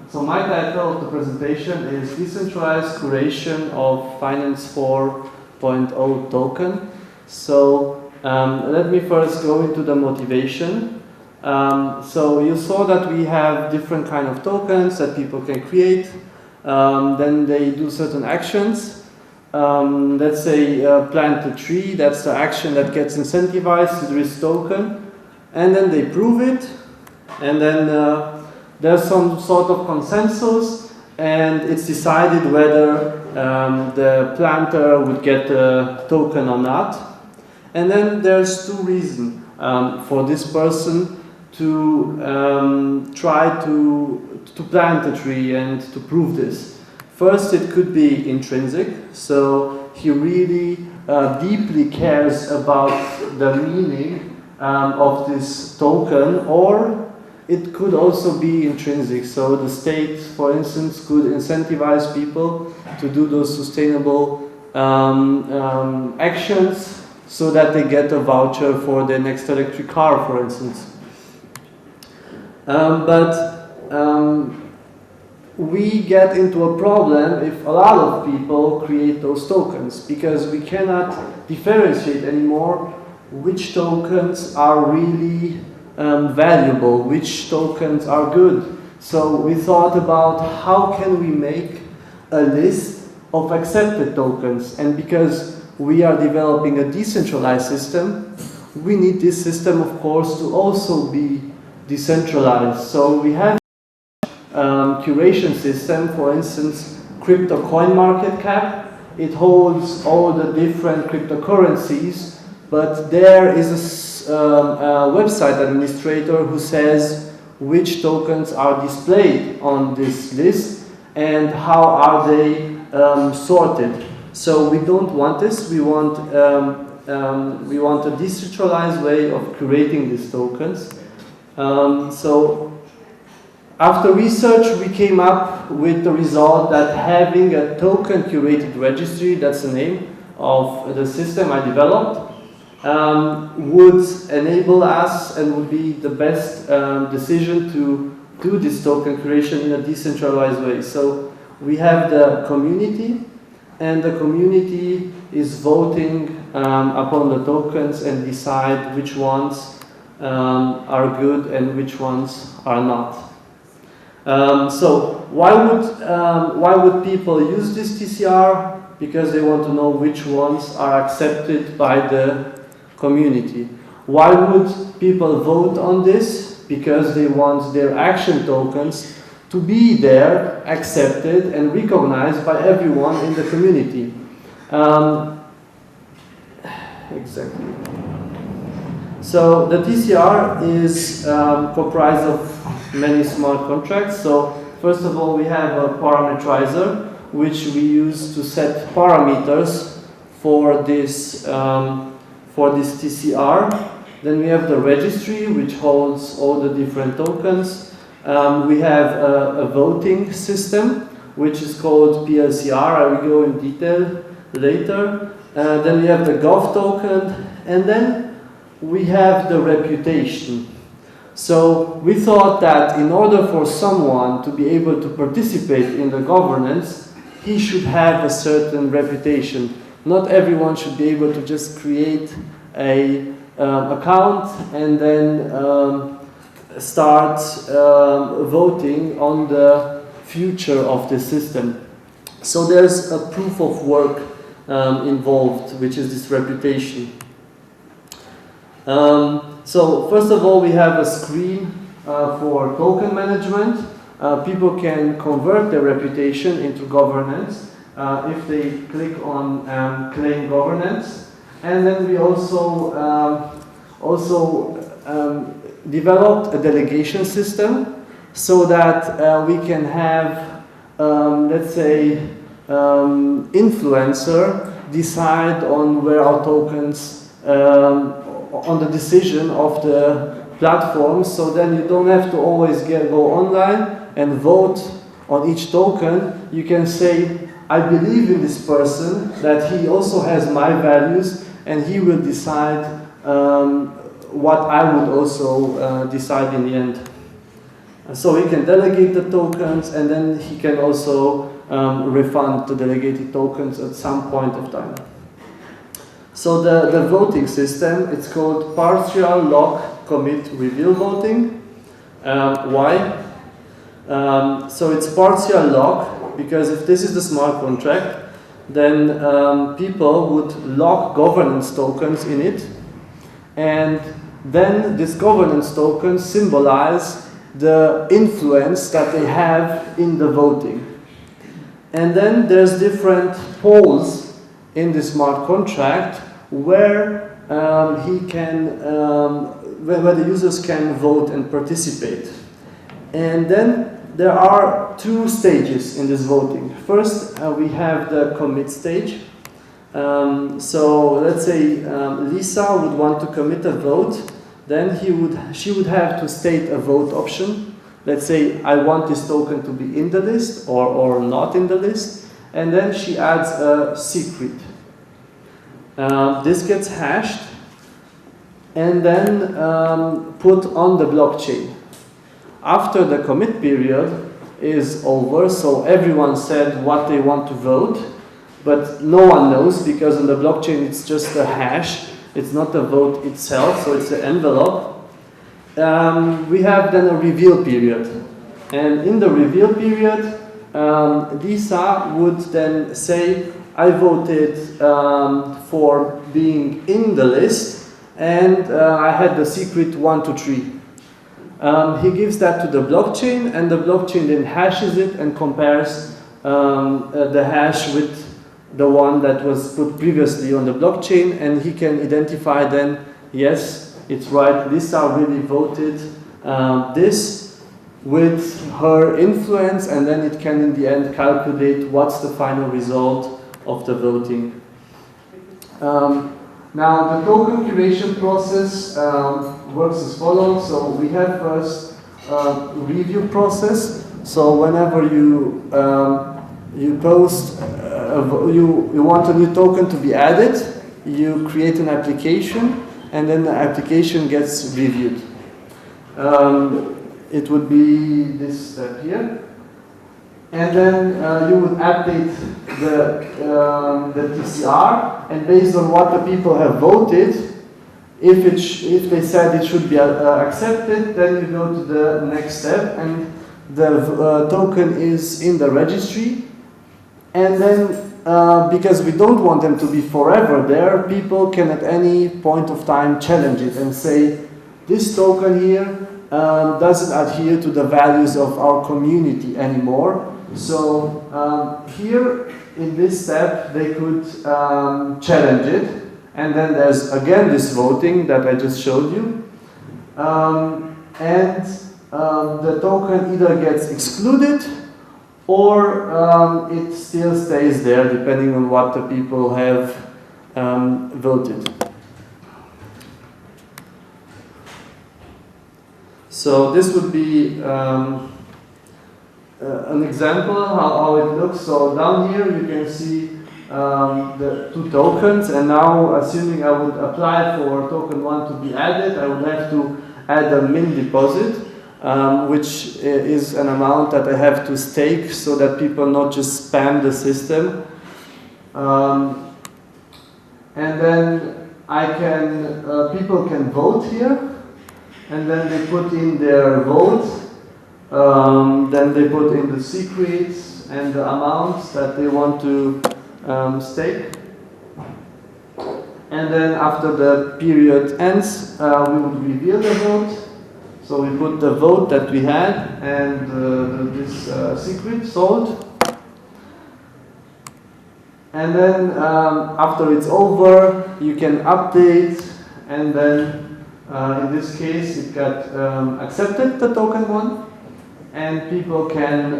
so my title of the presentation is Decentralized Curation of Finance 4.0 Token. So let me first go into the motivation. So you saw that we have different kind of tokens that people can create. Then they do certain actions. Let's say plant a tree, that's the action that gets incentivized to this token. And then they prove it. And then there's some sort of consensus, and it's decided whether the planter would get a token or not. And then there's two reasons for this person to try to plant a tree and to prove this. First, it could be intrinsic, so he really deeply cares about the meaning of this token, or it could also be intrinsic, so the state, for instance, could incentivize people to do those sustainable actions so that they get a voucher for their next electric car, for instance. We get into a problem if a lot of people create those tokens, because we cannot differentiate anymore which tokens are really valuable, which tokens are good. So we thought about how can we make a list of accepted tokens, and because we are developing a decentralized system, we need this system, of course, to also be decentralized. So we have curation system, for instance, crypto coin market cap. It holds all the different cryptocurrencies, but there is a website administrator who says which tokens are displayed on this list and how are they sorted. So we don't want this. We want a decentralized way of creating these tokens. So after research, we came up with the result that having a token curated registry, that's the name of the system I developed, would enable us and would be the best decision to do this token creation in a decentralized way. So we have the community, and the community is voting upon the tokens and decide which ones are good and which ones are not. So why would people use this TCR? Because they want to know which ones are accepted by the community. Why would people vote on this? Because they want their action tokens to be there, accepted and recognized by everyone in the community. Exactly. So the TCR is comprised of many smart contracts. So first of all, we have a parameterizer, which we use to set parameters for this TCR. Then we have the registry, which holds all the different tokens. We have a voting system, which is called PLCR. I will go in detail later. Then we have the gov token, and then we have the reputation. So we thought that in order for someone to be able to participate in the governance, he should have a certain reputation. Not everyone should be able to just create a account and then start voting on the future of the system. So there's a proof of work involved, which is this reputation. So first of all, we have a screen for token management. People can convert their reputation into governance if they click on claim governance. And then we also developed a delegation system so that we can have, let's say, influencer decide on where our tokens, on the decision of the platform. So then you don't have to always go online and vote on each token, you can say, I believe in this person, that he also has my values, and he will decide what I would also decide in the end. So he can delegate the tokens, and then he can also refund the delegated tokens at some point of time. So the voting system, it's called partial lock commit reveal voting. Why? So it's partial lock because if this is the smart contract, then people would lock governance tokens in it, and then these governance tokens symbolize the influence that they have in the voting. And then there's different poles in the smart contract where where the users can vote and participate. And then there are two stages in this voting. First, we have the commit stage. So let's say Lisa would want to commit a vote. Then she would have to state a vote option. Let's say I want this token to be in the list or not in the list. And then she adds a secret. This gets hashed and then put on the blockchain. After the commit period is over, so everyone said what they want to vote, but no one knows because on the blockchain it's just a hash. It's not the vote itself, so it's an envelope. We have then a reveal period. And in the reveal period, Lisa would then say, I voted for being in the list, and I had the secret 1, 2, 3. He gives that to the blockchain, and the blockchain then hashes it and compares the hash with the one that was put previously on the blockchain, and he can identify then, yes, it's right, Lisa really voted this with her influence, and then it can in the end calculate what's the final result of the voting. Now the token curation process works as follows. So we have first review process. So whenever you post, you want a new token to be added, you create an application, and then the application gets reviewed. It would be this step here. And then you would update the TCR, and based on what the people have voted, if they said it should be accepted, then you go to the next step, and the token is in the registry. And then, because we don't want them to be forever there, people can at any point of time challenge it and say, this token here doesn't adhere to the values of our community anymore. So here in this step they could challenge it, and then there's again this voting that I just showed you, and the token either gets excluded or it still stays there depending on what the people have voted. So this would be an example how it looks. So down here you can see the two tokens, and now assuming I would apply for token 1 to be added, I would have to add a min deposit, which is an amount that I have to stake so that people not just spam the system. And then people can vote here, and then they put in their vote. Then they put in the secrets and the amounts that they want to stake. And then after the period ends, we would reveal the vote. So we put the vote that we had and this secret sold. And then after it's over, you can update, and then in this case it got accepted, the token 1. And people can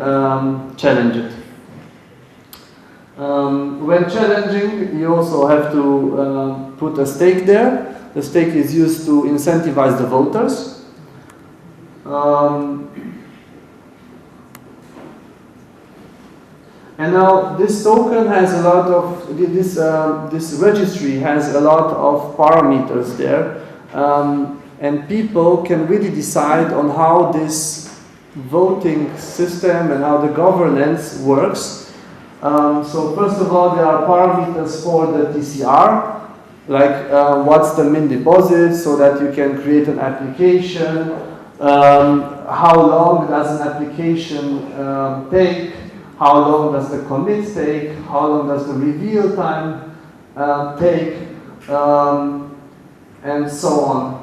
challenge it. When challenging, you also have to put a stake there. The stake is used to incentivize the voters. And now this token has a lot of, this registry has a lot of parameters there. And people can really decide on how this voting system and how the governance works. So first of all, there are parameters for the TCR, like what's the min deposit, so that you can create an application. How long does an application take? How long does the commit take? How long does the reveal time take? And so on.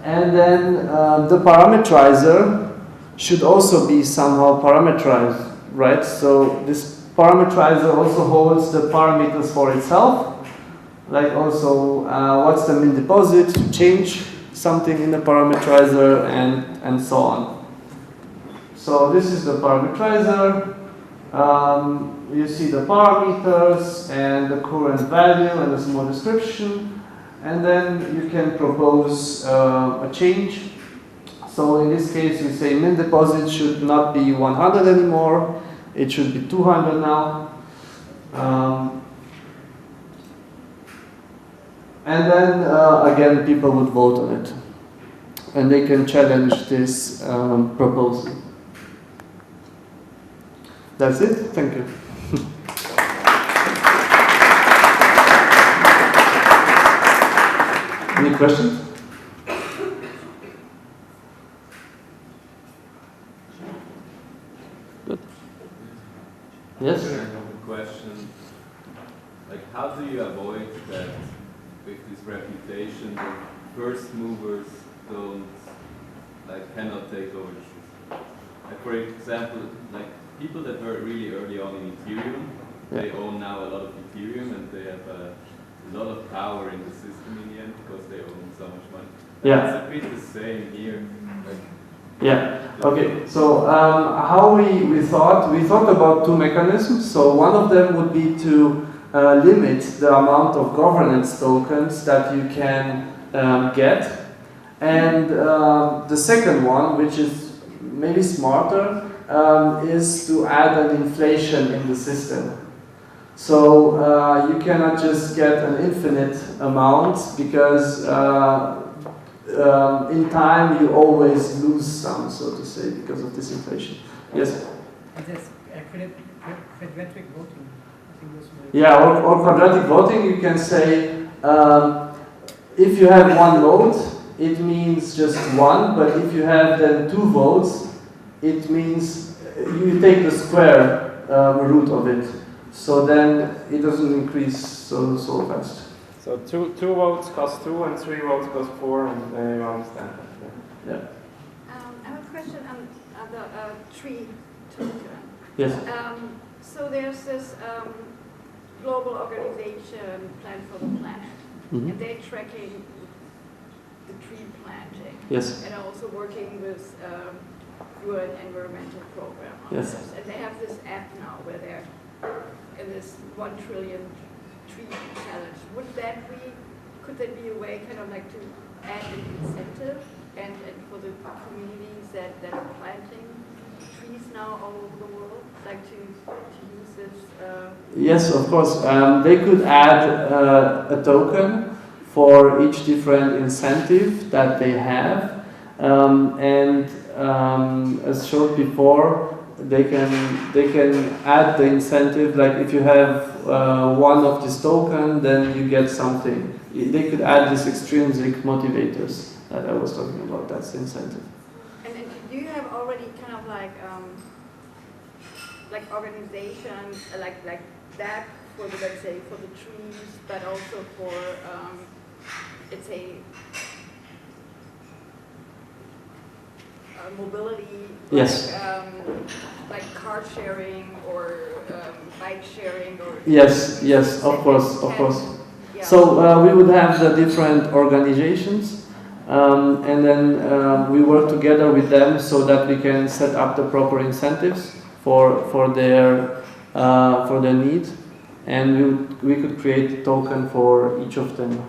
And then the parameterizer should also be somehow parameterized, right? So this parameterizer also holds the parameters for itself, like also what's the min deposit to change something in the parameterizer, and so on. So this is the parameterizer. You see the parameters and the current value and a small description. And then you can propose a change. So in this case, you say min deposit should not be 100 anymore. It should be 200 now. And then again, people would vote on it. And they can challenge this proposal. That's it. Thank you. Any questions? Good. Yes? I have a question. Like, how do you avoid that with this reputation that first movers cannot take over the system? Like, for example, like people that were really early on in Ethereum, they own now a lot of Ethereum, and they have a lot of power in the system in the end because they own so much money. Yeah. It's a bit the same here. Like, yeah. Okay. So how we thought about two mechanisms. So one of them would be to limit the amount of governance tokens that you can get, and the second one, which is maybe smarter, is to add an inflation in the system. So you cannot just get an infinite amount because in time you always lose some, so to say, because of this inflation. Yes? There's quadratic voting. I think that's what yeah, or quadratic voting, you can say if you have one vote, it means just one, but if you have then two votes, it means you take the square root of it. So then it doesn't increase so fast. So two votes cost 2 and 3 votes cost 4, and you understand that. Yeah. I have a question on the tree token. Yes. So there's this global organization, Plan for the Planet, and they're tracking the tree planting. Yes. And also working with UN environmental program. Yes. And they have this app now where they're in this 1 trillion tree challenge. Could that be a way kind of like to add an incentive and for the communities that are planting trees now all over the world, like to use this? Yes, of course. They could add a token for each different incentive that they have. As showed before, they can add the incentive, like if you have one of this token, then you get something. They could add these extrinsic motivators that I was talking about. That's the incentive. And do you have already kind of like organizations like that for the, let's say, for the trees, but also for let's say mobility, yes, like car sharing or bike sharing, or yes, of course. Yeah. So we would have the different organizations, and then we work together with them so that we can set up the proper incentives for their need, and we could create a token for each of them.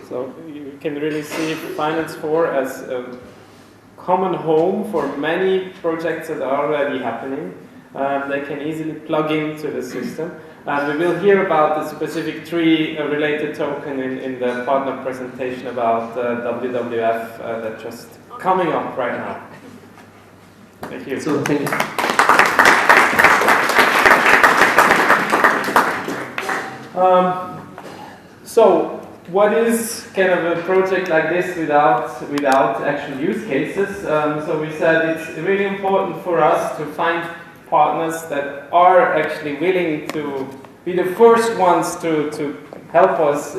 So you can really see Finance 4 as a common home for many projects that are already happening, they can easily plug into the system. And we will hear about the specific three related token in the partner presentation about WWF that's just coming up right now. Thank you. So, thank you. So, what is kind of a project like this without actual use cases? So we said it's really important for us to find partners that are actually willing to be the first ones to help us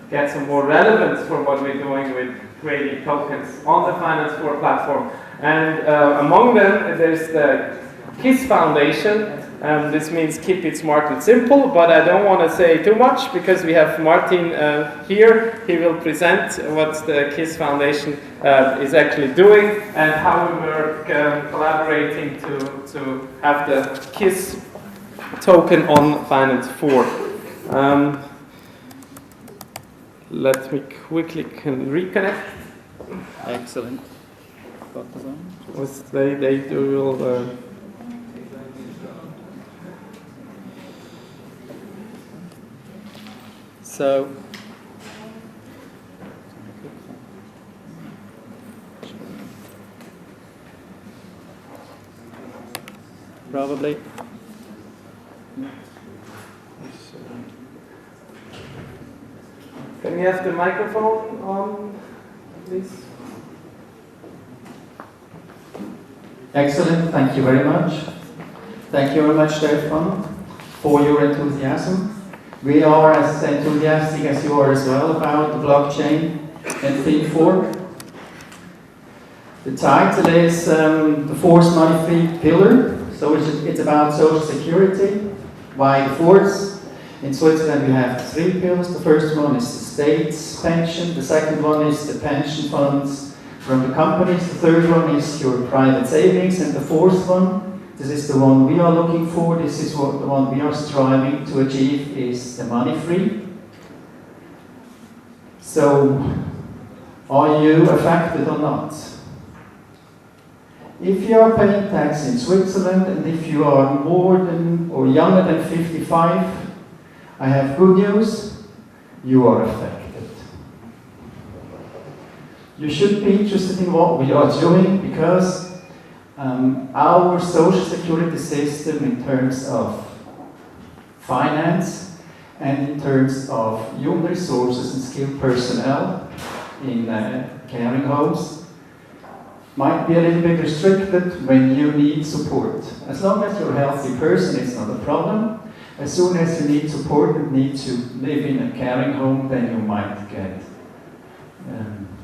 get some more relevance for what we're doing with creating tokens on the Finance 4 platform. And among them, there's the KISS Foundation. This means keep it smart and simple, but I don't want to say too much because we have Martin here. He will present what the KISS Foundation is actually doing and how we work collaborating to have the KISS token on Finance 4. Let me quickly reconnect. Excellent. They will. So, probably. Can we have the microphone on, please? Excellent, thank you very much. Thank you very much, Stefan, for your enthusiasm. We are as enthusiastic as you are as well about the blockchain and Fin4. The title is the fourth money-free pillar, so it's about social security. Why the fourth? In Switzerland we have three pillars. The first one is the state's pension, the second one is the pension funds from the companies, the third one is your private savings, and the fourth one, this is the one we are looking for, this is what the one we are striving to achieve, is the money-free. So, are you affected or not? If you are paying tax in Switzerland and if you are more than or younger than 55, I have good news, you are affected. You should be interested in what we are doing because our social security system in terms of finance and in terms of human resources and skilled personnel in caring homes might be a little bit restricted when you need support. As long as you're a healthy person, it's not a problem. As soon as you need support and need to live in a caring home, then you might get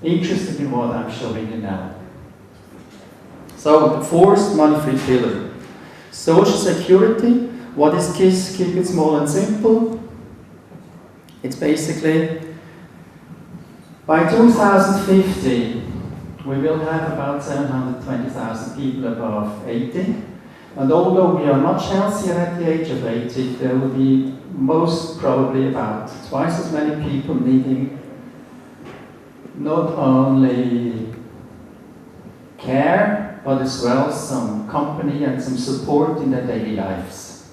interested in what I'm showing you now. So, the fourth money-free pillar. Social security. What is KISS? Keep it small and simple. It's basically, by 2050, we will have about 720,000 people above 80. And although we are much healthier at the age of 80, there will be most probably about twice as many people needing not only care, but as well some company and some support in their daily lives.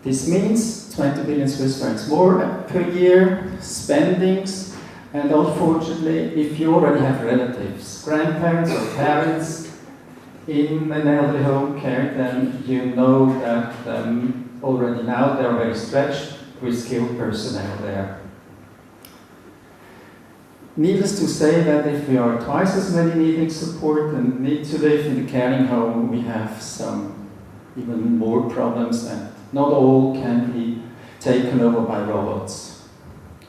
This means 20 billion Swiss francs more per year, spendings, and unfortunately, if you already have relatives, grandparents or parents in an elderly home care, then you know that already now they are very stretched with skilled personnel there. Needless to say that if we are twice as many needing support and need to live in the caring home, we have some even more problems, and not all can be taken over by robots.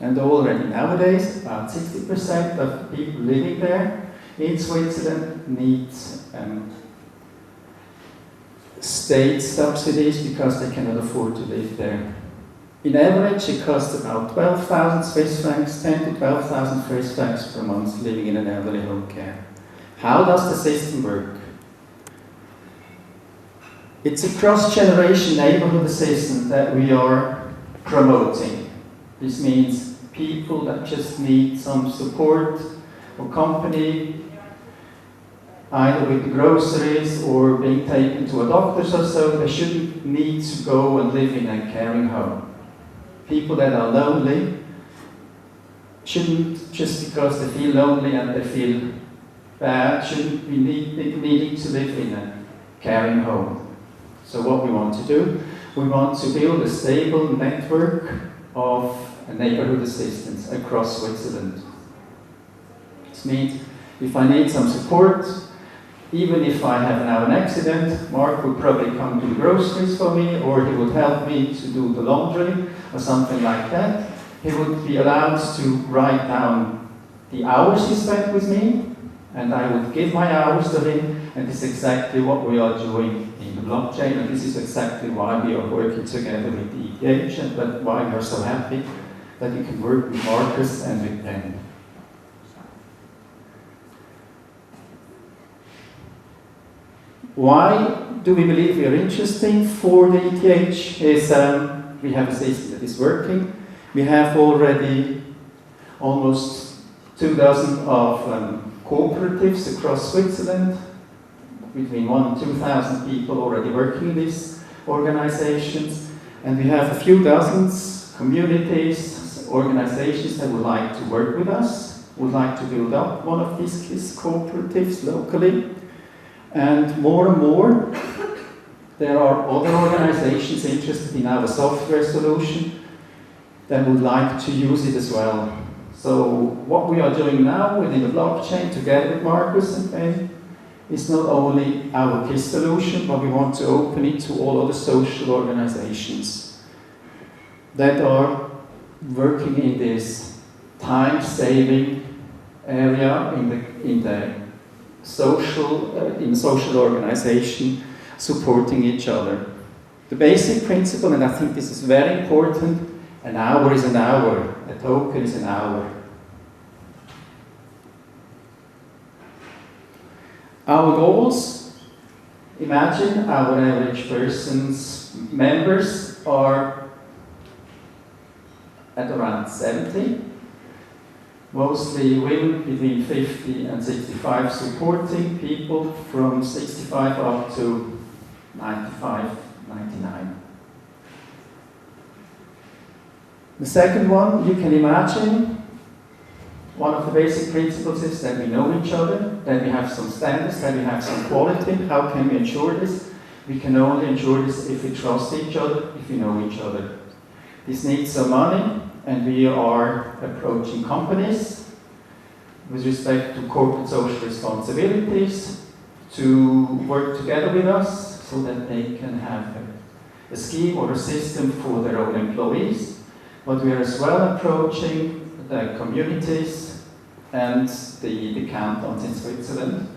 And already nowadays, about 60% of the people living there in Switzerland need state subsidies because they cannot afford to live there. In average, it costs about 12,000 Swiss francs, 10 to 12,000 Swiss francs per month living in an elderly home care. How does the system work? It's a cross-generation neighborhood system that we are promoting. This means people that just need some support or company either with the groceries or being taken to a doctor's or so, they shouldn't need to go and live in a caring home. People that are lonely shouldn't, just because they feel lonely and they feel bad, shouldn't be needing to live in a caring home. So what we want to do, we want to build a stable network of neighborhood assistance across Switzerland. This means if I need some support, even if I have now an accident, Mark would probably come to the groceries for me, or he would help me to do the laundry, or something like that. He would be allowed to write down the hours he spent with me, and I would give my hours to him, and this is exactly what we are doing in the blockchain, and this is exactly why we are working together with the ETH, and but why we are so happy that we can work with Marcus and with Ben. Why do we believe we are interesting for the ETH? Is we have a system that is working. We have already almost 2,000 of cooperatives across Switzerland, between 1,000 and 2,000 people already working in these organizations, and we have a few dozens communities, organizations that would like to work with us, would like to build up one of these cooperatives locally. And more, there are other organizations interested in our software solution that would like to use it as well. So what we are doing now within the blockchain together with Marcus and Ben is not only our KISS solution, but we want to open it to all other social organizations that are working in this time-saving area in the social organization, supporting each other. The basic principle, and I think this is very important, an hour is an hour, a token is an hour. Our goals, imagine our average person's members are at around 70. Mostly women between 50 and 65, supporting people from 65 up to 95, 99. The second one, you can imagine, one of the basic principles is that we know each other, that we have some standards, that we have some quality. How can we ensure this? We can only ensure this if we trust each other, if we know each other. This needs some money, and we are approaching companies with respect to corporate social responsibilities to work together with us so that they can have a scheme or a system for their own employees. But we are as well approaching the communities and the cantons in Switzerland.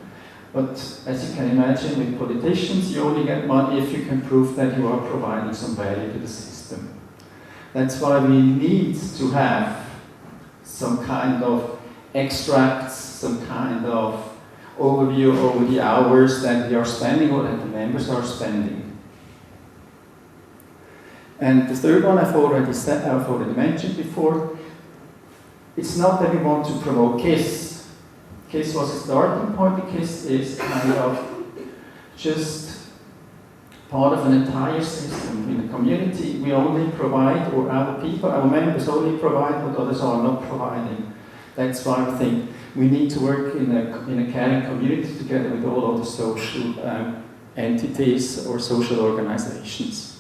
But as you can imagine, with politicians, you only get money if you can prove that you are providing some value to the system. That's why we need to have some kind of extracts, some kind of overview over the hours that we are spending or that the members are spending. And the third one I've already mentioned before. It's not that we want to promote KISS. KISS was a starting point. KISS is kind of just part of an entire system. In the community, we only provide, or our people, our members only provide what others are not providing. That's why I think we need to work in a caring community together with all other social entities or social organizations.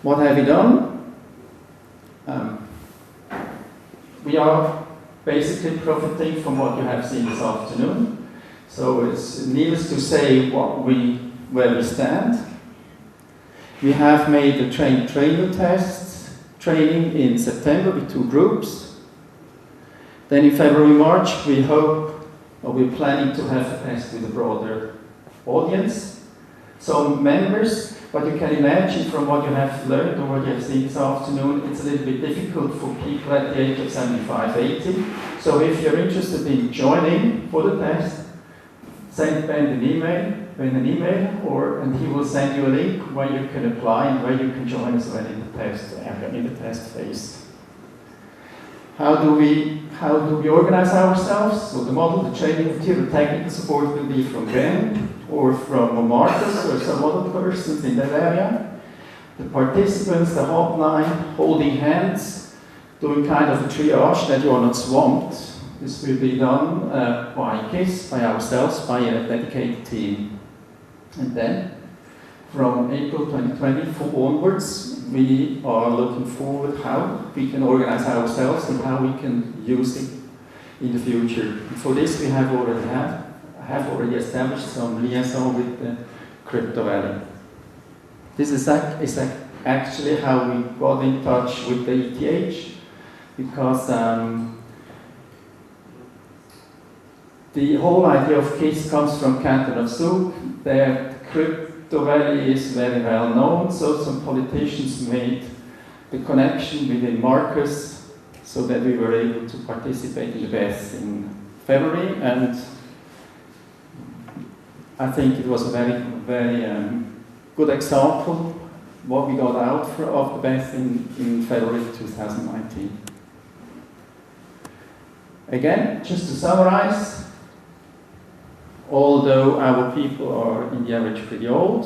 What have we done? We are basically profiting from what you have seen this afternoon. So it's needless to say where we stand. We have made the trainer test training in September with 2 groups. Then in February, March, we hope, or we're planning to have a test with a broader audience. So members, but you can imagine from what you have learned or what you have seen this afternoon, it's a little bit difficult for people at the age of 75, 80. So if you're interested in joining for the test, send Ben an email, and he will send you a link where you can apply and where you can join as well in the test area, in the test phase. how do we organize ourselves? So the model, the training material, technical support will be from Ben or from Marcus or some other persons in that area. The participants, the hotline, holding hands, doing kind of a triage that you are not swamped. This will be done by KISS, by ourselves, by a dedicated team. And then, from April 2024 onwards, we are looking forward how we can organize ourselves and how we can use it in the future. And for this, we have already established some liaison with the Crypto Valley. This is actually how we got in touch with the ETH, because the whole idea of KISS comes from Canton of Zug. The Crypto Valley is very well known, so some politicians made the connection within Marcus so that we were able to participate in the BESS in February, and I think it was a very, very good example what we got out of the BESS in February 2019. Again, just to summarize, although our people are in the average pretty old,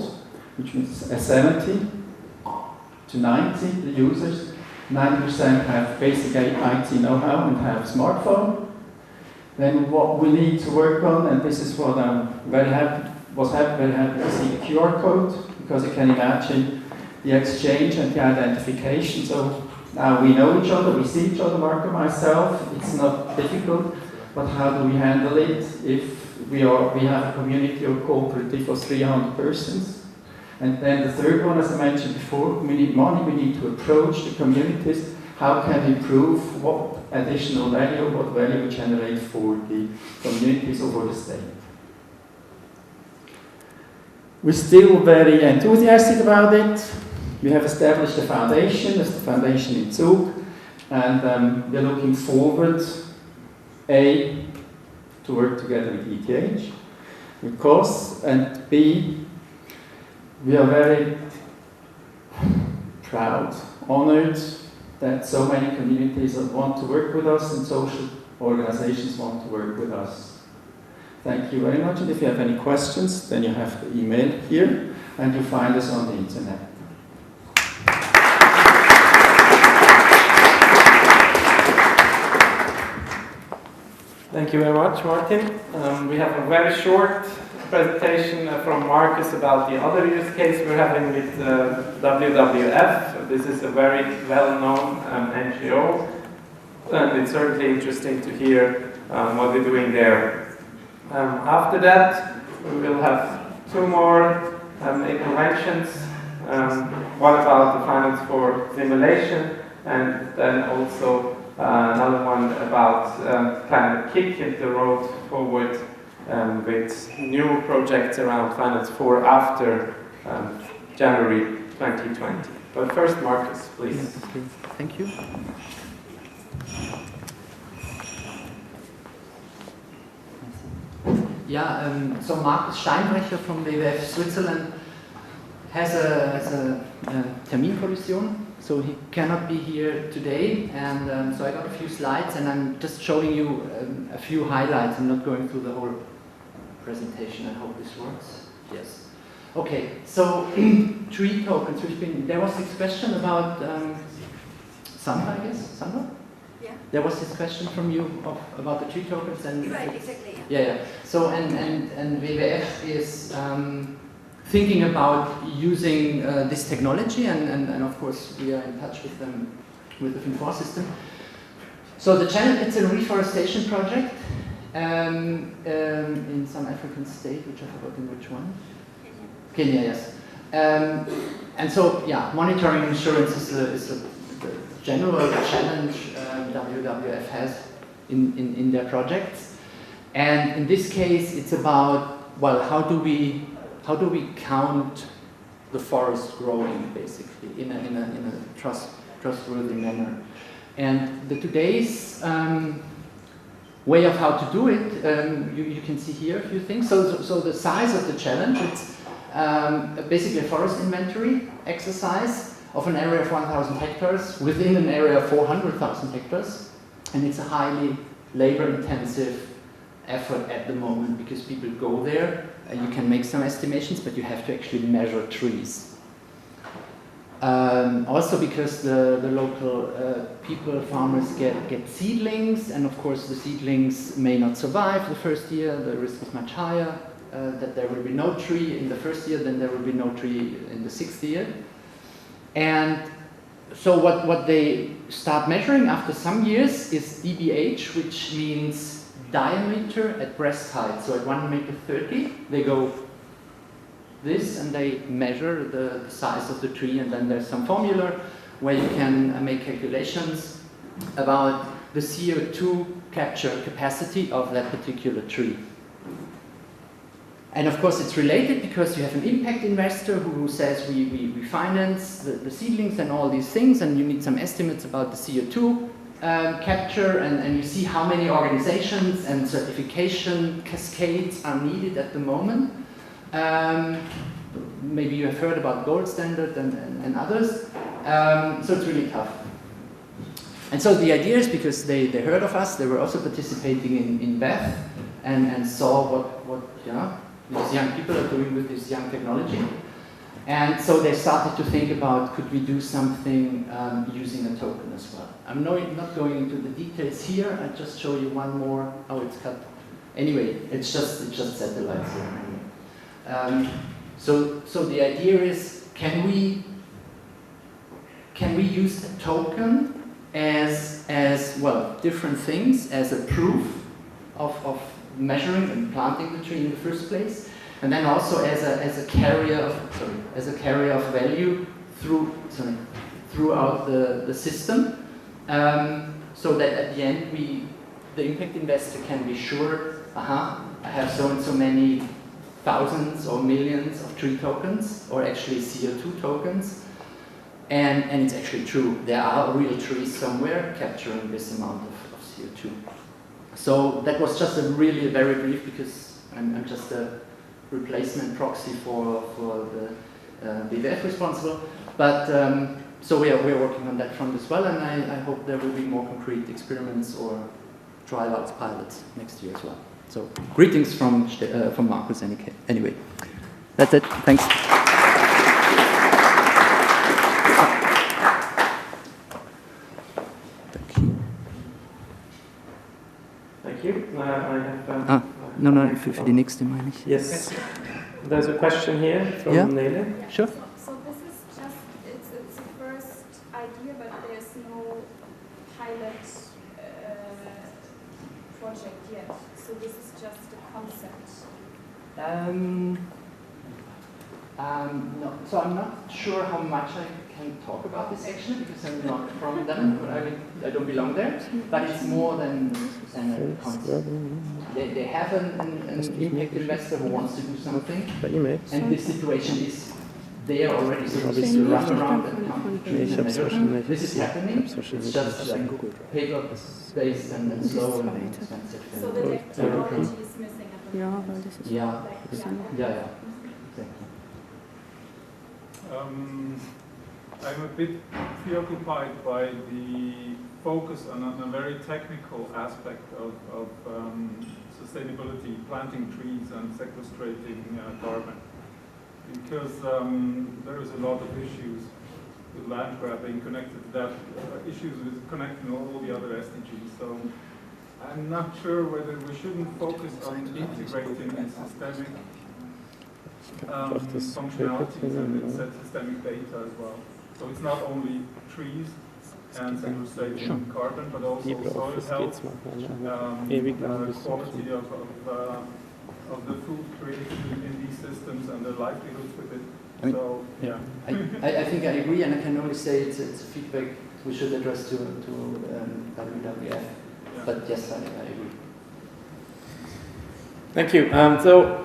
which means 70 to 90, the users, 90% have basic IT know-how and have a smartphone. Then what we need to work on, and this is what I'm very happy to see the QR code, because you can imagine the exchange and the identification. So now we know each other, we see each other, Marco and myself, it's not difficult, but how do we handle it if we have a community or cooperative of 300 persons? And then the third one, as I mentioned before, we need money, we need to approach the communities. How can we prove what additional value, what value we generate for the communities or for the state? We're still very enthusiastic about it. We have established a foundation, that's the foundation in Zug, and we're looking forward, A, to work together with ETH, with COS, and B, we are very proud, honored that so many communities want to work with us and social organizations want to work with us. Thank you very much, and if you have any questions, then you have the email here, and you find us on the internet. Thank you very much, Martin. We have a very short presentation from Marcus about the other use case we're having with WWF. This is a very well-known NGO, and it's certainly interesting to hear what they're doing there. After that, we will have two more interventions. One about the finance for simulation, and then also another one about kind of kicking the road forward with new projects around Finance 4 after January 2020. But first, Marcus, please. Okay. Thank you. Yeah, so Markus Steinbrecher from WWF Switzerland has a Terminkollision, so he cannot be here today, and so I got a few slides, and I'm just showing you a few highlights. I'm not going through the whole presentation. I hope this works. Yes. Okay, so tree tokens. There was this question about Sandra, I guess. Sandra? Yeah. There was this question from you about the tree tokens, and right, exactly. Yeah. So and WWF is thinking about using this technology, and of course we are in touch with them with the FIN4 system. So the challenge, it's a reforestation project in some African state, which I've forgotten which one. Kenya, yes. And so, yeah, monitoring insurance is a general challenge WWF has in their projects. And in this case, it's about, well, how do we count the forest growing, basically, in a trustworthy manner? And today's way of how to do it, you can see here a few things. So the size of the challenge, it's basically a forest inventory exercise of an area of 1,000 hectares within an area of 400,000 hectares. And it's a highly labor-intensive effort at the moment because people go there, you can make some estimations, but you have to actually measure trees. Also because the local people, farmers get seedlings, and of course the seedlings may not survive the first year, the risk is much higher, that there will be no tree in the first year, then there will be no tree in the 6th year. And so what they start measuring after some years is DBH, which means diameter at breast height. So at 1.30 m, they go this and they measure the size of the tree, and then there's some formula where you can make calculations about the CO2 capture capacity of that particular tree. And of course it's related because you have an impact investor who says we finance the seedlings and all these things, and you need some estimates about the CO2 capture, and you see how many organizations and certification cascades are needed at the moment. Maybe you have heard about Gold Standard and others. So it's really tough. And so the idea is, because they heard of us, they were also participating in Beth and saw what these young people are doing with this young technology. And so they started to think about, could we do something using a token as well? I'm not going into the details here. I just show you one more. Oh, it's cut. Anyway, it's just satellites here. So the idea is, can we use a token as well, different things, as a proof of measuring and planting the tree in the first place, and then also as a carrier of value throughout the system, so that at the end the impact investor can be sure, I have so and so many thousands or millions of tree tokens, or actually CO2 tokens, and it's actually true. There are real trees somewhere capturing this amount of CO2. So that was just a really very brief, because I'm just a replacement proxy for the BWF responsible. But so we are working on that front as well, and I hope there will be more concrete experiments or trial pilots next year as well. So greetings from Markus anyway. That's it. Thanks. Thank you. I have, no, für die nächste meine ich. Yes. There's a question here from Nele. Sure. So this is just, it's a first idea, but there's no pilot project yet. So this is just a concept. No, so I'm not sure how much I can talk about this actually, because I'm not from them. I don't belong there. But it's more than a concept. They have an impact investor who wants to do something, and this situation is they are already supposed to run around and count trees and measure. This is happening. It's just like paper-based and slow and expensive. So the technology is missing at the moment. Yeah. Exactly. I'm a bit preoccupied by the focus on a very technical aspect of sustainability, planting trees and sequestrating carbon, because there is a lot of issues with land grabbing connected to that, issues with connecting all the other SDGs. So I'm not sure whether we shouldn't focus on integrating systemic functionalities and systemic data as well. So it's not only trees and sequestration carbon, but also soil health, quality of the food created in these systems and the livelihoods with it. I think I agree, and I can only say it's a feedback we should address to WWF. But yes, I agree. Thank you. So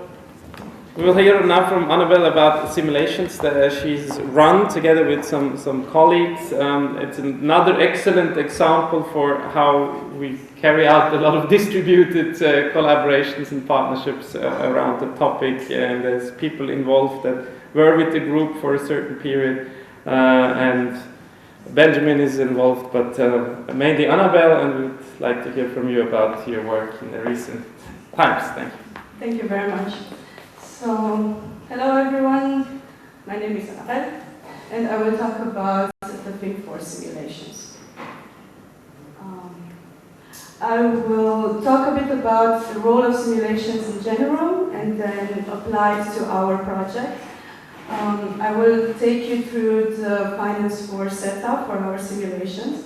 we'll hear now from Annabelle about the simulations that she's run together with some colleagues. It's another excellent example for how we carry out a lot of distributed collaborations and partnerships around the topic, and there's people involved that were with the group for a certain period, and Benjamin is involved, but mainly Annabelle, and we'd like to hear from you about your work in the recent times. Thank you. Thank you very much. So, hello everyone. My name is Annabelle, and I will talk about the Think4 simulations. I will talk a bit about the role of simulations in general, and then apply it to our project. I will take you through the Finance4 setup for our simulations.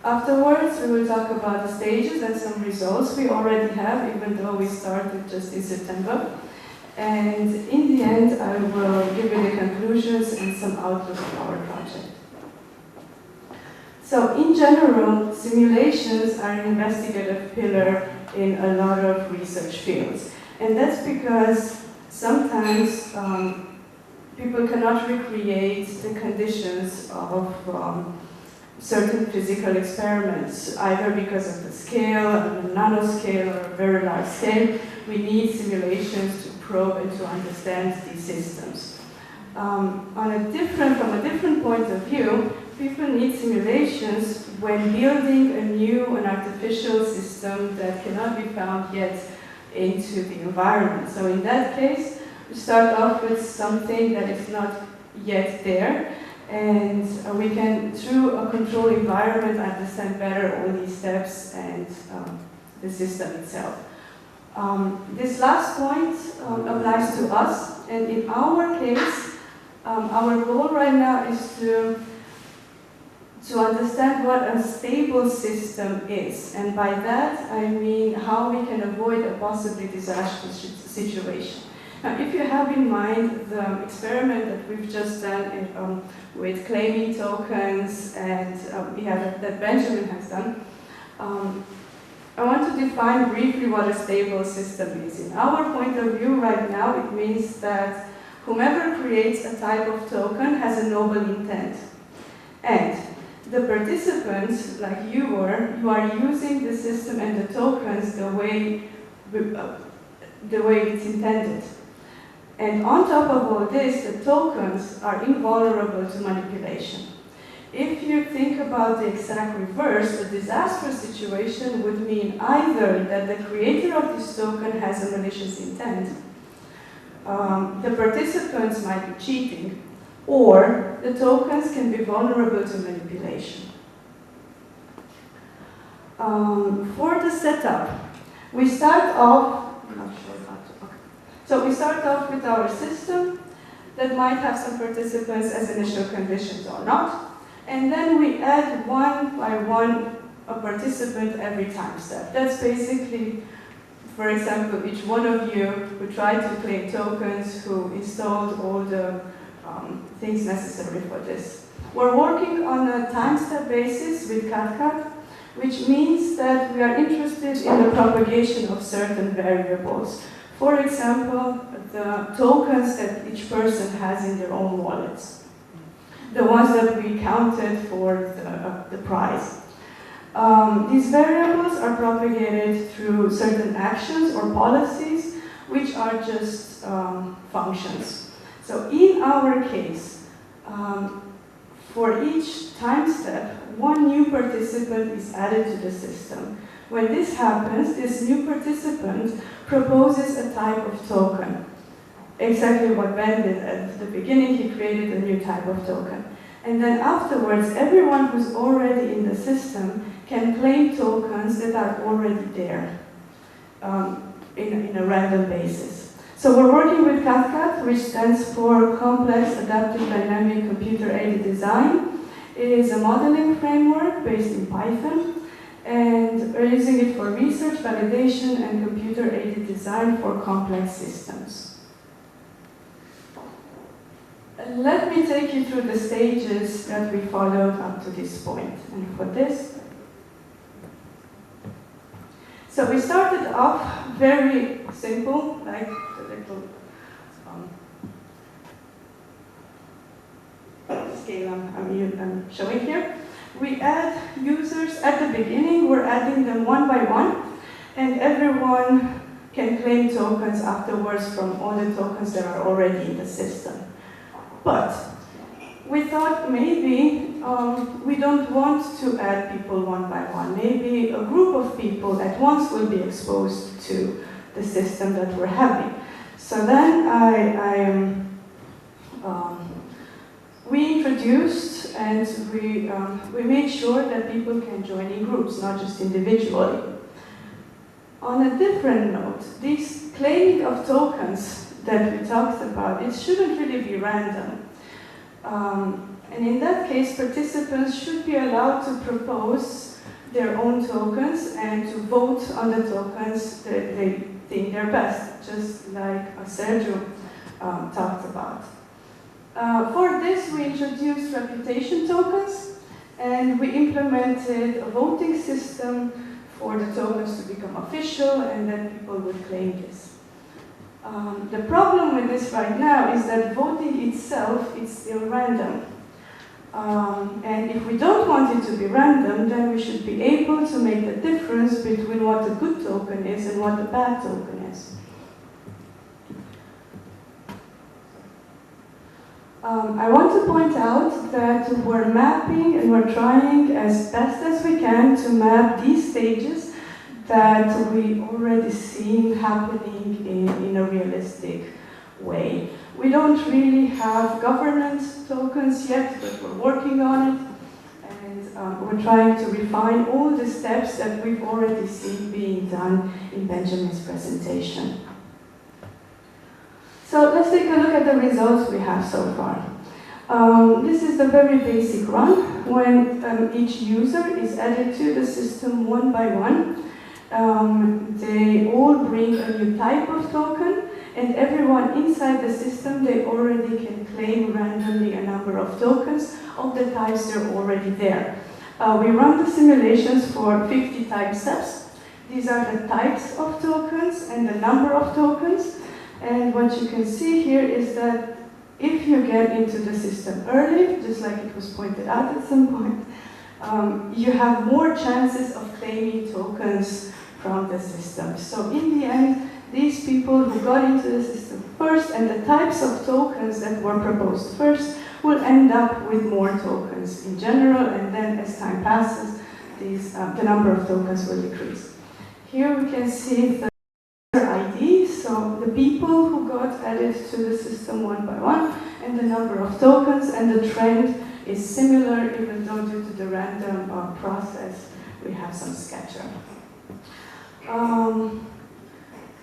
Afterwards, we will talk about the stages and some results we already have, even though we started just in September. And in the end, I will give you the conclusions and some outlook of our project. So in general, simulations are an investigative pillar in a lot of research fields. And that's because sometimes people cannot recreate the conditions of certain physical experiments, either because of the scale, a nanoscale, or a very large scale. We need simulations to probe and to understand these systems. From a different point of view, people need simulations when building a new and artificial system that cannot be found yet into the environment. So in that case, we start off with something that is not yet there, and we can, through a controlled environment, understand better all these steps and the system itself. This last point applies to us, and in our case, our goal right now is to understand what a stable system is, and by that I mean how we can avoid a possibly disastrous situation. Now, if you have in mind the experiment that we've just done with claiming tokens and that Benjamin has done, I want to define briefly what a stable system is. In our point of view right now, it means that whomever creates a type of token has a noble intent. And the participants, like you are using the system and the tokens the way it's intended. And on top of all this, the tokens are invulnerable to manipulation. If you think about the exact reverse, a disastrous situation would mean either that the creator of this token has a malicious intent, the participants might be cheating, or the tokens can be vulnerable to manipulation. For the setup, we start off, So we start off with our system that might have some participants as initial conditions or not. And then we add one by one a participant every time step. That's basically, for example, each one of you who tried to claim tokens, who installed all the things necessary for this. We're working on a time step basis with CatCat, which means that we are interested in the propagation of certain variables. For example, the tokens that each person has in their own wallets, the ones that we counted for the prize. These variables are propagated through certain actions or policies, which are just functions. So in our case, for each time step, one new participant is added to the system. When this happens, this new participant proposes a type of token. Exactly what Ben did at the beginning, he created a new type of token. And then afterwards, everyone who's already in the system can claim tokens that are already there in a random basis. So we're working with CatCat, which stands for Complex Adaptive Dynamic Computer-Aided Design. It is a modeling framework based in Python. And we're using it for research, validation, and computer-aided design for complex systems. Let me take you through the stages that we followed up to this point. And for this, so we started off very simple, like the little scale I'm showing here. We add users at the beginning, we're adding them one by one, and everyone can claim tokens afterwards from all the tokens that are already in the system. But we thought maybe we don't want to add people one by one. Maybe a group of people at once will be exposed to the system that we're having. So then we introduced and we made sure that people can join in groups, not just individually. On a different note, this claiming of tokens that we talked about, it shouldn't really be random. And in that case, participants should be allowed to propose their own tokens and to vote on the tokens that they think are best, just like Sergio talked about. For this, we introduced reputation tokens, and we implemented a voting system for the tokens to become official, and then people would claim this. The problem with this right now is that voting itself is still random. And if we don't want it to be random, then we should be able to make the difference between what a good token is and what a bad token is. I want to point out that we're mapping and we're trying as best as we can to map these stages that we already seen happening in a realistic way. We don't really have governance tokens yet, but we're working on it. And we're trying to refine all the steps that we've already seen being done in Benjamin's presentation. So let's take a look at the results we have so far. This is the very basic run when each user is added to the system one by one. They all bring a new type of token, and everyone inside the system, they already can claim randomly a number of tokens of the types that are already there. We run the simulations for 50 time steps. These are the types of tokens and the number of tokens. And what you can see here is that if you get into the system early, just like it was pointed out at some point, you have more chances of claiming tokens from the system. So in the end, these people who got into the system first and the types of tokens that were proposed first will end up with more tokens in general, and then as time passes, the number of tokens will decrease. Here we can see the ID, so the people who got added to the system one by one, and the number of tokens, and the trend is similar, even though due to the random process, we have some scatter.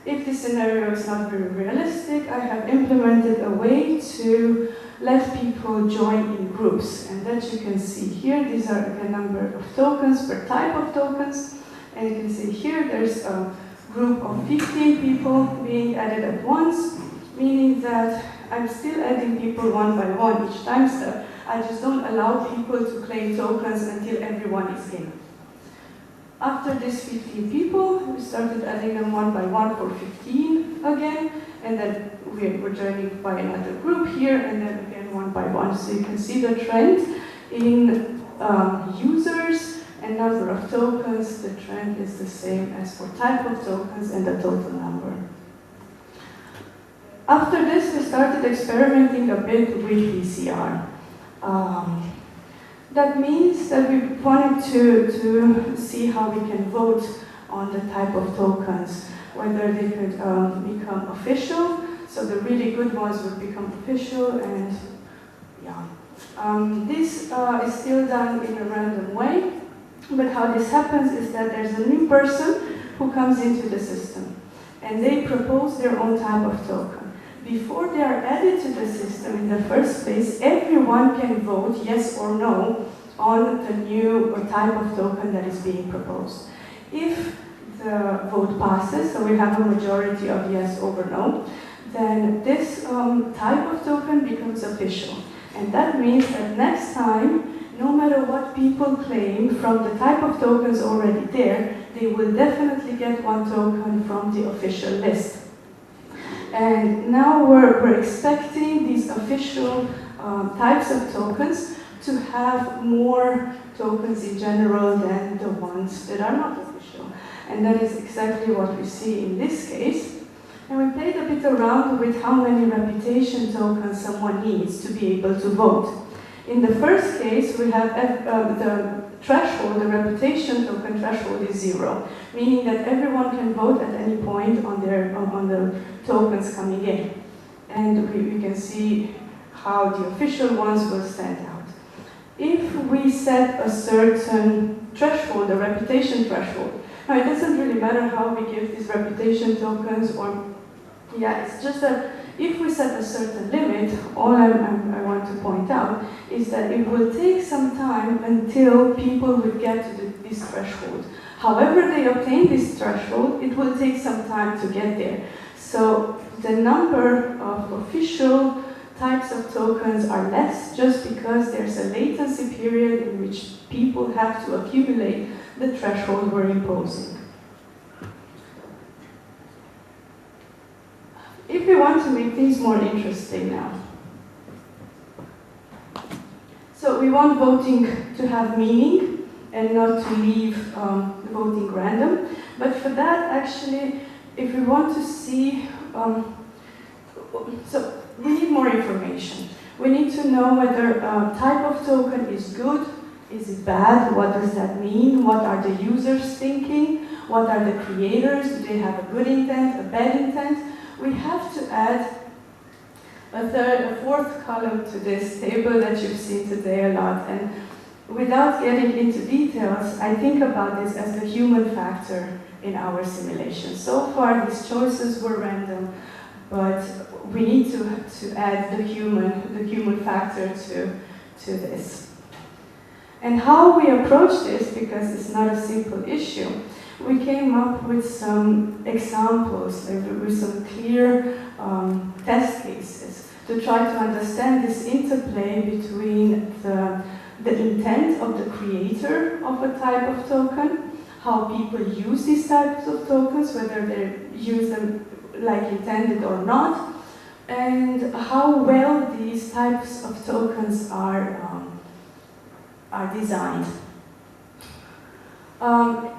If this scenario is not very realistic, I have implemented a way to let people join in groups. And that you can see here, these are the number of tokens per type of tokens. And you can see here, there's a group of 15 people being added at once, meaning that I'm still adding people one by one each time step. I just don't allow people to claim tokens until everyone is in. After these 15 people, we started adding them one by one for 15 again, and then we're joining by another group here, and then again one by one. So you can see the trend in users and number of tokens. The trend is the same as for type of tokens and the total number. After this, we started experimenting a bit with PCR. That means that we wanted to see how we can vote on the type of tokens, whether they could become official, so the really good ones would become official, and yeah. This is still done in a random way, but how this happens is that there's a new person who comes into the system, and they propose their own type of token. Before they are added to the system in the first place, everyone can vote yes or no on the new type of token that is being proposed. If the vote passes, so we have a majority of yes over no, then this type of token becomes official. And that means that next time, no matter what people claim from the type of tokens already there, they will definitely get one token from the official list. And now we're expecting these official types of tokens to have more tokens in general than the ones that are not official. And that is exactly what we see in this case. And we played a bit around with how many reputation tokens someone needs to be able to vote. In the first case, we have the threshold, the reputation token threshold is 0, meaning that everyone can vote at any point on the tokens coming in. And we can see how the official ones will stand out. If we set a certain threshold, a reputation threshold, now it doesn't really matter how we give these reputation tokens, or it's just that if we set a certain limit, all I want to point out is that it will take some time until people will get to this threshold. However they obtain this threshold, it will take some time to get there. So the number of official types of tokens are less just because there's a latency period in which people have to accumulate the threshold we're imposing. If we want to make things more interesting now, so we want voting to have meaning and not to leave voting random, but for that actually, if we want to see, so we need more information. We need to know whether a type of token is good, is it bad, what does that mean, what are the users thinking, what are the creators, do they have a good intent, a bad intent. We have to add a fourth column to this table that you've seen today a lot. And without getting into details, I think about this as the human factor in our simulation. So far, these choices were random, but we need to add the human factor to this. And how we approach this, because it's not a simple issue, we came up with some examples, with some clear test cases to try to understand this interplay between the intent of the creator of a type of token, how people use these types of tokens, whether they use them like intended or not, and how well these types of tokens are designed.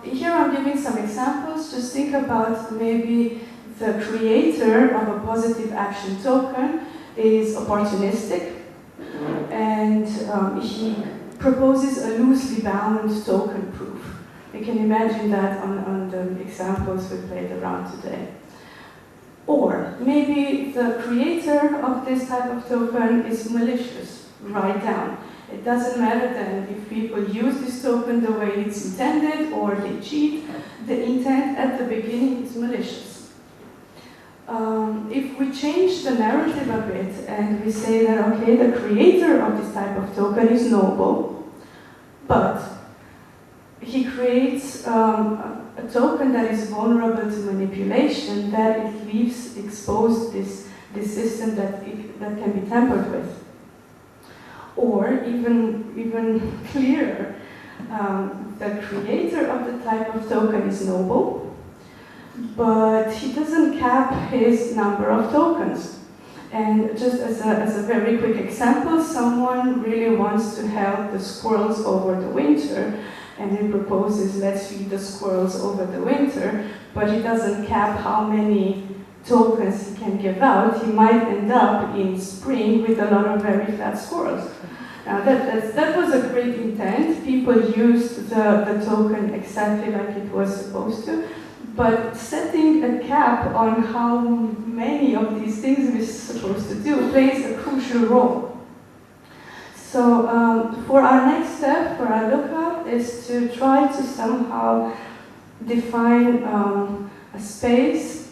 Here I'm giving some examples. Just think about maybe the creator of a positive action token is opportunistic, and he proposes a loosely bound token proof. You can imagine that on the examples we played around today. Or maybe the creator of this type of token is malicious, right down. It doesn't matter then if people use this token the way it's intended or they cheat. The intent at the beginning is malicious. If we change the narrative a bit and we say that, okay, the creator of this type of token is noble, but he creates a token that is vulnerable to manipulation, that it leaves exposed this system that can be tampered with. Or even clearer, the creator of the type of token is noble, but he doesn't cap his number of tokens. And just as a very quick example, someone really wants to help the squirrels over the winter, and he proposes, let's feed the squirrels over the winter, but he doesn't cap how many tokens he can give out. He might end up in spring with a lot of very fat squirrels. Now that was a great intent. People used the token exactly like it was supposed to, but setting a cap on how many of these things we're supposed to do plays a crucial role. So for our next step, for our lookup, is to try to somehow define a space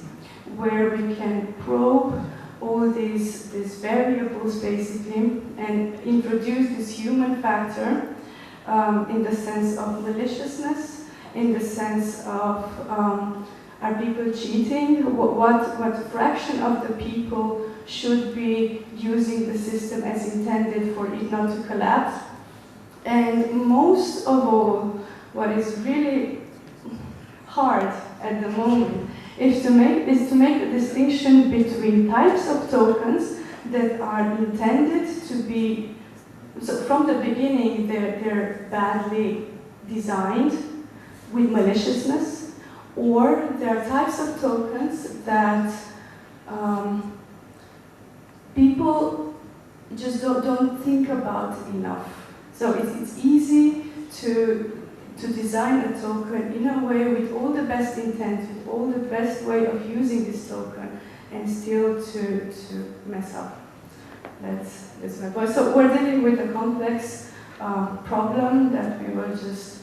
where we can probe all these variables basically and introduce this human factor in the sense of maliciousness, in the sense of are people cheating, what fraction of the people should be using the system as intended for it not to collapse. And most of all, what is really hard at the moment is to make a distinction between types of tokens that are intended to be, so from the beginning they're badly designed with maliciousness, or there are types of tokens that people just don't think about enough. So it's easy to design a token in a way with all the best intent, with all the best way of using this token, and still to mess up. That's my point. So we're dealing with a complex problem that we will just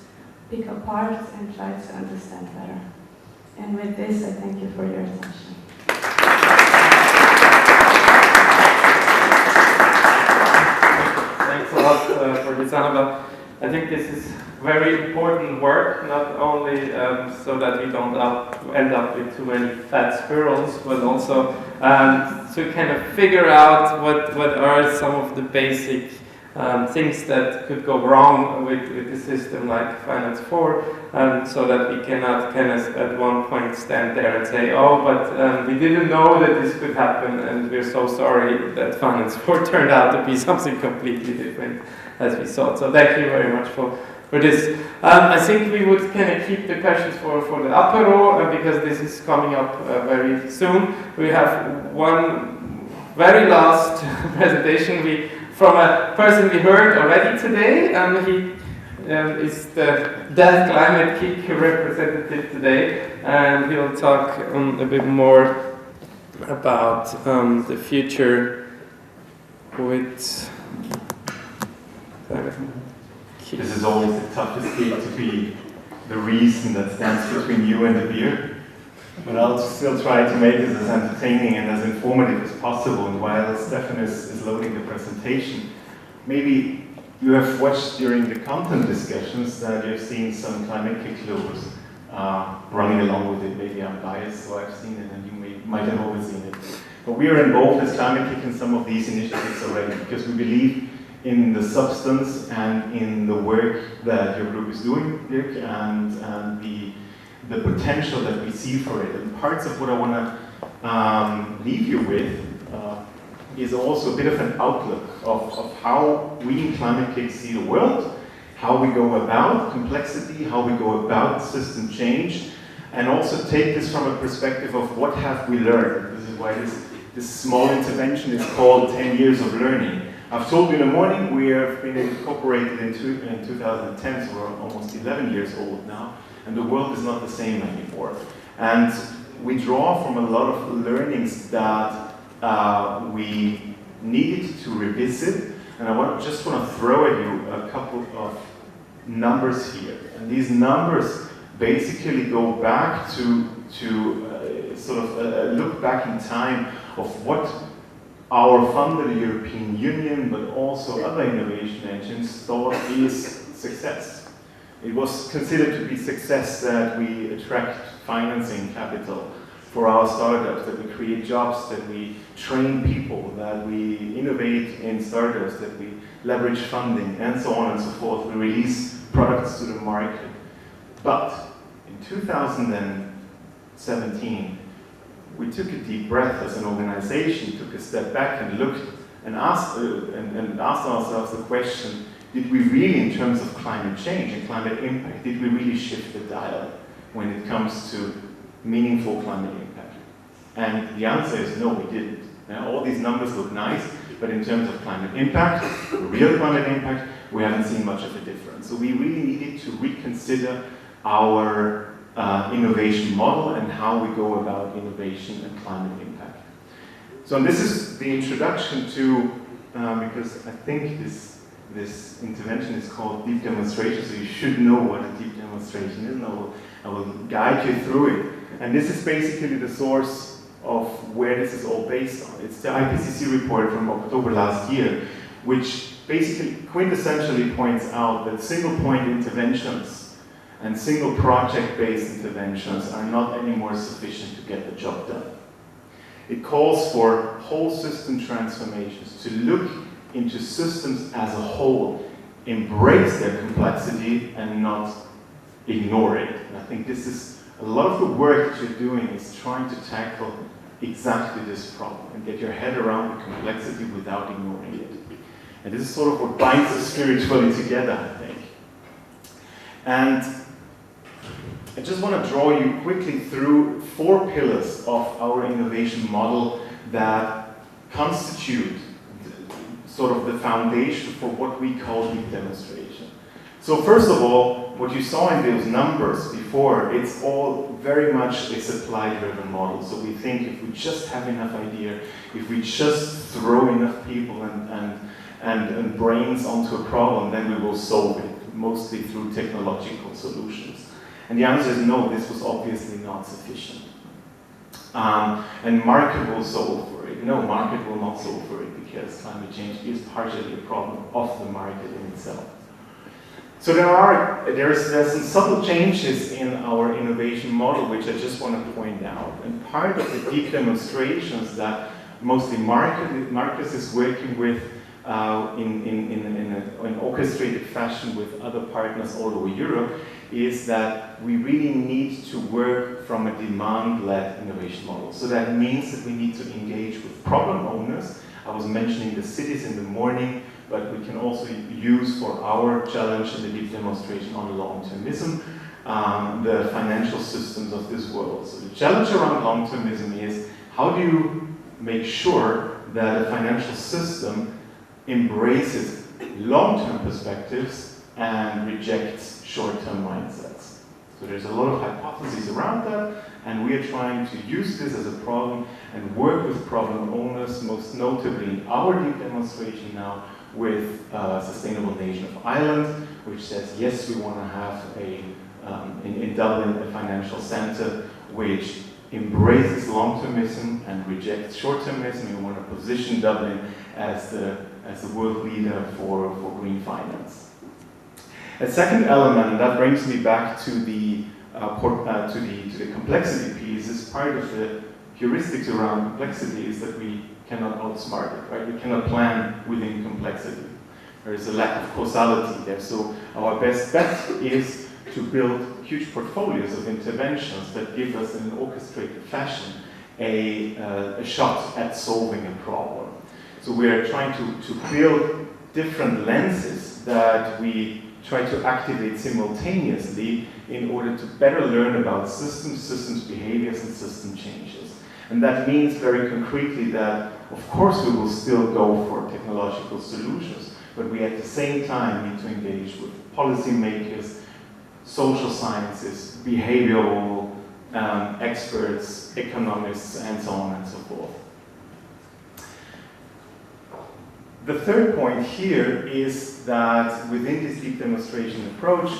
pick apart and try to understand better. And with this, I thank you for your attention. Thanks a lot for this, Annabelle. I think this is very important work, not only so that we don't end up with too many fat squirrels, but also to kind of figure out what are some of the basic things that could go wrong with the system like Finance 4, so that we cannot kind of at one point stand there and say, oh, but we didn't know that this could happen, and we're so sorry that Finance 4 turned out to be something completely different as we thought. So thank you very much for this. I think we would kind of keep the questions for the apéro, because this is coming up very soon. We have one very last presentation from a person we heard already today. He is the Death Climate Kick representative today, and he'll talk a bit more about the future with climate. This is always the toughest gig to be the reason that stands between you and the beer. But I'll still try to make this as entertaining and as informative as possible. And while Stefan is loading the presentation, maybe you have watched during the content discussions that you've seen some climate kick logos running along with it. Maybe I'm biased, so I've seen it, and you might have always seen it. But we are involved as climate kick in some of these initiatives already, because we believe in the substance and in the work that your group is doing, Dirk, and the potential that we see for it. And parts of what I want to leave you with is also a bit of an outlook of how we in Climate Kick see the world, how we go about complexity, how we go about system change, and also take this from a perspective of what have we learned. This is why this small intervention is called 10 years of learning. I've told you in the morning, we have been incorporated in 2010, so we're almost 11 years old now, and the world is not the same anymore. And we draw from a lot of learnings that we needed to revisit, and I just want to throw at you a couple of numbers here. And these numbers basically go back to sort of a look back in time of what our funder, the European Union, but also other innovation engines, thought is success. It was considered to be success that we attract financing capital for our startups, that we create jobs, that we train people, that we innovate in startups, that we leverage funding, and so on and so forth. We release products to the market. But in 2017, we took a deep breath as an organization, took a step back and looked and asked ourselves the question, did we really, in terms of climate change and climate impact, did we really shift the dial when it comes to meaningful climate impact? And the answer is no, we didn't. Now, all these numbers look nice, but in terms of climate impact, real climate impact, we haven't seen much of a difference. So we really needed to reconsider our innovation model and how we go about innovation and climate impact. So this is the introduction to, because I think this intervention is called deep demonstration, so you should know what a deep demonstration is, and I will guide you through it. And this is basically the source of where this is all based on. It's the IPCC report from October last year, which basically quintessentially points out that single point interventions and single project-based interventions are not anymore sufficient to get the job done. It calls for whole system transformations, to look into systems as a whole, embrace their complexity and not ignore it. And I think this is, a lot of the work that you're doing is trying to tackle exactly this problem and get your head around the complexity without ignoring it. And this is sort of what binds us spiritually together, I think. And I just want to draw you quickly through 4 pillars of our innovation model that constitute sort of the foundation for what we call deep demonstration. So first of all, what you saw in those numbers before, it's all very much a supply-driven model. So we think if we just have enough idea, if we just throw enough people and brains onto a problem, then we will solve it, mostly through technological solutions. And the answer is no, this was obviously not sufficient. And market will solve for it. No, market will not solve for it because climate change is partially a problem of the market in itself. So there's some subtle changes in our innovation model which I just want to point out. And part of the deep demonstrations that mostly Marcus is working with in an orchestrated fashion with other partners all over Europe is that we really need to work from a demand-led innovation model. So that means that we need to engage with problem owners. I was mentioning the cities in the morning, but we can also use for our challenge in the deep demonstration on long-termism, the financial systems of this world. So the challenge around long-termism is how do you make sure that a financial system embraces long-term perspectives and rejects short-term mindsets. So there's a lot of hypotheses around that, and we are trying to use this as a problem and work with problem owners, most notably in our deep demonstration now with Sustainable Nation of Ireland, which says, yes, we want to have in Dublin a financial center which embraces long-termism and rejects short-termism. We want to position Dublin as the world leader for green finance. A second element, and that brings me back to the complexity piece, is part of the heuristics around complexity is that we cannot outsmart it, right? We cannot plan within complexity. There is a lack of causality there. So our best bet is to build huge portfolios of interventions that give us in an orchestrated fashion a shot at solving a problem. So we are trying to build different lenses that we try to activate simultaneously in order to better learn about systems behaviors, and system changes. And that means very concretely that, of course, we will still go for technological solutions, but we at the same time need to engage with policymakers, social sciences, behavioral experts, economists, and so on and so forth. The third point here is that within this deep demonstration approach,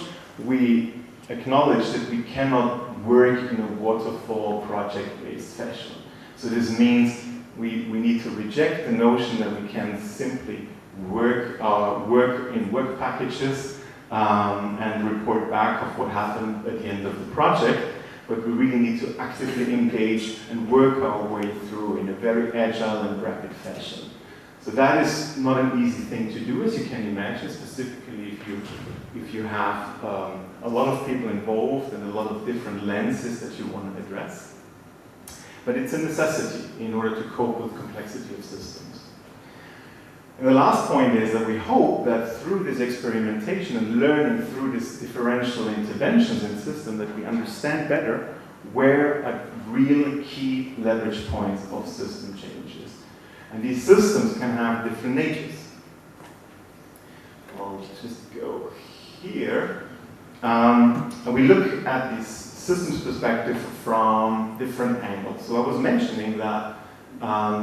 we acknowledge that we cannot work in a waterfall project-based fashion. So this means we need to reject the notion that we can simply work in work packages and report back of what happened at the end of the project, but we really need to actively engage and work our way through in a very agile and rapid fashion. So that is not an easy thing to do, as you can imagine, specifically if you have a lot of people involved and a lot of different lenses that you want to address. But it's a necessity in order to cope with complexity of systems. And the last point is that we hope that through this experimentation and learning through these differential interventions in systems that we understand better where are real key leverage points of system changes. And these systems can have different natures. I'll just go here. And we look at this systems perspective from different angles. So I was mentioning that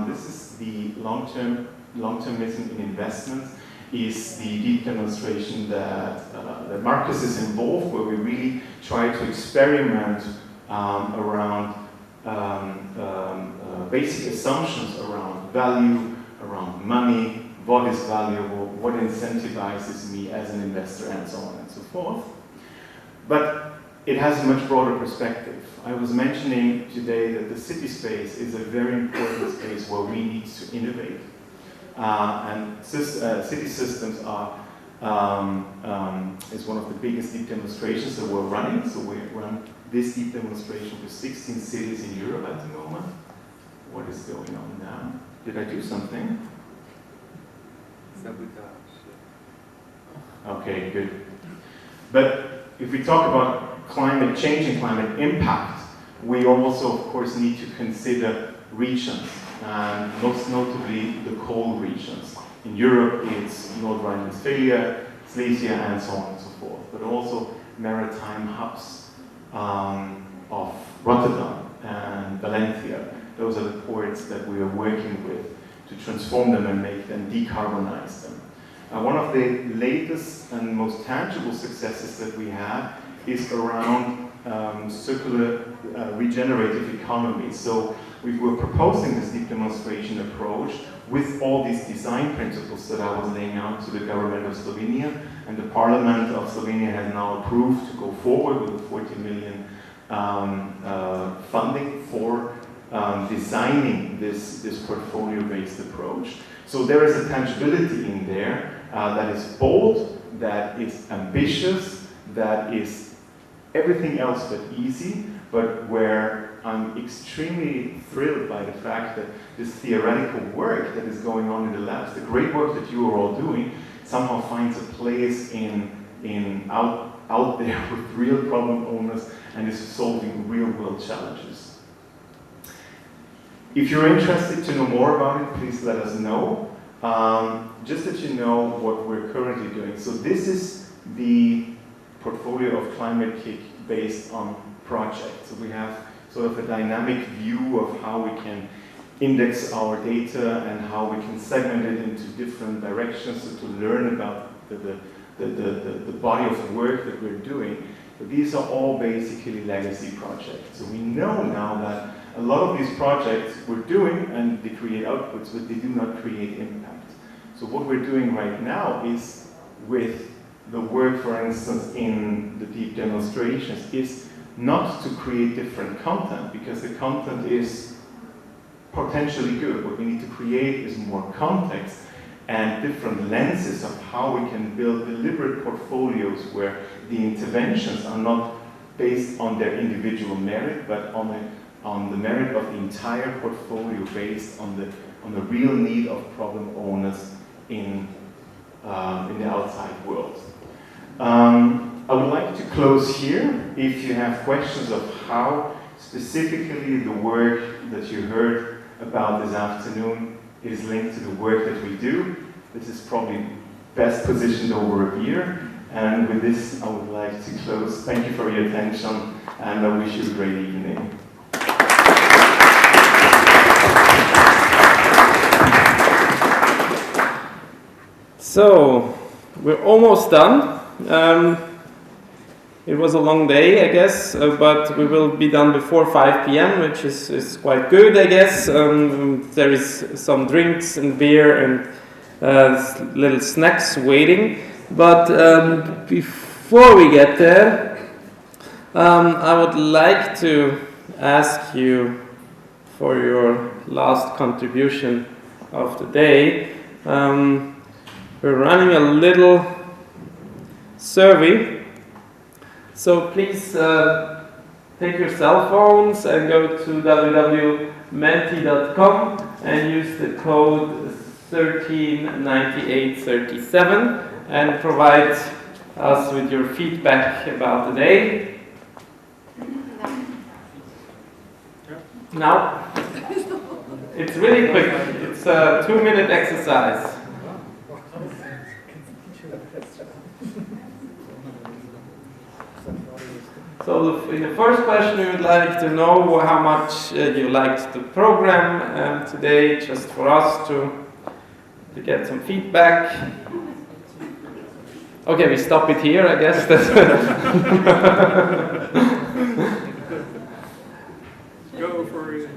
this is the long-termism in investments is the deep demonstration that Marcus is involved, where we really try to experiment around basic assumptions around value, around money, what is valuable, what incentivizes me as an investor, and so on and so forth. But it has a much broader perspective. I was mentioning today that the city space is a very important space where we need to innovate. And city systems is one of the biggest deep demonstrations that we're running. So we run this deep demonstration with 16 cities in Europe at the moment. What is going on now? Did I do something? Okay, good. But if we talk about climate change and climate impact, we also, of course, need to consider regions, and most notably the cold regions. in Europe it's North Rhine-Westphalia, Silesia, and so on and so forth, but also maritime hubs of Rotterdam and Valencia. Those are the ports that we are working with to transform them and make them, decarbonize them. One of the latest and most tangible successes that we have is around circular regenerative economy. So we were proposing this deep demonstration approach with all these design principles that I was laying out to the government of Slovenia, and the Parliament of Slovenia has now approved to go forward with a 40 million funding for designing this portfolio-based approach. So there is a tangibility in there that is bold, that is ambitious, that is everything else but easy, but where I'm extremely thrilled by the fact that this theoretical work that is going on in the labs, the great work that you are all doing, somehow finds a place out there with real problem owners and is solving real-world challenges. If you're interested to know more about it, please let us know. Just that you know what we're currently doing. So this is the portfolio of Climate Kick based on projects. So we have sort of a dynamic view of how we can index our data and how we can segment it into different directions so to learn about the body of work that we're doing. But these are all basically legacy projects. So we know now that a lot of these projects we're doing and they create outputs, but they do not create impact. So what we're doing right now is with the work, for instance, in the deep demonstrations, is not to create different content, because the content is potentially good. What we need to create is more context and different lenses of how we can build deliberate portfolios where the interventions are not based on their individual merit, but on the merit of the entire portfolio based on the real need of problem owners in the outside world. I would like to close here. If you have questions of how specifically the work that you heard about this afternoon is linked to the work that we do, this is probably best positioned over a beer. And with this, I would like to close. Thank you for your attention, and I wish you a great evening. So, we're almost done. It was a long day, I guess, but we will be done before 5 p.m., which is quite good, I guess. There is some drinks and beer and little snacks waiting. But before we get there, I would like to ask you for your last contribution of the day. We're running a little survey, so please take your cell phones and go to www.menti.com and use the code 139837 and provide us with your feedback about the day. Now, it's really quick. It's a 2-minute exercise. So in the first question, we would like to know how much you liked the program today, just for us to get some feedback. Okay, we stop it here, I guess. Go for it.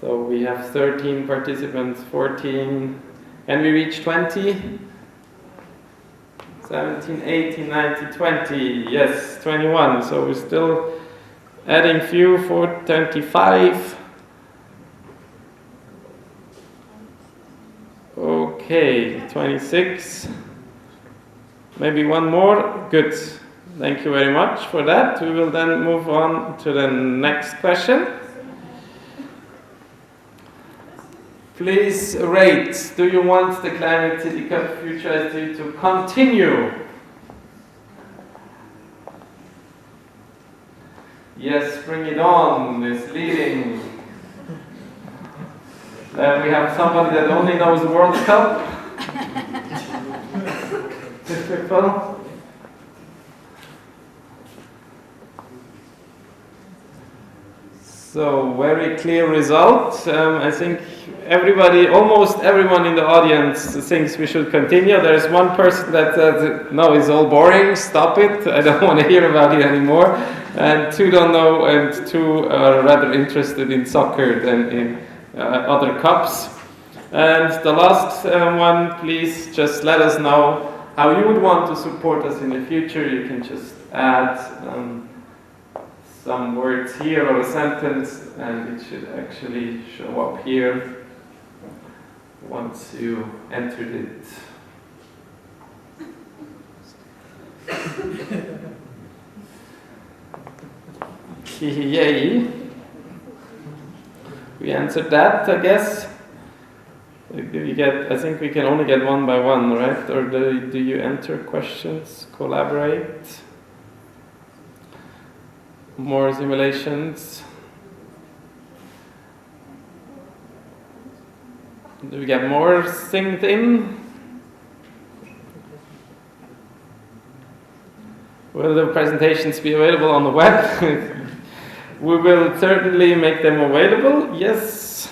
So we have 13 participants, 14. Can we reach 20? 17, 18, 19, 20. Yes, 21. So we're still adding few for 25. Okay, 26. Maybe one more. Good. Thank you very much for that. We will then move on to the next question. Please rate. Do you want the Climate City Cup FuturICT to continue? Yes, bring it on, this leading. Then we have somebody that only knows World Cup. Typical. So, very clear result. I think everybody, almost everyone in the audience thinks we should continue. There's one person that says, no, it's all boring, stop it, I don't want to hear about it anymore. And two don't know, and two are rather interested in soccer than in other cups. And the last one, please just let us know how you would want to support us in the future. You can just add some words here or a sentence, and it should actually show up here once you entered it. Yay! We answered that, I guess. I think we can only get one by one, right? Or do you enter questions, collaborate? More simulations. Do we get more synced in? Will the presentations be available on the web? We will certainly make them available, yes.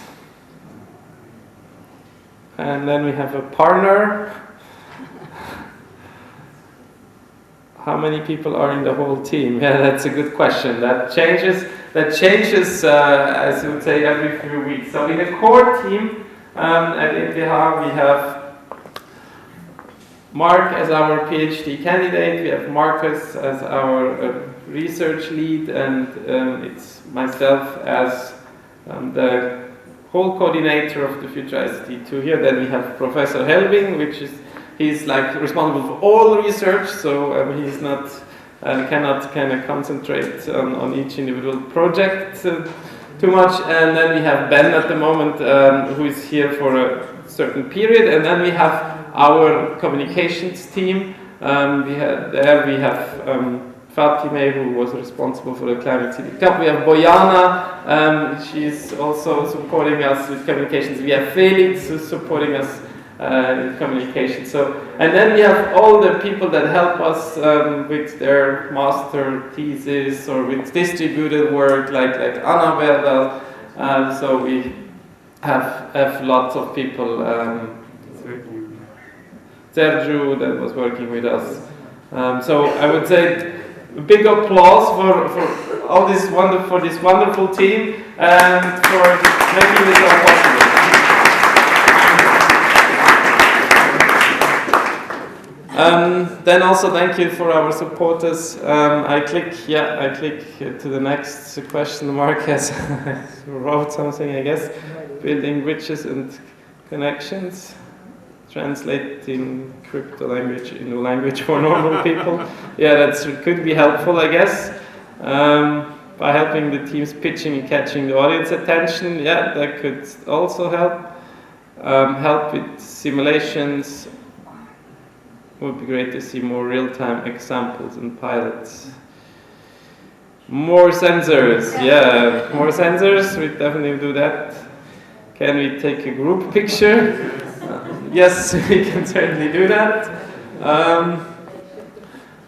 And then we have a partner. How many people are in the whole team? Yeah, that's a good question. That changes, as you would say, every few weeks. So in the core team at ETH, we have Mark as our PhD candidate, we have Marcus as our research lead, and it's myself as the whole coordinator of the FuturICT2 here. Then we have Professor Helbing, he's like responsible for all research, so he's not cannot kind of concentrate on each individual project too much. And then we have Ben at the moment, who is here for a certain period, and then we have our communications team. We have Fatime, who was responsible for the Climate City Cup. We have Bojana, she's also supporting us with communications. We have Felix, who's supporting us in communication. And then we have all the people that help us with their master thesis or with distributed work, like Annabelle. So we have lots of people. Sergio that was working with us. So I would say a big applause for all this wonderful team and for making this all possible. Then also thank you for our supporters. I click to the next question. Mark has wrote something, I guess. Building bridges and connections. Translating crypto language into language for normal people. Yeah, that could be helpful, I guess. By helping the teams pitching and catching the audience attention. Yeah, that could also help. Help with simulations. Would be great to see more real-time examples and pilots. More sensors, yeah, more sensors, we definitely do that. Can we take a group picture? Yes, we can certainly do that.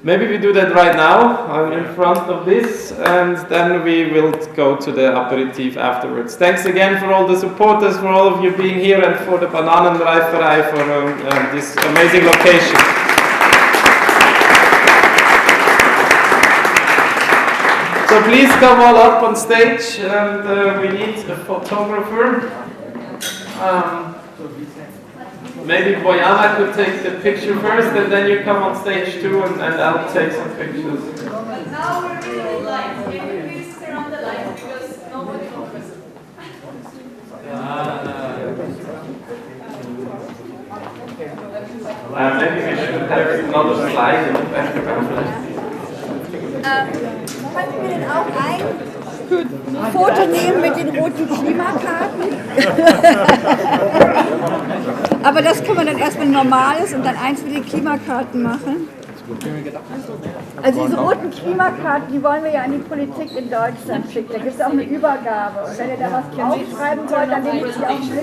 Maybe we do that right now. I'm in front of this, and then we will go to the aperitif afterwards. Thanks again for all the supporters, for all of you being here, and for the Bananenreiferei for this amazing location. So please come all up on stage, and we need a photographer. Maybe Bojana could take the picture first, and then you come on stage too, and I'll take some pictures. But now we're really live. Can you please turn on the light because nobody focused? Maybe we should have another slide in the background. Können wir denn auch ein Foto nehmen mit den roten Klimakarten? Aber das kann man dann erstmal normales und dann eins mit den Klimakarten machen. Also diese roten Klimakarten, die wollen wir ja an die Politik in Deutschland schicken. Da gibt es auch eine Übergabe. Und wenn ihr da was draufschreiben wollt, dann nehmt ihr die auch mit.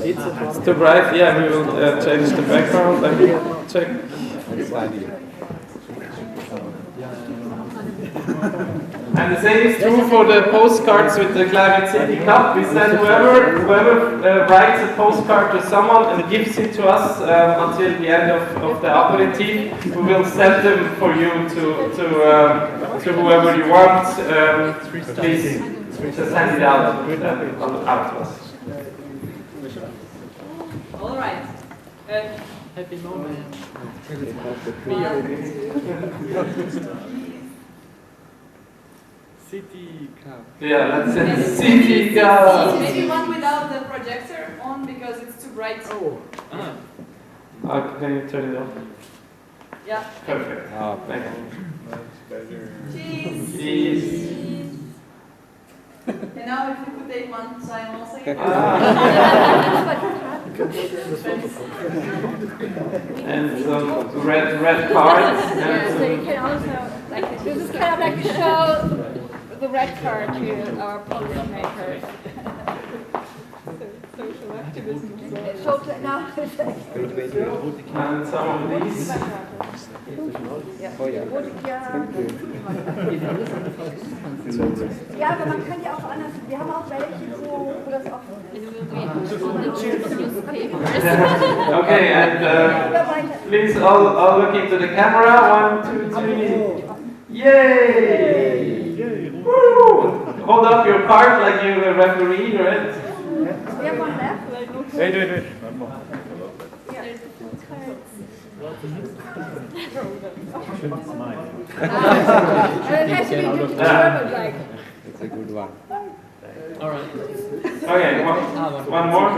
It's too bright, yeah, we will change the background. Let me check. And the same is true for the postcards with the Climate City Cup. We send whoever writes a postcard to someone and gives it to us until the end of the aperitif. We will send them for you to whoever you want. Please just send it out to us. All right. Happy moment. City Cup. Yeah, let's send City Cup. Maybe one without the projector on because it's too bright. Oh, can you turn it off? Yeah. Perfect. Thank you. Cheese. Cheese. And now if you could take one sign also. And some red cards. Yeah, so you can also, like, this is kind of like to show the red card to our policymakers. Social activism. And some of these. Ja, aber man kann ja auch anders. Wir haben auch welche, wo das auch. Okay, and please all look into the camera. 1, 2, 3. Yay! Woo! Hold up your card like you're a referee, right? We have one left. Wait. It's a good one. All right. Okay, one more.